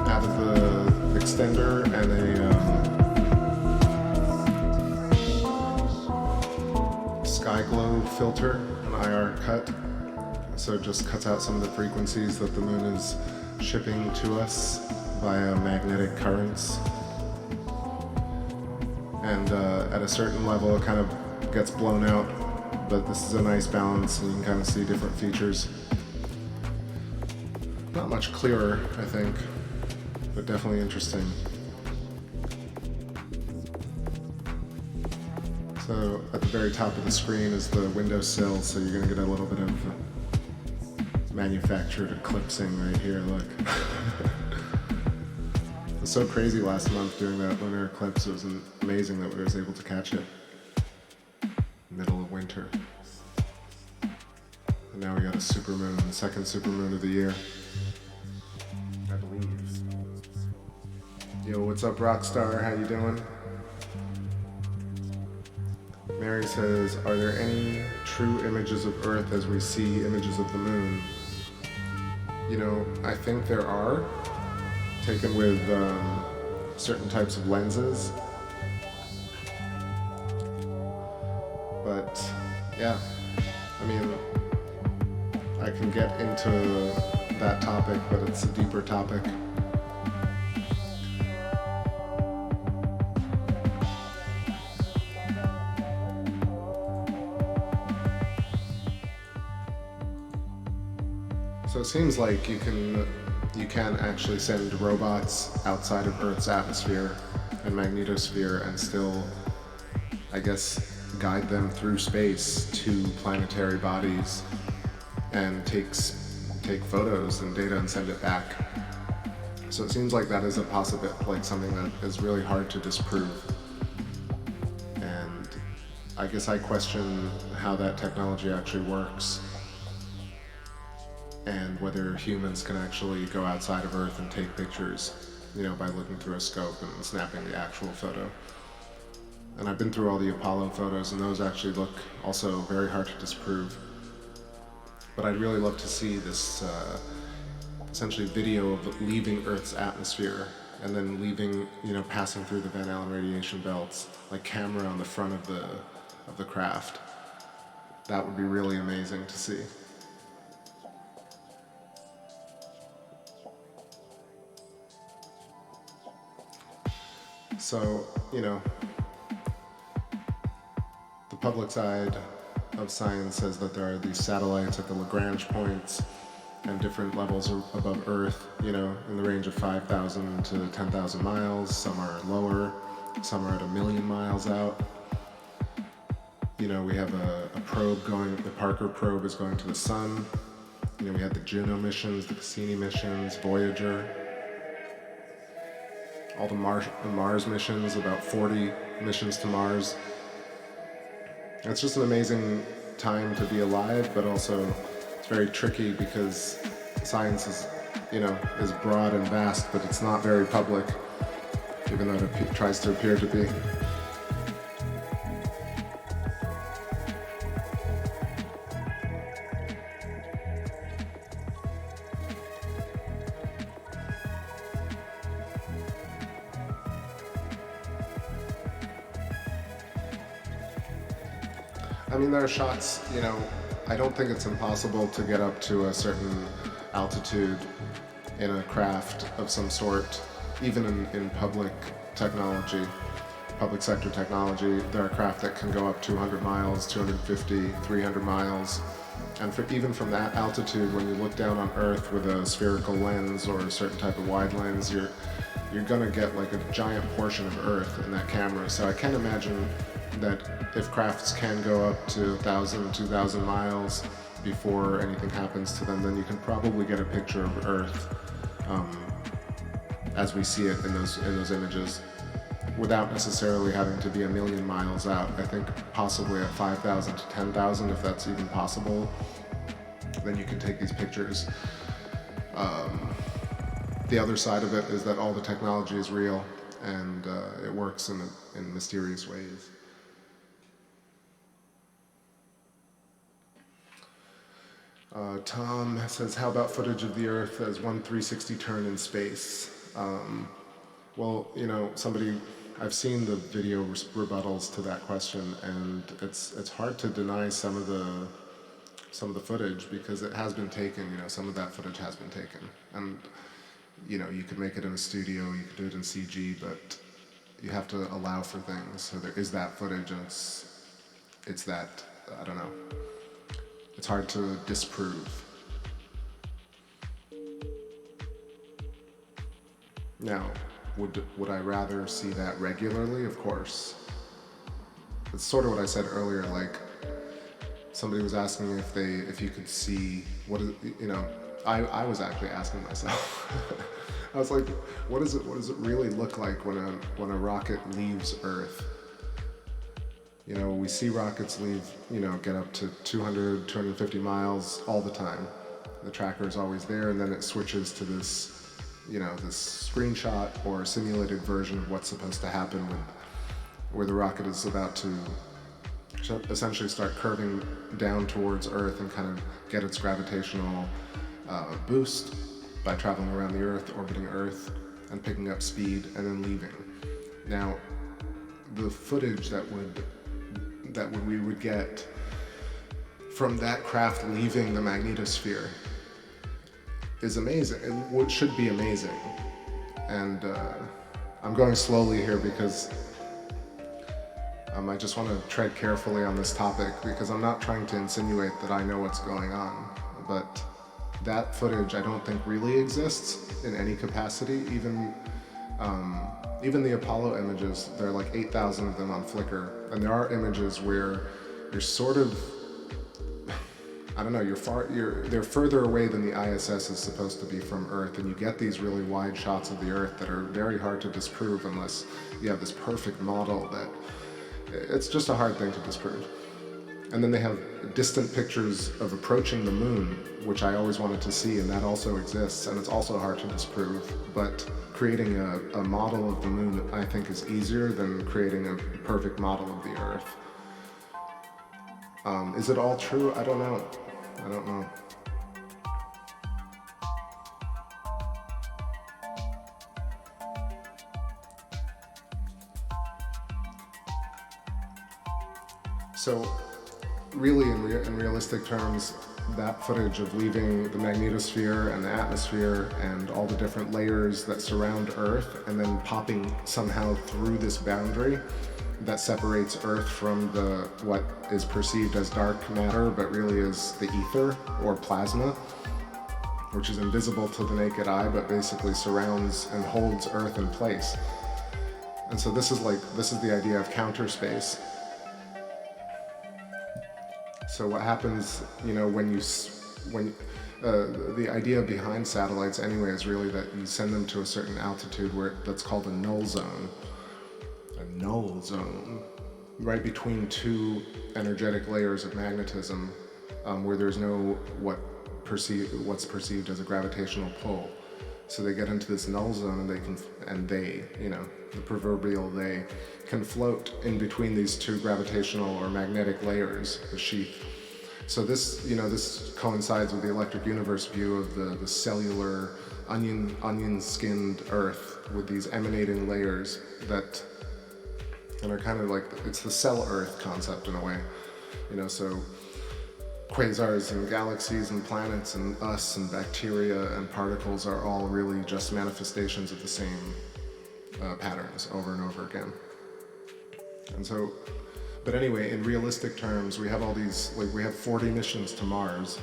Speaker 1: out of the extender and a sky glow filter, an IR cut. So it just cuts out some of the frequencies that the moon is shipping to us via magnetic currents. And at a certain level it kind of gets blown out, but this is a nice balance and you can kind of see different features. Not much clearer, I think, but definitely interesting. So at the very top of the screen is the windowsill, so you're going to get a little bit of manufactured eclipsing right here, look. It was so crazy last month during that lunar eclipse. It was amazing that we was able to catch it. Middle of winter. And now we got a supermoon, the second supermoon of the year. I believe. Yo, what's up, Rockstar? How you doing? Mary says, are there any true images of Earth as we see images of the moon? You know, I think there are, taken with certain types of lenses. But, yeah, I mean, I can get into that topic, but it's a deeper topic. So it seems like you can actually send robots outside of Earth's atmosphere and magnetosphere and still, I guess, guide them through space to planetary bodies and take photos and data and send it back. So it seems like that is a possibility, like something that is really hard to disprove. And I guess I question how that technology actually works, and whether humans can actually go outside of Earth and take pictures, you know, by looking through a scope and snapping the actual photo. And I've been through all the Apollo photos, and those actually look also very hard to disprove. But I'd really love to see this essentially video of leaving Earth's atmosphere and then leaving, you know, passing through the Van Allen radiation belts, like camera on the front of the craft. That would be really amazing to see. So, you know, the public side of science says that there are these satellites at the Lagrange points and different levels above Earth, you know, in the range of 5,000 to 10,000 miles. Some are lower, some are at 1,000,000 miles out. You know, we have a probe going, the Parker probe is going to the sun. You know, we had the Juno missions, the Cassini missions, Voyager. All the Mars missions, about 40 missions to Mars. It's just an amazing time to be alive, but also it's very tricky because science is, you know, is broad and vast, but it's not very public, even though it tries to appear to be. I mean, there are shots, you know, I don't think it's impossible to get up to a certain altitude in a craft of some sort, even in public technology, public sector technology. There are craft that can go up 200 miles, 250, 300 miles. And even from that altitude, when you look down on Earth with a spherical lens or a certain type of wide lens, you're gonna get like a giant portion of Earth in that camera. So I can imagine that if crafts can go up to 1,000, 2,000 miles before anything happens to them, then you can probably get a picture of Earth as we see it in those images, without necessarily having to be 1,000,000 miles out. I think possibly at 5,000 to 10,000, if that's even possible, then you can take these pictures. The other side of it is that all the technology is real and it works in mysterious ways. Tom says, how about footage of the Earth as one 360 turn in space? Well, you know, I've seen the video rebuttals to that question, and it's hard to deny some of the footage because it has been taken. You know, some of that footage has been taken, and you know, you could make it in a studio, you could do it in CG, but you have to allow for things. So there is that footage, and it's that, I don't know. It's hard to disprove. Now, would I rather see that regularly? Of course. It's sort of what I said earlier, like somebody was asking me if you could see what is, you know, I was actually asking myself. I was like, what does it really look like when a rocket leaves Earth? You know, we see rockets leave, you know, get up to 200, 250 miles all the time. The tracker is always there, and then it switches to this, you know, this screenshot or simulated version of what's supposed to happen where the rocket is about to essentially start curving down towards Earth and kind of get its gravitational boost by traveling around the Earth, orbiting Earth, and picking up speed, and then leaving. Now, the footage that we would get from that craft leaving the magnetosphere is amazing. It should be amazing. And I'm going slowly here because I just want to tread carefully on this topic because I'm not trying to insinuate that I know what's going on, but that footage I don't think really exists in any capacity. Even the Apollo images, there are like 8,000 of them on Flickr, and there are images where you're sort of, I don't know, they're further away than the ISS is supposed to be from Earth, and you get these really wide shots of the Earth that are very hard to disprove unless you have this perfect model that, it's just a hard thing to disprove. And then they have distant pictures of approaching the moon, which I always wanted to see, and that also exists, and it's also hard to disprove. But creating a model of the moon, I think, is easier than creating a perfect model of the Earth. Is it all true? I don't know. I don't know. So, really, in realistic terms, that footage of leaving the magnetosphere and the atmosphere and all the different layers that surround Earth and then popping somehow through this boundary that separates Earth from what is perceived as dark matter but really is the ether or plasma, which is invisible to the naked eye but basically surrounds and holds Earth in place. And so this is the idea of counter space. So what happens, you know, the idea behind satellites anyway is really that you send them to a certain altitude that's called a null zone. A null zone, right between two energetic layers of magnetism, where there's no what's perceived as a gravitational pull. So they get into this null zone, and they, you know, the proverbial they, can float in between these two gravitational or magnetic layers, the sheath. So this, you know, this coincides with the electric universe view of the cellular onion-skinned Earth with these emanating layers that, and are kind of like, it's the cell Earth concept in a way, you know, so quasars and galaxies and planets and us and bacteria and particles are all really just manifestations of the same patterns over and over again. And so, but anyway, in realistic terms, we have all these, like we have 40 missions to Mars,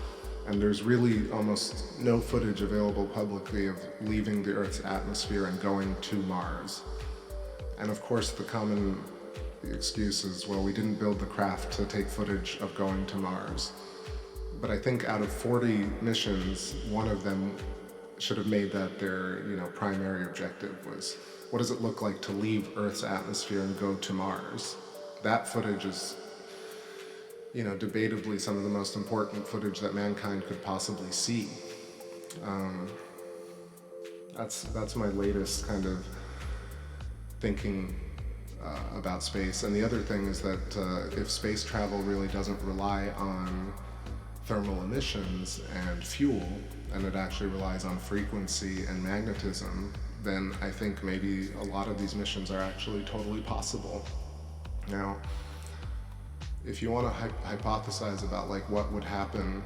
Speaker 1: and there's really almost no footage available publicly of leaving the Earth's atmosphere and going to Mars. And of course, the common excuse is, well, we didn't build the craft to take footage of going to Mars. But I think out of 40 missions, one of them should have made that their, you know, primary objective was, what does it look like to leave Earth's atmosphere and go to Mars? That footage is, you know, debatably some of the most important footage that mankind could possibly see. That's my latest kind of thinking about space. And the other thing is that if space travel really doesn't rely on thermal emissions and fuel, and it actually relies on frequency and magnetism, then I think maybe a lot of these missions are actually totally possible. Now, if you want to hypothesize about like what would happen,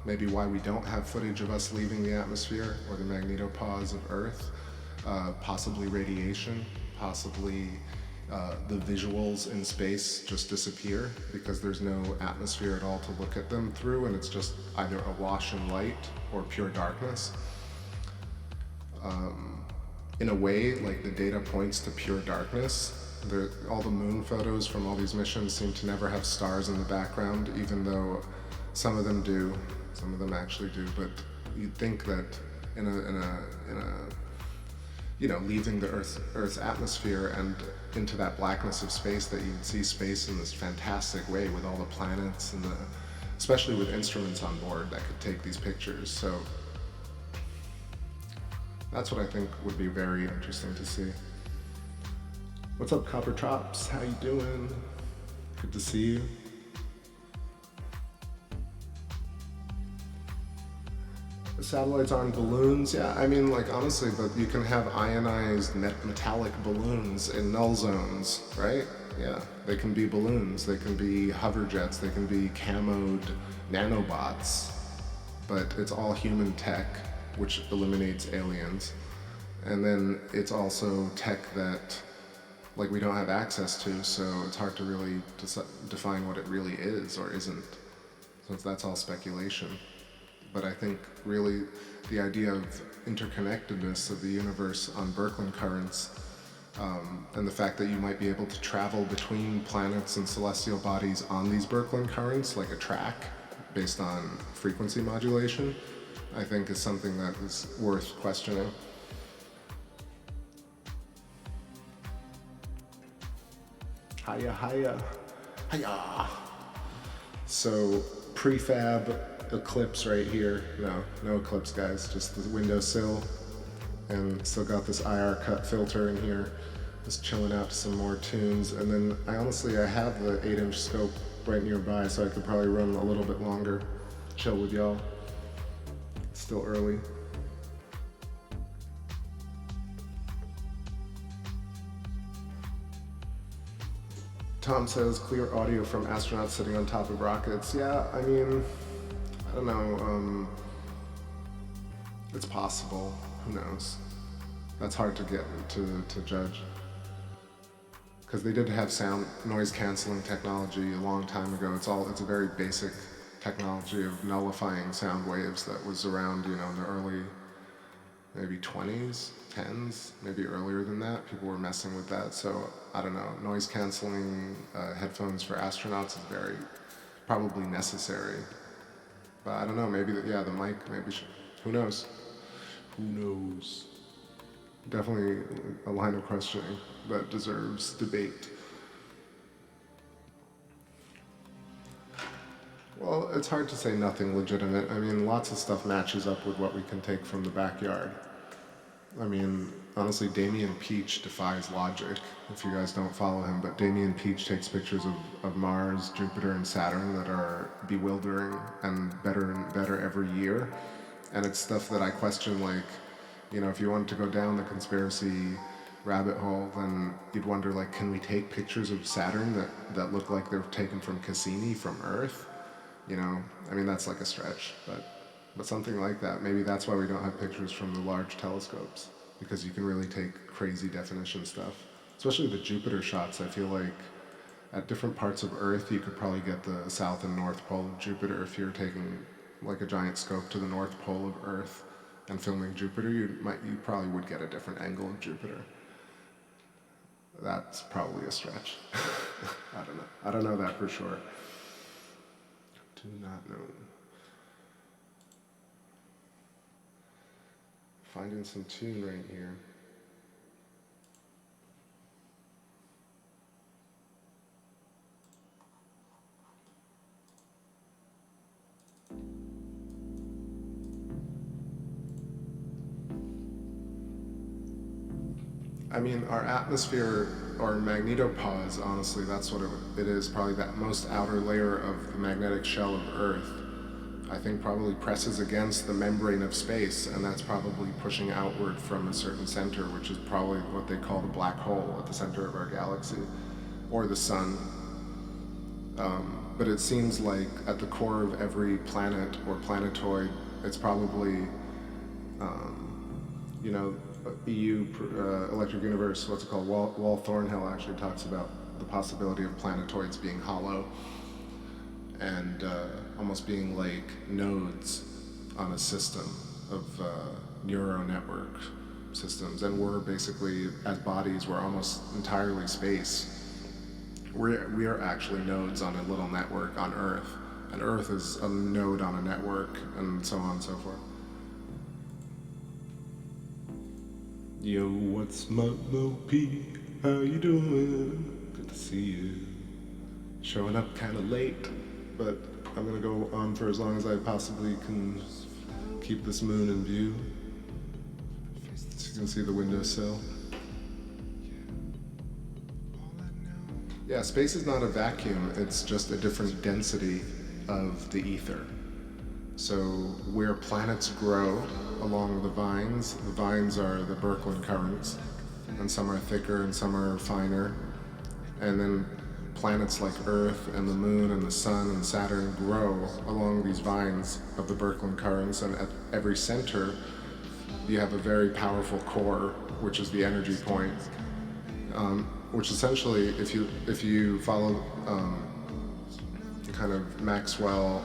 Speaker 1: maybe why we don't have footage of us leaving the atmosphere or the magnetopause of Earth, possibly radiation, possibly the visuals in space just disappear because there's no atmosphere at all to look at them through, and it's just either awash in light or pure darkness. In a way, like the data points to pure darkness. All the moon photos from all these missions seem to never have stars in the background, even though some of them do, some of them actually do, but you'd think that in a leaving the Earth's atmosphere and into that blackness of space, that you'd see space in this fantastic way with all the planets and especially with instruments on board that could take these pictures. So that's what I think would be very interesting to see. What's up, Copper Trops? How you doing? Good to see you. The satellites aren't balloons. Yeah, I mean, like, honestly, but you can have ionized metallic balloons in null zones, right? Yeah, they can be balloons, they can be hover jets, they can be camoed nanobots, but it's all human tech, which eliminates aliens. And then it's also tech that, like, we don't have access to, so it's hard to really define what it really is or isn't, since that's all speculation. But I think really the idea of interconnectedness of the universe on Birkeland currents, and the fact that you might be able to travel between planets and celestial bodies on these Birkeland currents, like a track based on frequency modulation, I think is something that is worth questioning. Hiya, hiya, hiya. So prefab eclipse right here. No eclipse, guys, just the windowsill, and still got this IR cut filter in here, just chilling out to some more tunes. And then I have the 8-inch scope right nearby, so I could probably run a little bit longer, chill with y'all. It's still early. Tom says clear audio from astronauts sitting on top of rockets. Yeah, I mean, I don't know, it's possible, who knows? That's hard to get to judge. Because they did have noise canceling technology a long time ago. It's a very basic technology of nullifying sound waves that was around, in the early, maybe 20s, 10s, maybe earlier than that. People were messing with that, so I don't know. Noise canceling headphones for astronauts is probably necessary. But I don't know, maybe, the mic, who knows? Who knows? Definitely a line of questioning that deserves debate. Well, it's hard to say nothing legitimate. I mean, lots of stuff matches up with what we can take from the backyard. I mean, honestly, Damian Peach defies logic, if you guys don't follow him, but Damian Peach takes pictures of Mars, Jupiter, and Saturn that are bewildering and better every year. And it's stuff that I question, like, if you wanted to go down the conspiracy rabbit hole, then you'd wonder, like, can we take pictures of Saturn that look like they're taken from Cassini from Earth? I mean, that's like a stretch, but something like that. Maybe that's why we don't have pictures from the large telescopes, because you can really take crazy definition stuff. Especially the Jupiter shots, I feel like at different parts of Earth, you could probably get the south and north pole of Jupiter. If you're taking like a giant scope to the north pole of Earth and filming Jupiter, you probably would get a different angle of Jupiter. That's probably a stretch. I don't know that for sure. Do not know. Finding some tune right here. I mean, our atmosphere or magnetopause, honestly, that's what it is, probably that most outer layer of the magnetic shell of Earth, I think probably presses against the membrane of space, and that's probably pushing outward from a certain center, which is probably what they call the black hole at the center of our galaxy, or the sun. But it seems like at the core of every planet or planetoid, it's probably, you know, EU Electric Universe, what's it called? Wall Thornhill actually talks about the possibility of planetoids being hollow and almost being like nodes on a system of neural network systems. And we're basically, as bodies, we're almost entirely space. We are actually nodes on a little network on Earth, and Earth is a node on a network, and so on and so forth. Yo, what's my P? How you doing? Good to see you. Showing up kind of late, but I'm gonna go on for as long as I possibly can keep this moon in view. So you can see the windowsill. Yeah, space is not a vacuum, it's just a different density of the ether. So where planets grow along the vines are the Birkeland currents, and some are thicker and some are finer. And then planets like Earth and the Moon and the Sun and Saturn grow along these vines of the Birkeland currents, and at every center you have a very powerful core, which is the energy point. Which essentially, if you follow kind of Maxwell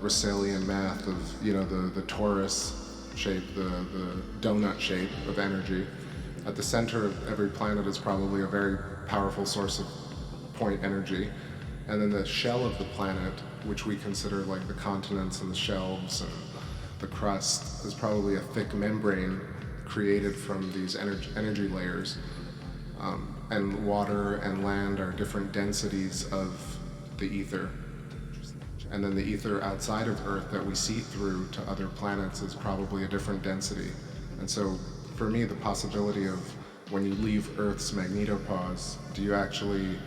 Speaker 1: Russellian math of, you know, the torus shape, the donut shape of energy, at the center of every planet is probably a very powerful source of point energy, and then the shell of the planet, which we consider like the continents and the shelves and the crust, is probably a thick membrane created from these energy layers. And water and land are different densities of the ether. And then the ether outside of Earth that we see through to other planets is probably a different density. And so for me, the possibility of when you leave Earth's magnetopause, do you actually,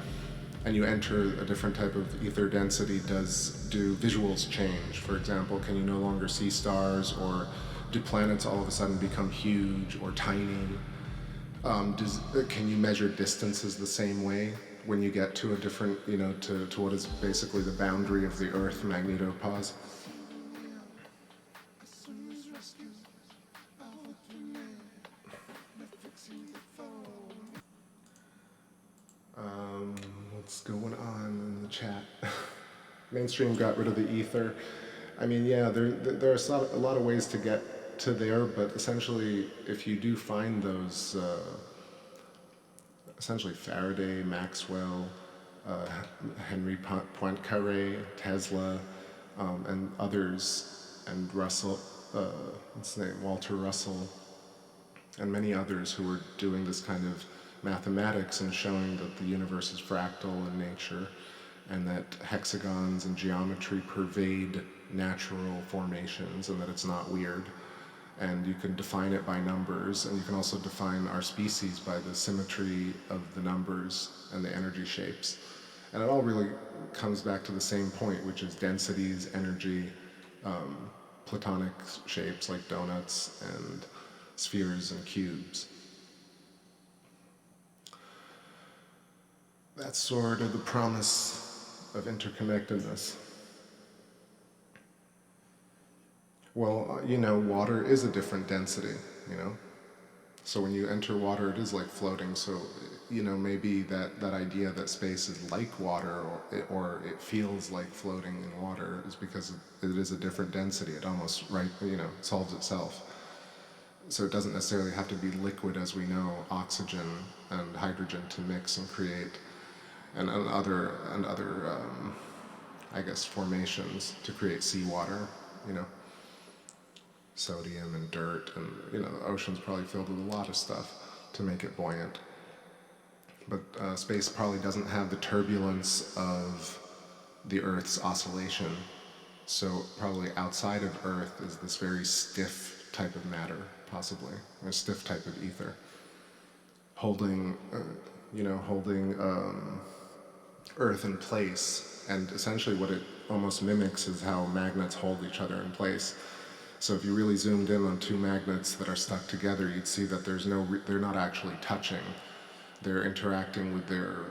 Speaker 1: and you enter a different type of ether density, do visuals change? For example, can you no longer see stars, or do planets all of a sudden become huge or tiny? Can you measure distances the same way when you get to a different, you know, to what is basically the boundary of the Earth magnetopause? What's going on in the chat? Mainstream got rid of the ether. I mean, yeah, there are a lot of ways to get to there, but essentially, if you do find those, essentially Faraday, Maxwell, Henry Poincaré, Tesla, and others, and Russell, what's his name, Walter Russell, and many others who were doing this kind of mathematics and showing that the universe is fractal in nature, and that hexagons and geometry pervade natural formations, and that it's not weird. And you can define it by numbers, and you can also define our species by the symmetry of the numbers and the energy shapes. And it all really comes back to the same point, which is densities, energy, platonic shapes like donuts and spheres and cubes. That's sort of the promise of interconnectedness. Well, you know, water is a different density, you know? So when you enter water, it is like floating. So, you know, maybe that idea that space is like water, or it feels like floating in water, is because it is a different density. It almost, solves itself. So it doesn't necessarily have to be liquid, as we know, oxygen and hydrogen to mix and create, and other formations to create seawater, you know? Sodium and dirt, and the ocean's probably filled with a lot of stuff to make it buoyant. But space probably doesn't have the turbulence of the Earth's oscillation, so probably outside of Earth is this very stiff type of matter, possibly, a stiff type of ether, holding holding Earth in place. And essentially what it almost mimics is how magnets hold each other in place. So if you really zoomed in on two magnets that are stuck together, you'd see that they're not actually touching. They're interacting with they're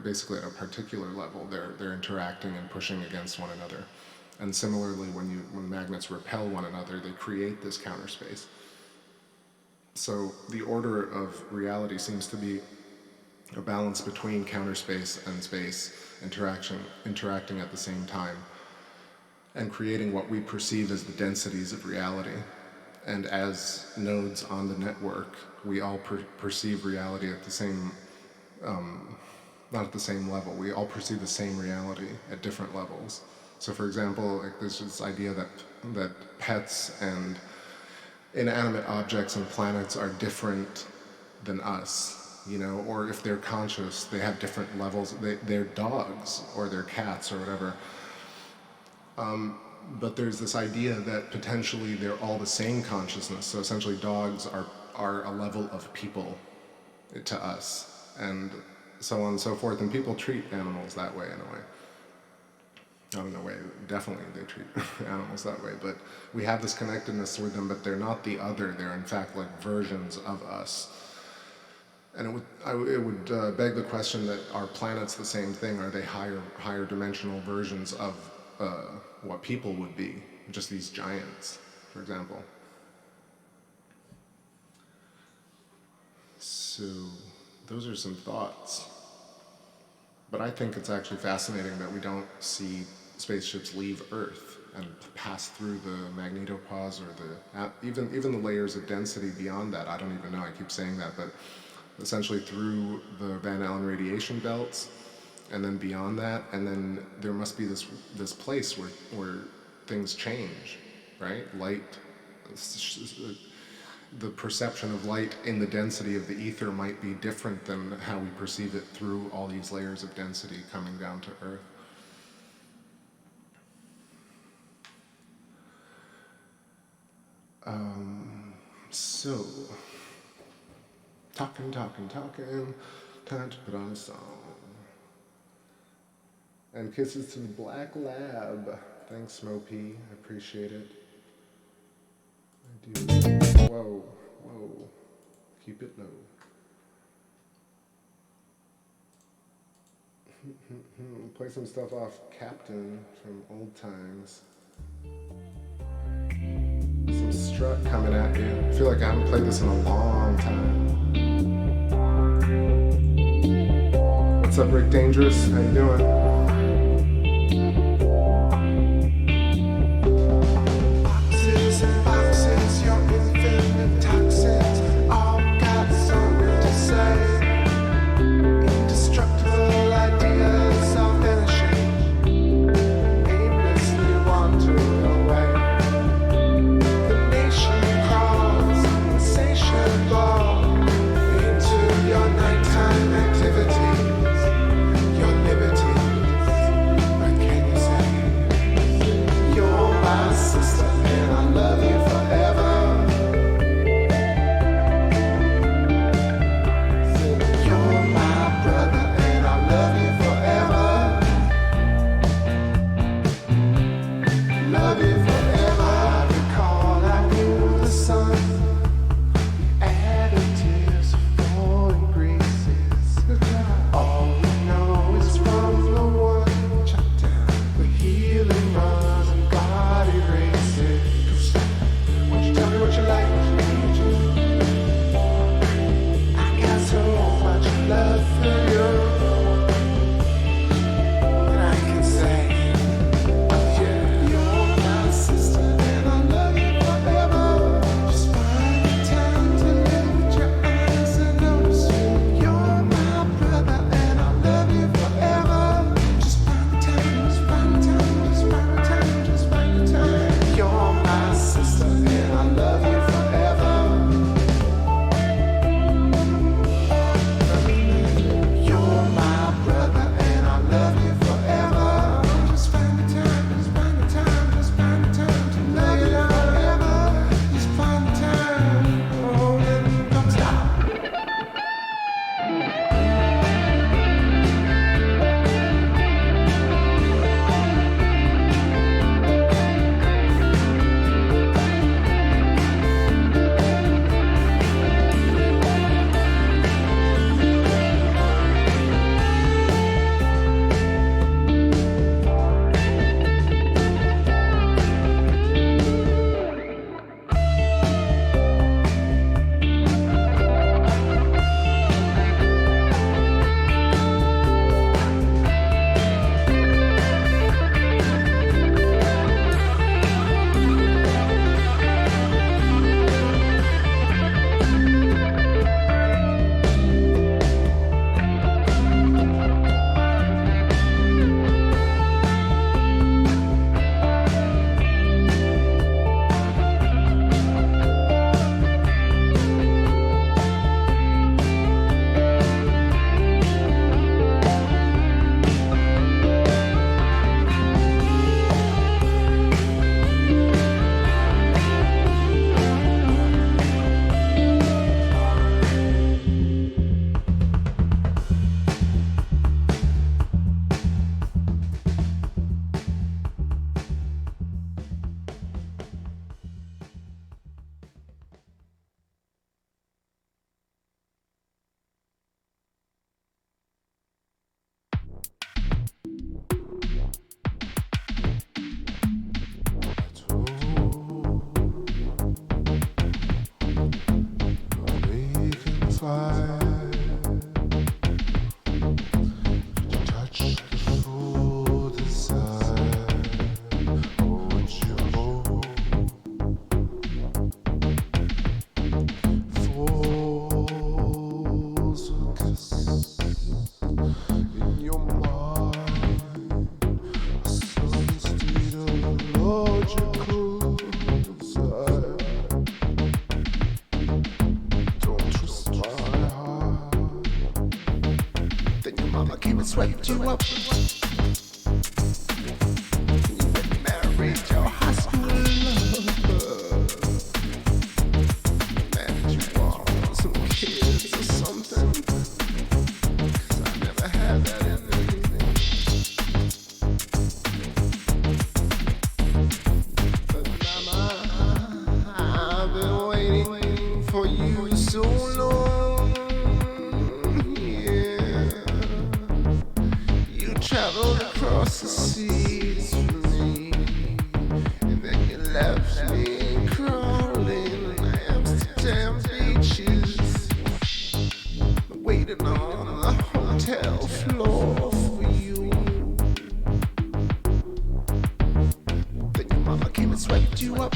Speaker 1: basically at a particular level. They're interacting and pushing against one another. And similarly, when magnets repel one another, they create this counter space. So the order of reality seems to be a balance between counter space and space interacting at the same time, and creating what we perceive as the densities of reality. And as nodes on the network, we all perceive reality at the same, not at the same level. We all perceive the same reality at different levels. So for example, like there's this idea that pets and inanimate objects and planets are different than us, or if they're conscious, they have different levels. They're dogs or they're cats or whatever. But there's this idea that potentially they're all the same consciousness. So essentially dogs are a level of people to us, and so on and so forth. And people treat animals that way in a way. Not in a way, definitely they treat animals that way, but we have this connectedness with them, but they're not the other. They're in fact like versions of us. And it would beg the question that are planets the same thing? Are they higher dimensional versions of what people would be? Just these giants, for example. So those are some thoughts. But I think it's actually fascinating that we don't see spaceships leave Earth and pass through the magnetopause or even the layers of density beyond that. I don't even know, I keep saying that, but essentially through the Van Allen radiation belts, and then beyond that, and then there must be this place where things change, right? Light, the perception of light in the density of the ether might be different than how we perceive it through all these layers of density coming down to Earth. So, talking, time to put on a song. And kisses to the Black Lab. Thanks, Smopy, I appreciate it. I do. Whoa, keep it low. Play some stuff off Captain from Old Times. Some strut coming at you. I feel like I haven't played this in a long time. What's up, Rick Dangerous? How you doing?
Speaker 2: Your nighttime activities, your liberties. you up. You get married, your high school love. Man, you want some kids or something? 'Cause I never had that in me. But mama, I've been waiting for you so long. Yeah, you traveled across the seas for me, and then you left me crawling on Amsterdam beaches, waiting on the hotel floor for you. Then your mama came and swept you up.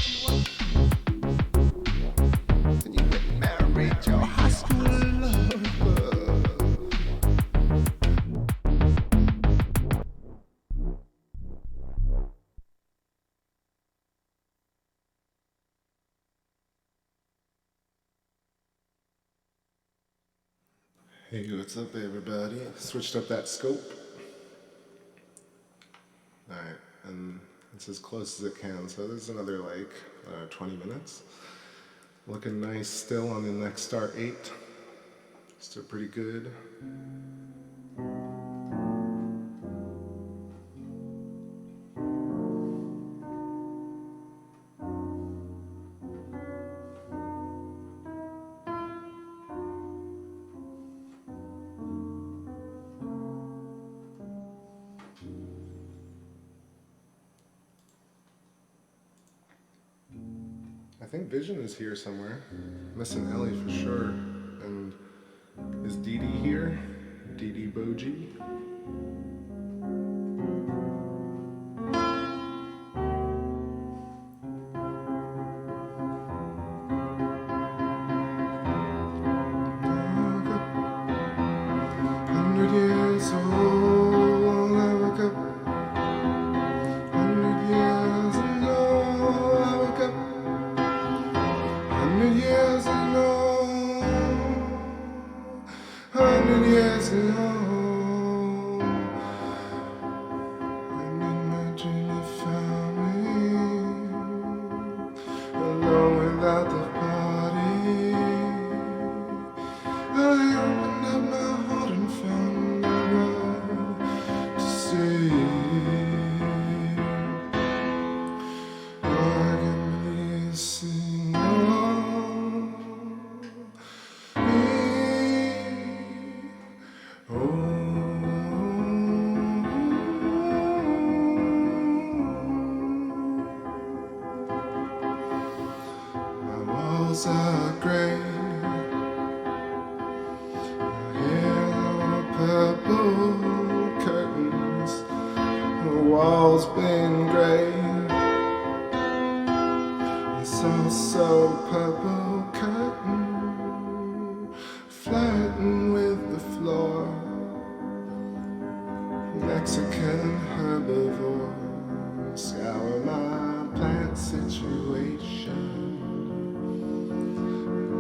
Speaker 2: Then you went and married your high school lover.
Speaker 1: Hey, what's up, everybody? Switched up that scope. Alright, and it's as close as it can, so there's another 20 minutes. Looking nice still on the Nexstar 8. Still pretty good. I think Vision is here somewhere. Missing Ellie for sure. And is Dee Dee here? Dee Dee Boji?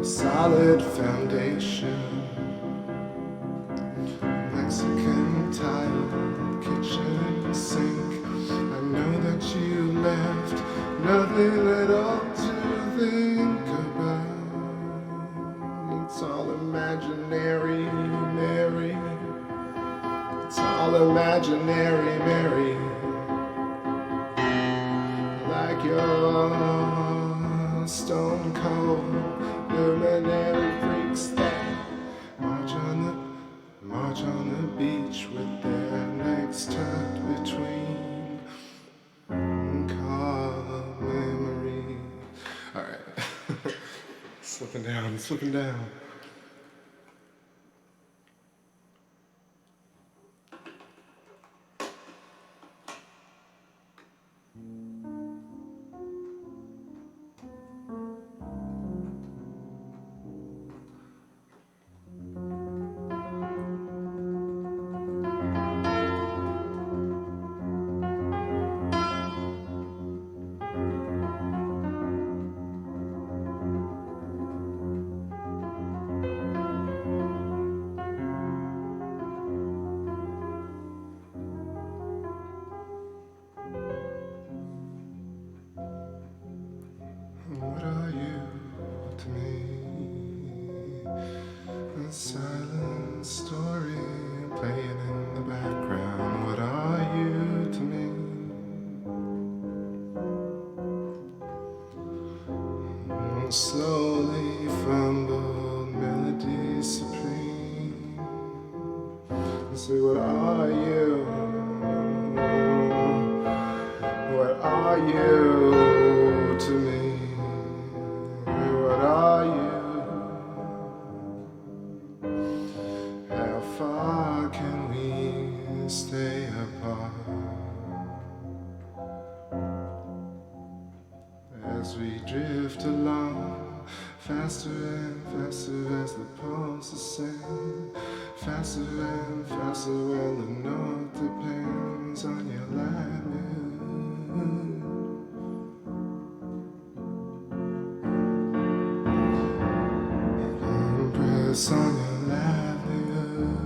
Speaker 2: Solid foundation, Mexican tile, kitchen sink. I know that you left nothing at all to think about. It's all imaginary, Mary. It's all imaginary, Mary. Like your stone cold luminary freaks that march on the beach with their legs tucked between car memory. All right, slipping down.
Speaker 1: slowly fumbled melody supreme. Say, what are you? What are you to me? What are you? How far can we stay apart? As we drift along, faster and faster as the pulses sing, faster and faster when the north depends on your livelihood. Press on your livelihood.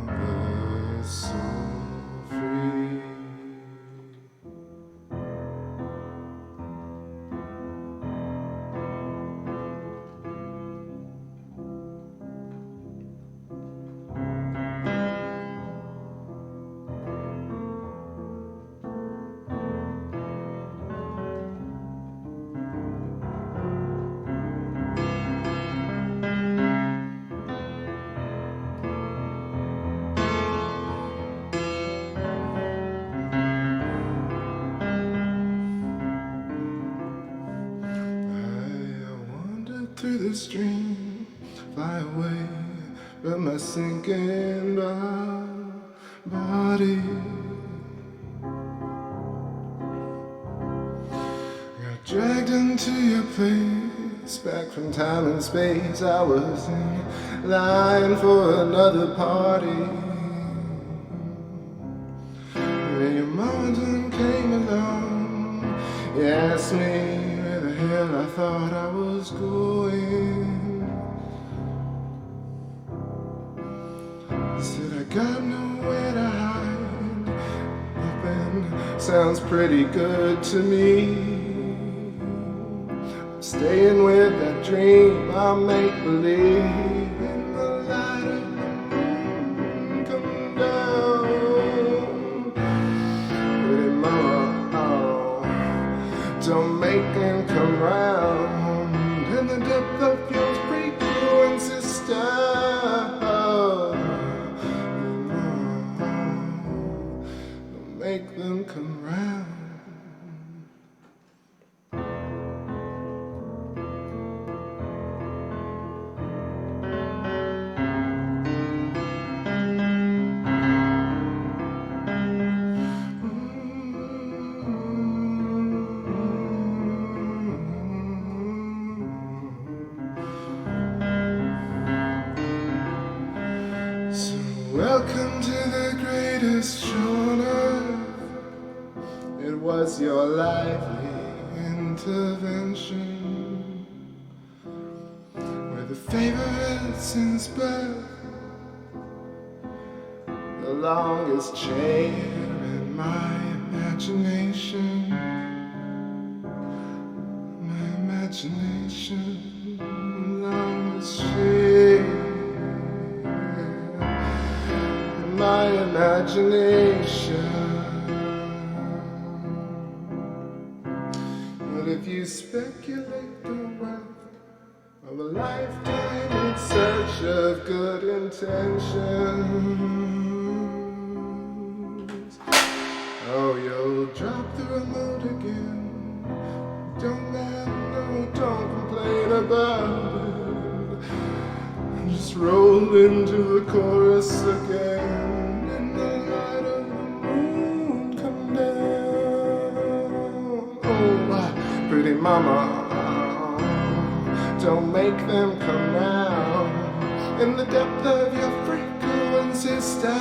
Speaker 1: Ever so free. Through the stream, fly away from my sinking body. Got dragged into your place, back from time and space. I was in line for another party. When your mama came along, you asked me where the hell I thought I was going. I said I got nowhere to hide. Nothing sounds pretty good to me. I'm staying with that dream I make believe. In the light of the moon come down. Pretty mama, don't make him come round. In the depth of your frequency style. Don't make them come round. Welcome to the greatest show on earth. It was your lively intervention, where the favorite since birth, the longest chair in my imagination. My imagination, the longest chair. My imagination. But if you speculate the wealth of a lifetime in search of good intentions, oh, you'll drop the remote again. Don't matter, no, don't complain about it. Just roll into the chorus again. Pretty mama, don't make them come round. In the depth of your frequency style.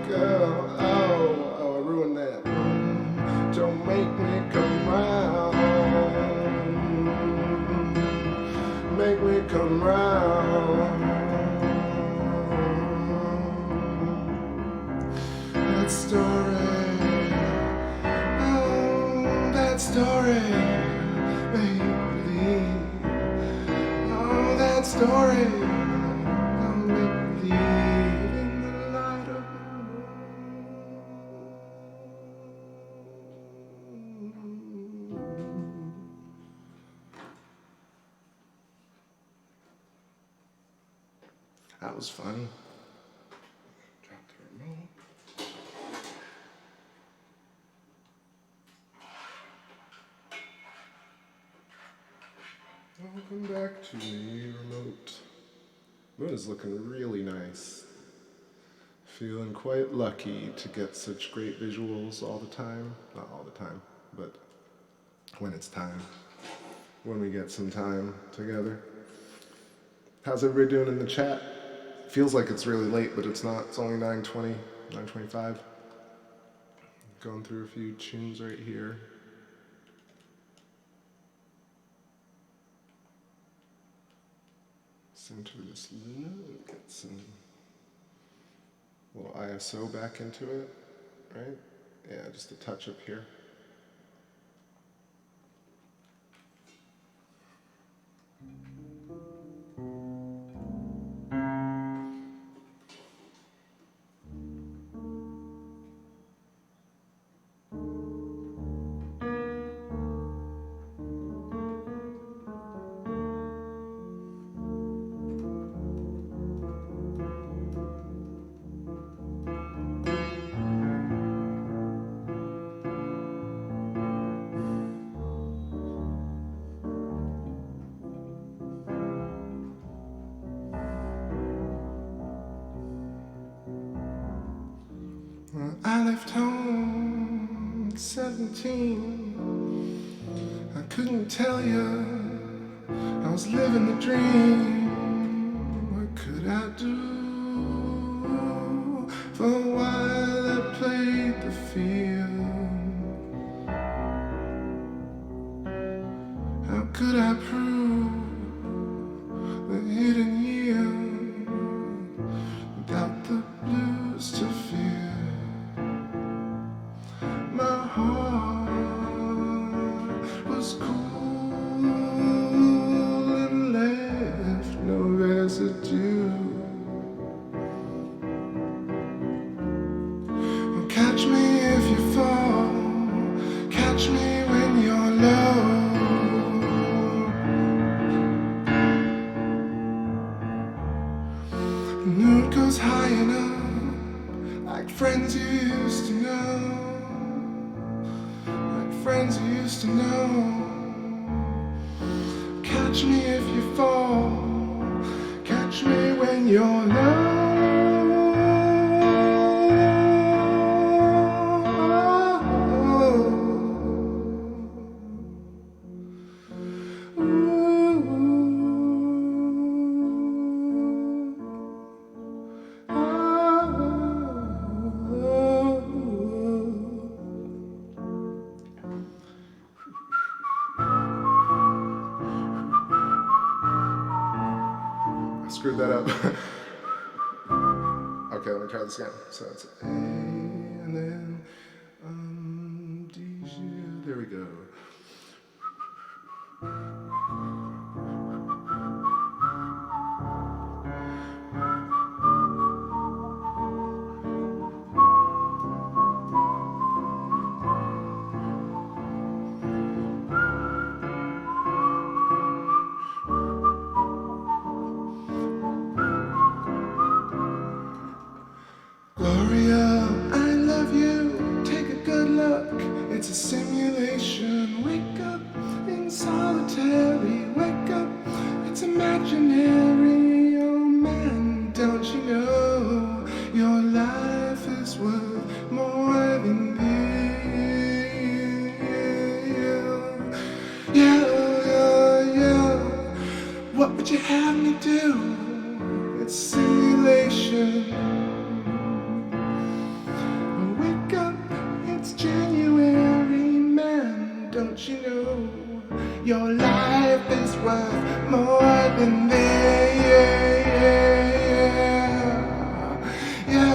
Speaker 1: Girl, oh, I ruined that. Don't make me come round. Make me come round. That story. Story, make believe. Oh, that story, don't make believe. That was fun. Drop the remote. Welcome back to me, remote. Moon is looking really nice. Feeling quite lucky to get such great visuals all the time. Not all the time, but when it's time. When we get some time together. How's everybody doing in the chat? Feels like it's really late, but it's not. It's only 9:20, 9:25. Going through a few tunes right here. Center this lunar, get some little ISO back into it, right? Yeah, just a touch up here. I left home at 17. I couldn't tell you I was living the dream. What could I do? For a while I played the field. How could I prove the hidden yield without the blues to feel? My heart was cool and left no residue. Oh, catch me if you fall, catch me when you're low. The moon goes high enough, like friends you used to know. Friends you used to know. Catch me if you fall, catch me when you're low. Screwed that up. Okay, let me try this again. So it's A and then D, G, there we go. It's a simulation. Wake up in solitary. Wake up, it's imaginary. Oh man, don't you know your life is worth more than this? Yeah. What would you have me do? It's simulation. Wake up, it's January, man, don't you know your life is worth more than this? Yeah.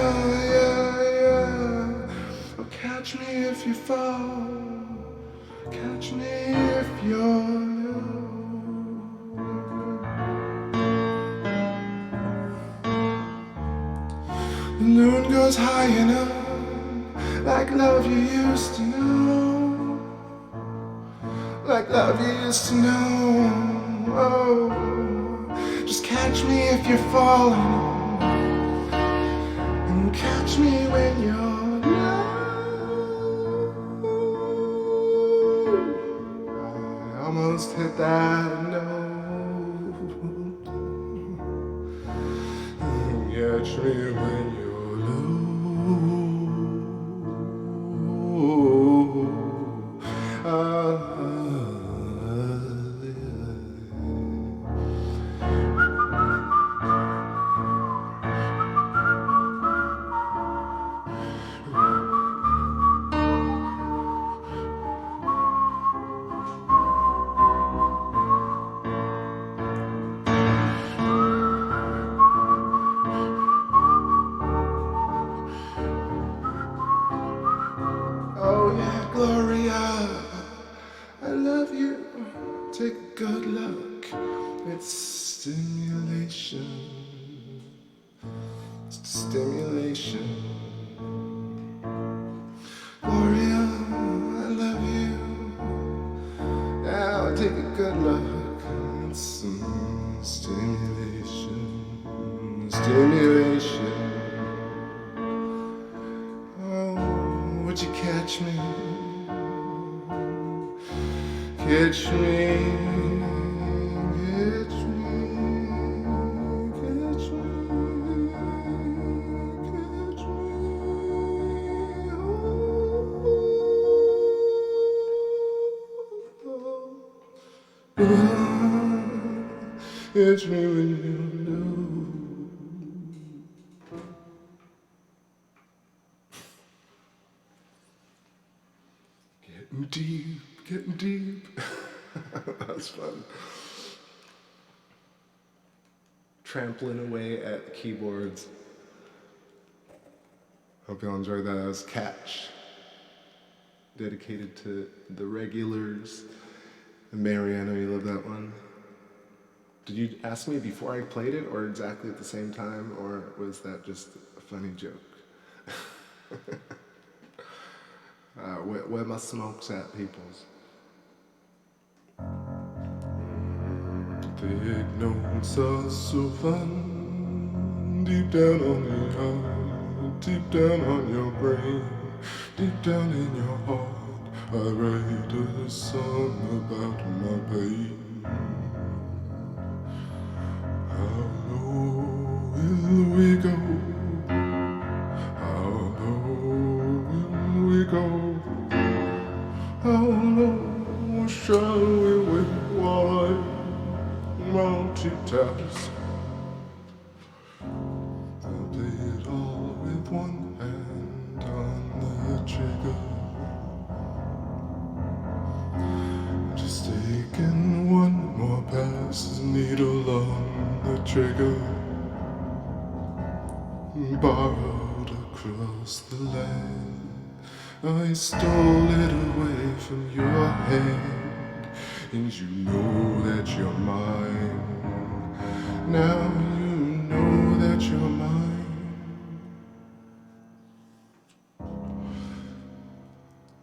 Speaker 1: Oh, catch me if you fall, catch me if you're low. The moon goes high enough, like love you used to know, like love you used to know. Oh, Just catch me if you're falling, and catch me when you're low. I almost hit that note. Catch me when you're low. Oh yeah, Gloria, I love you. Take a good look. It's stimulation. It's stimulation. Gloria, I love you. Now take a good look. It's some stimulation. Stimulation. Would you catch me? Catch me, catch me, catch me, catch me. Catch me when you know. Getting deep. That's fun. Trampling away at the keyboards. Hope y'all enjoyed that. That was Catch, dedicated to the regulars. And Mary, I know you love that one. Did you ask me before I played it, or exactly at the same time, or was that just a funny joke? Where my smokes at, peoples? Take notes are so fun. Deep down on your heart, deep down on your brain, deep down in your heart, I write a song about my pain. How low will we go? How low will we go? How low shall we wait while I multitask? I'll play it all with one hand on the trigger. Just taking one more pass, needle on the trigger. Borrowed across the land, I stole it away from your hand, and you know that you're mine. Now you know that you're mine.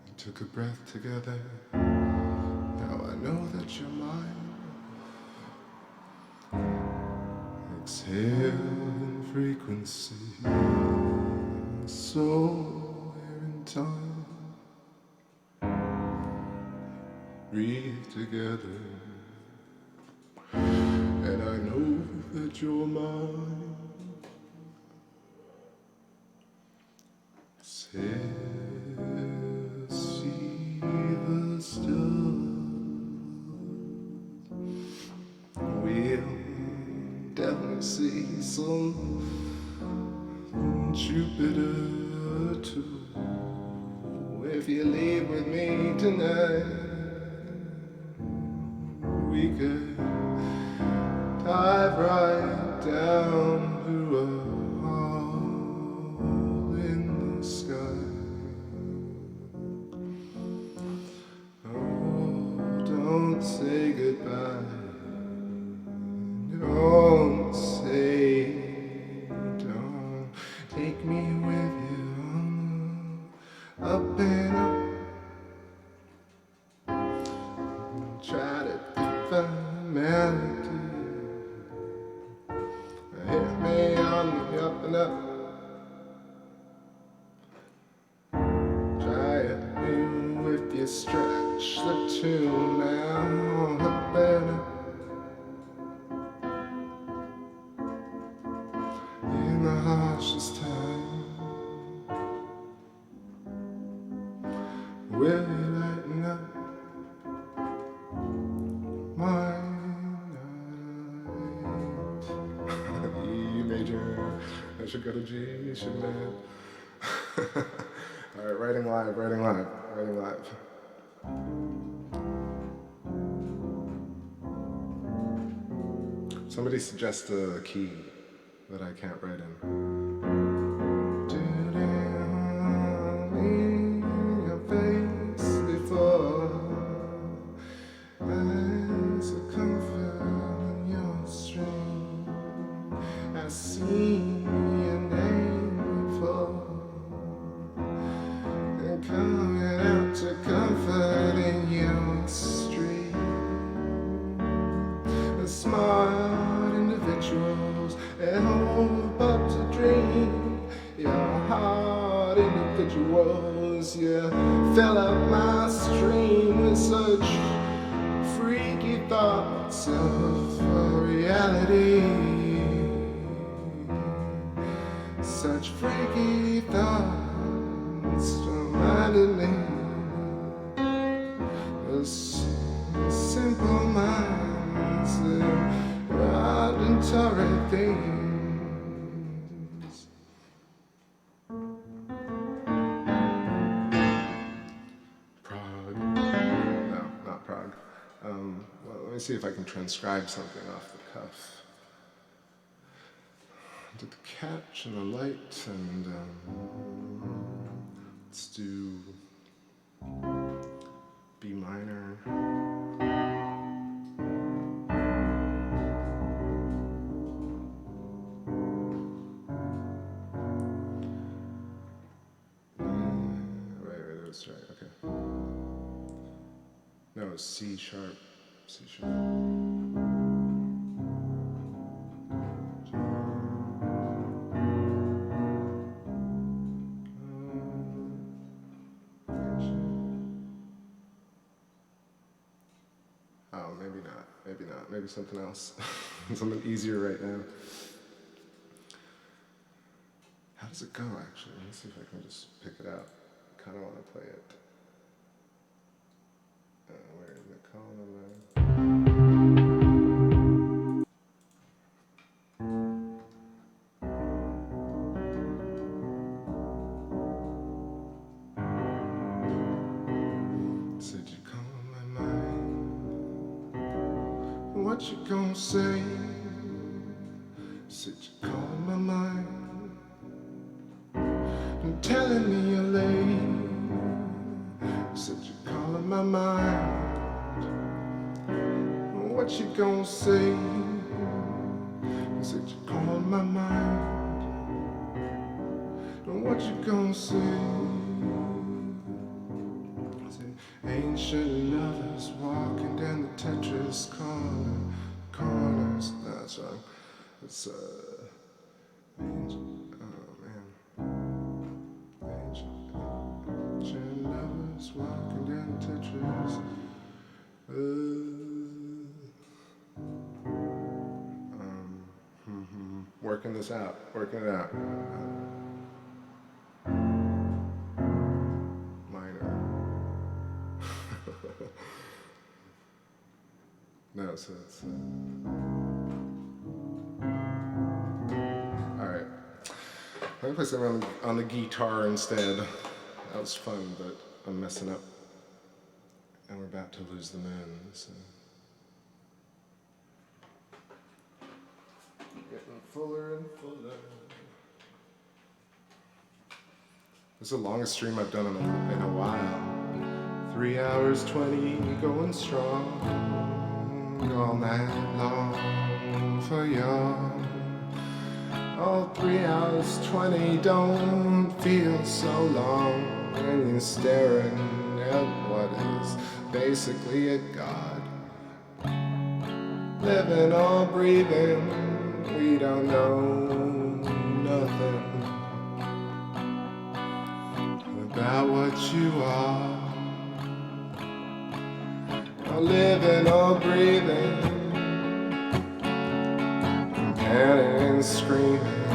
Speaker 1: We took a breath together. Now I know that you're mine. Exhale in frequency, so we're in time. Breathe together, and I know that you're mine. Exhale, see the stars. We'll definitely see some Jupiter too. If you leave with me tonight, we could dive right down through a hole in the sky. Oh, don't say goodbye. Don't take me with you up and up. Try to find melody. on the up and up. Try it if you stretch the tune now, the better. In the harshest time, will you lighten up my night? E major, I should go to G, shouldn't I? Alright, writing live. Somebody suggest a key that I can't write in. Your face before as a comfort in your stream. I've seen your name before and coming out to comfort in your stream. The smart individuals and hope up to dream. Your hard individuals, you fill up my stream with such freaky thoughts of reality. Such freaky thoughts reminded me of simple minds that and torrid things. Prague. No, not Prague. Well, let me see if I can transcribe something off the cuff. Did the catch and the light, and let's do B minor. Wait, that's right, okay. No, it's C sharp. Oh, maybe not. Maybe something else. Something easier right now. How does it go, actually? Let me see if I can just pick it out. I kind of want to play it. Where is it called? Said you come on my mind. What you gonna say? Said you come on my mind. And telling me you're late. Said you calling my mind. What you gonna say? Said you calling my mind. And what you gonna say? Said ancient lovers walking down the Tetris corners. No, that's wrong. It's ancient, oh man. Ancient lovers walking down the Tetris. Working it out. Minor. No, so it's alright. I'm gonna play something on the guitar instead. That was fun, but I'm messing up. And we're about to lose the moon, so. Getting fuller and fuller. This is the longest stream I've done in a while. 3 hours 20, going strong. All night long for y'all. Oh, 3 hours 20 don't feel so long when you're staring at what is basically a god. Living or breathing, we don't know. nothing about what you are. Living or breathing, panting and screaming.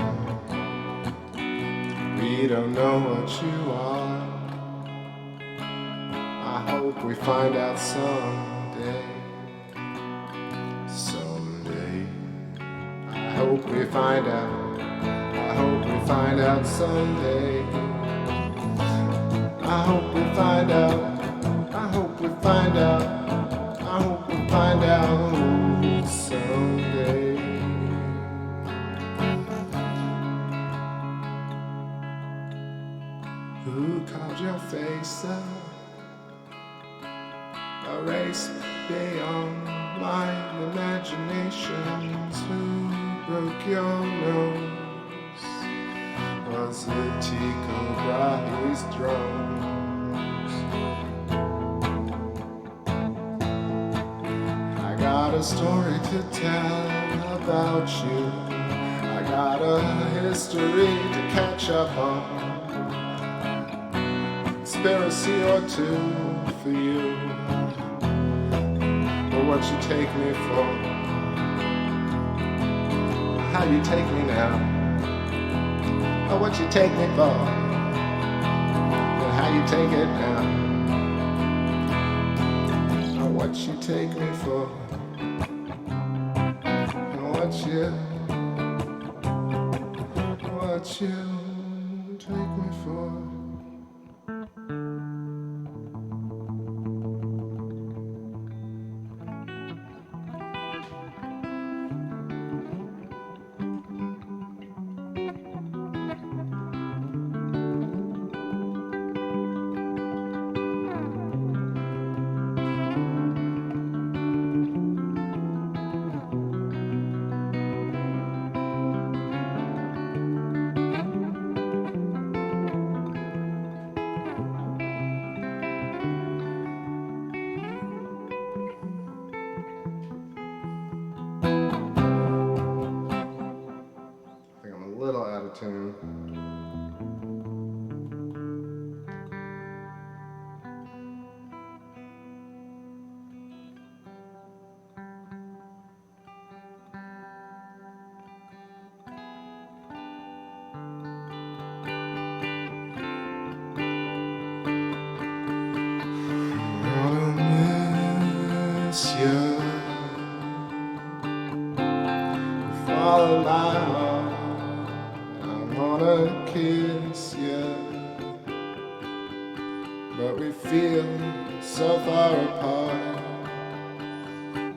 Speaker 1: We don't know what you are. I hope we find out someday. Someday. I hope we find out. I hope we find out someday. I hope we find out. I hope we find out. I hope we find out someday. Who carved your face up? A race beyond my imaginations. Who broke your nose? Was it Tycho Brahe's drums? I got a story to tell about you. I got a history to catch up on. Conspiracy or two for you. But what you take me for? How you take me now? Or what you take me for? And how you take it now? Or what you take me for? And what you take me for? Tune. Gonna miss you. Follow my heart. Wanna kiss you, but we feel so far apart.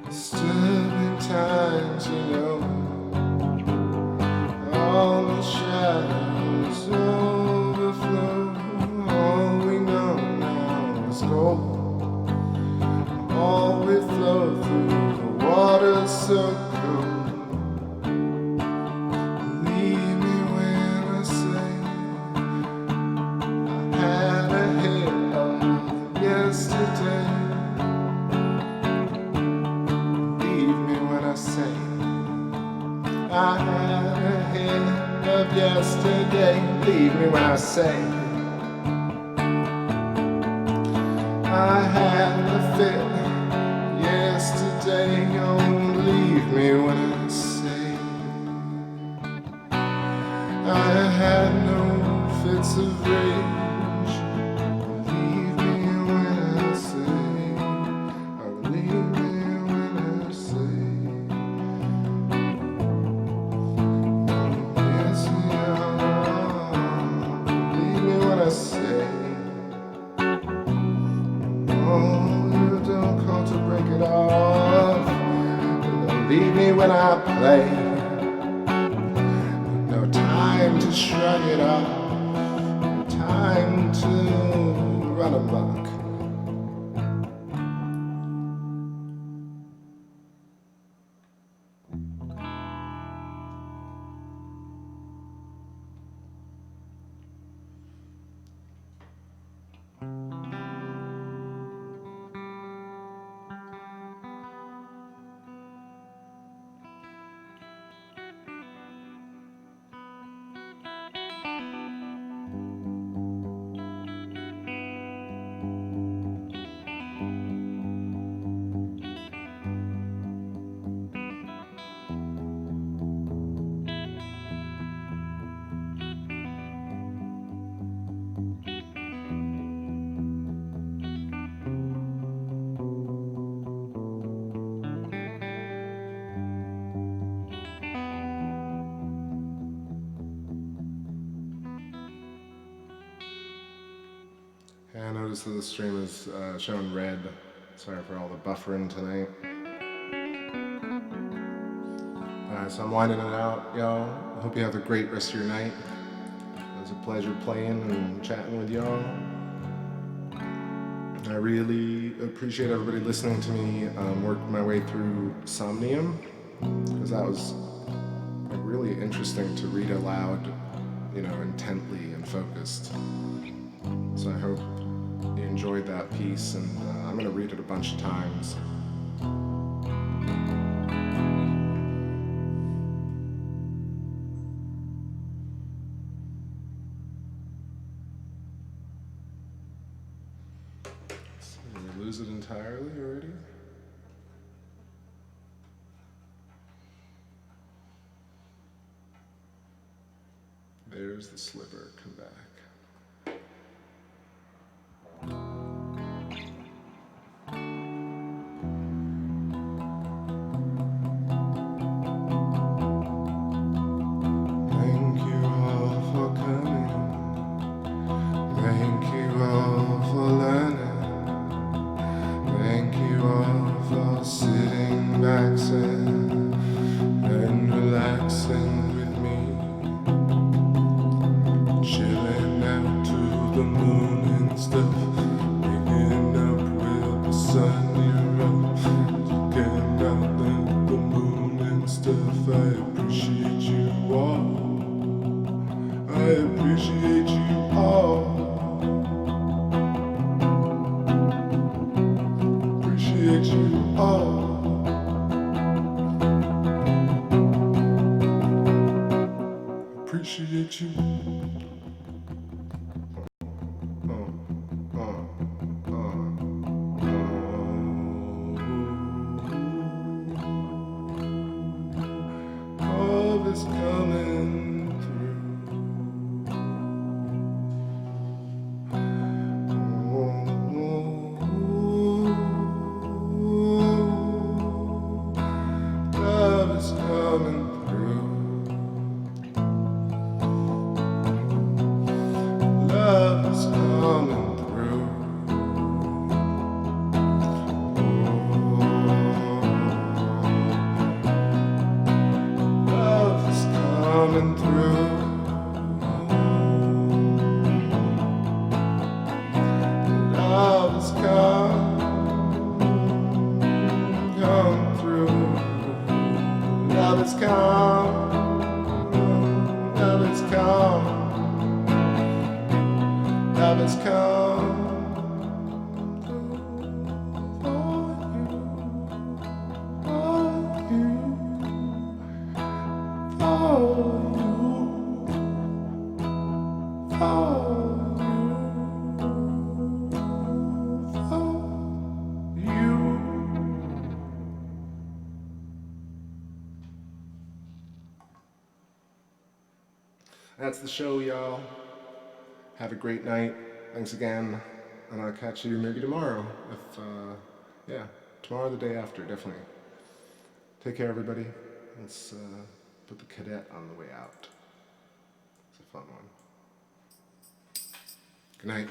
Speaker 1: Disturbing times, you know. All the shadows overflow. All we know now is gold. All we flow through the water so cold. I had a hit of yesterday. Leave me when I say I had a fit yesterday. Don't leave me when I say I had no fits of rage. Leave me when I say leave me when I say. Leave me when I play. No time to shrug it off. No time to run amok. I noticed that the stream is showing red. Sorry for all the buffering tonight. So I'm winding it out, y'all. I hope you have a great rest of your night. It was a pleasure playing and chatting with y'all. I really appreciate everybody listening to me work my way through Somnium, because that was like really interesting to read aloud, you know, intently and focused. So I hope you enjoyed that piece, and I'm going to read it a bunch of times. Did we lose it entirely already? There's the sliver, come back. Thank you all for coming. Thank you all for learning. Thank you all for sitting back and relaxing with me. Chilling out to the moon and stuff. Waking up with the sun near up. Getting out the moon and stuff. I appreciate you all. I appreciate you all. Appreciate you all. Appreciate you. Love is coming through. Love is coming through. Love is coming through. Love is coming through. Love is come through. Love is come. Love is come. Love is come for you. That's the show, y'all. Have a great night. Thanks again. And I'll catch you maybe tomorrow. Yeah, tomorrow or the day after, definitely. Take care, everybody. Let's put the cadet on the way out. It's a fun one. Good night.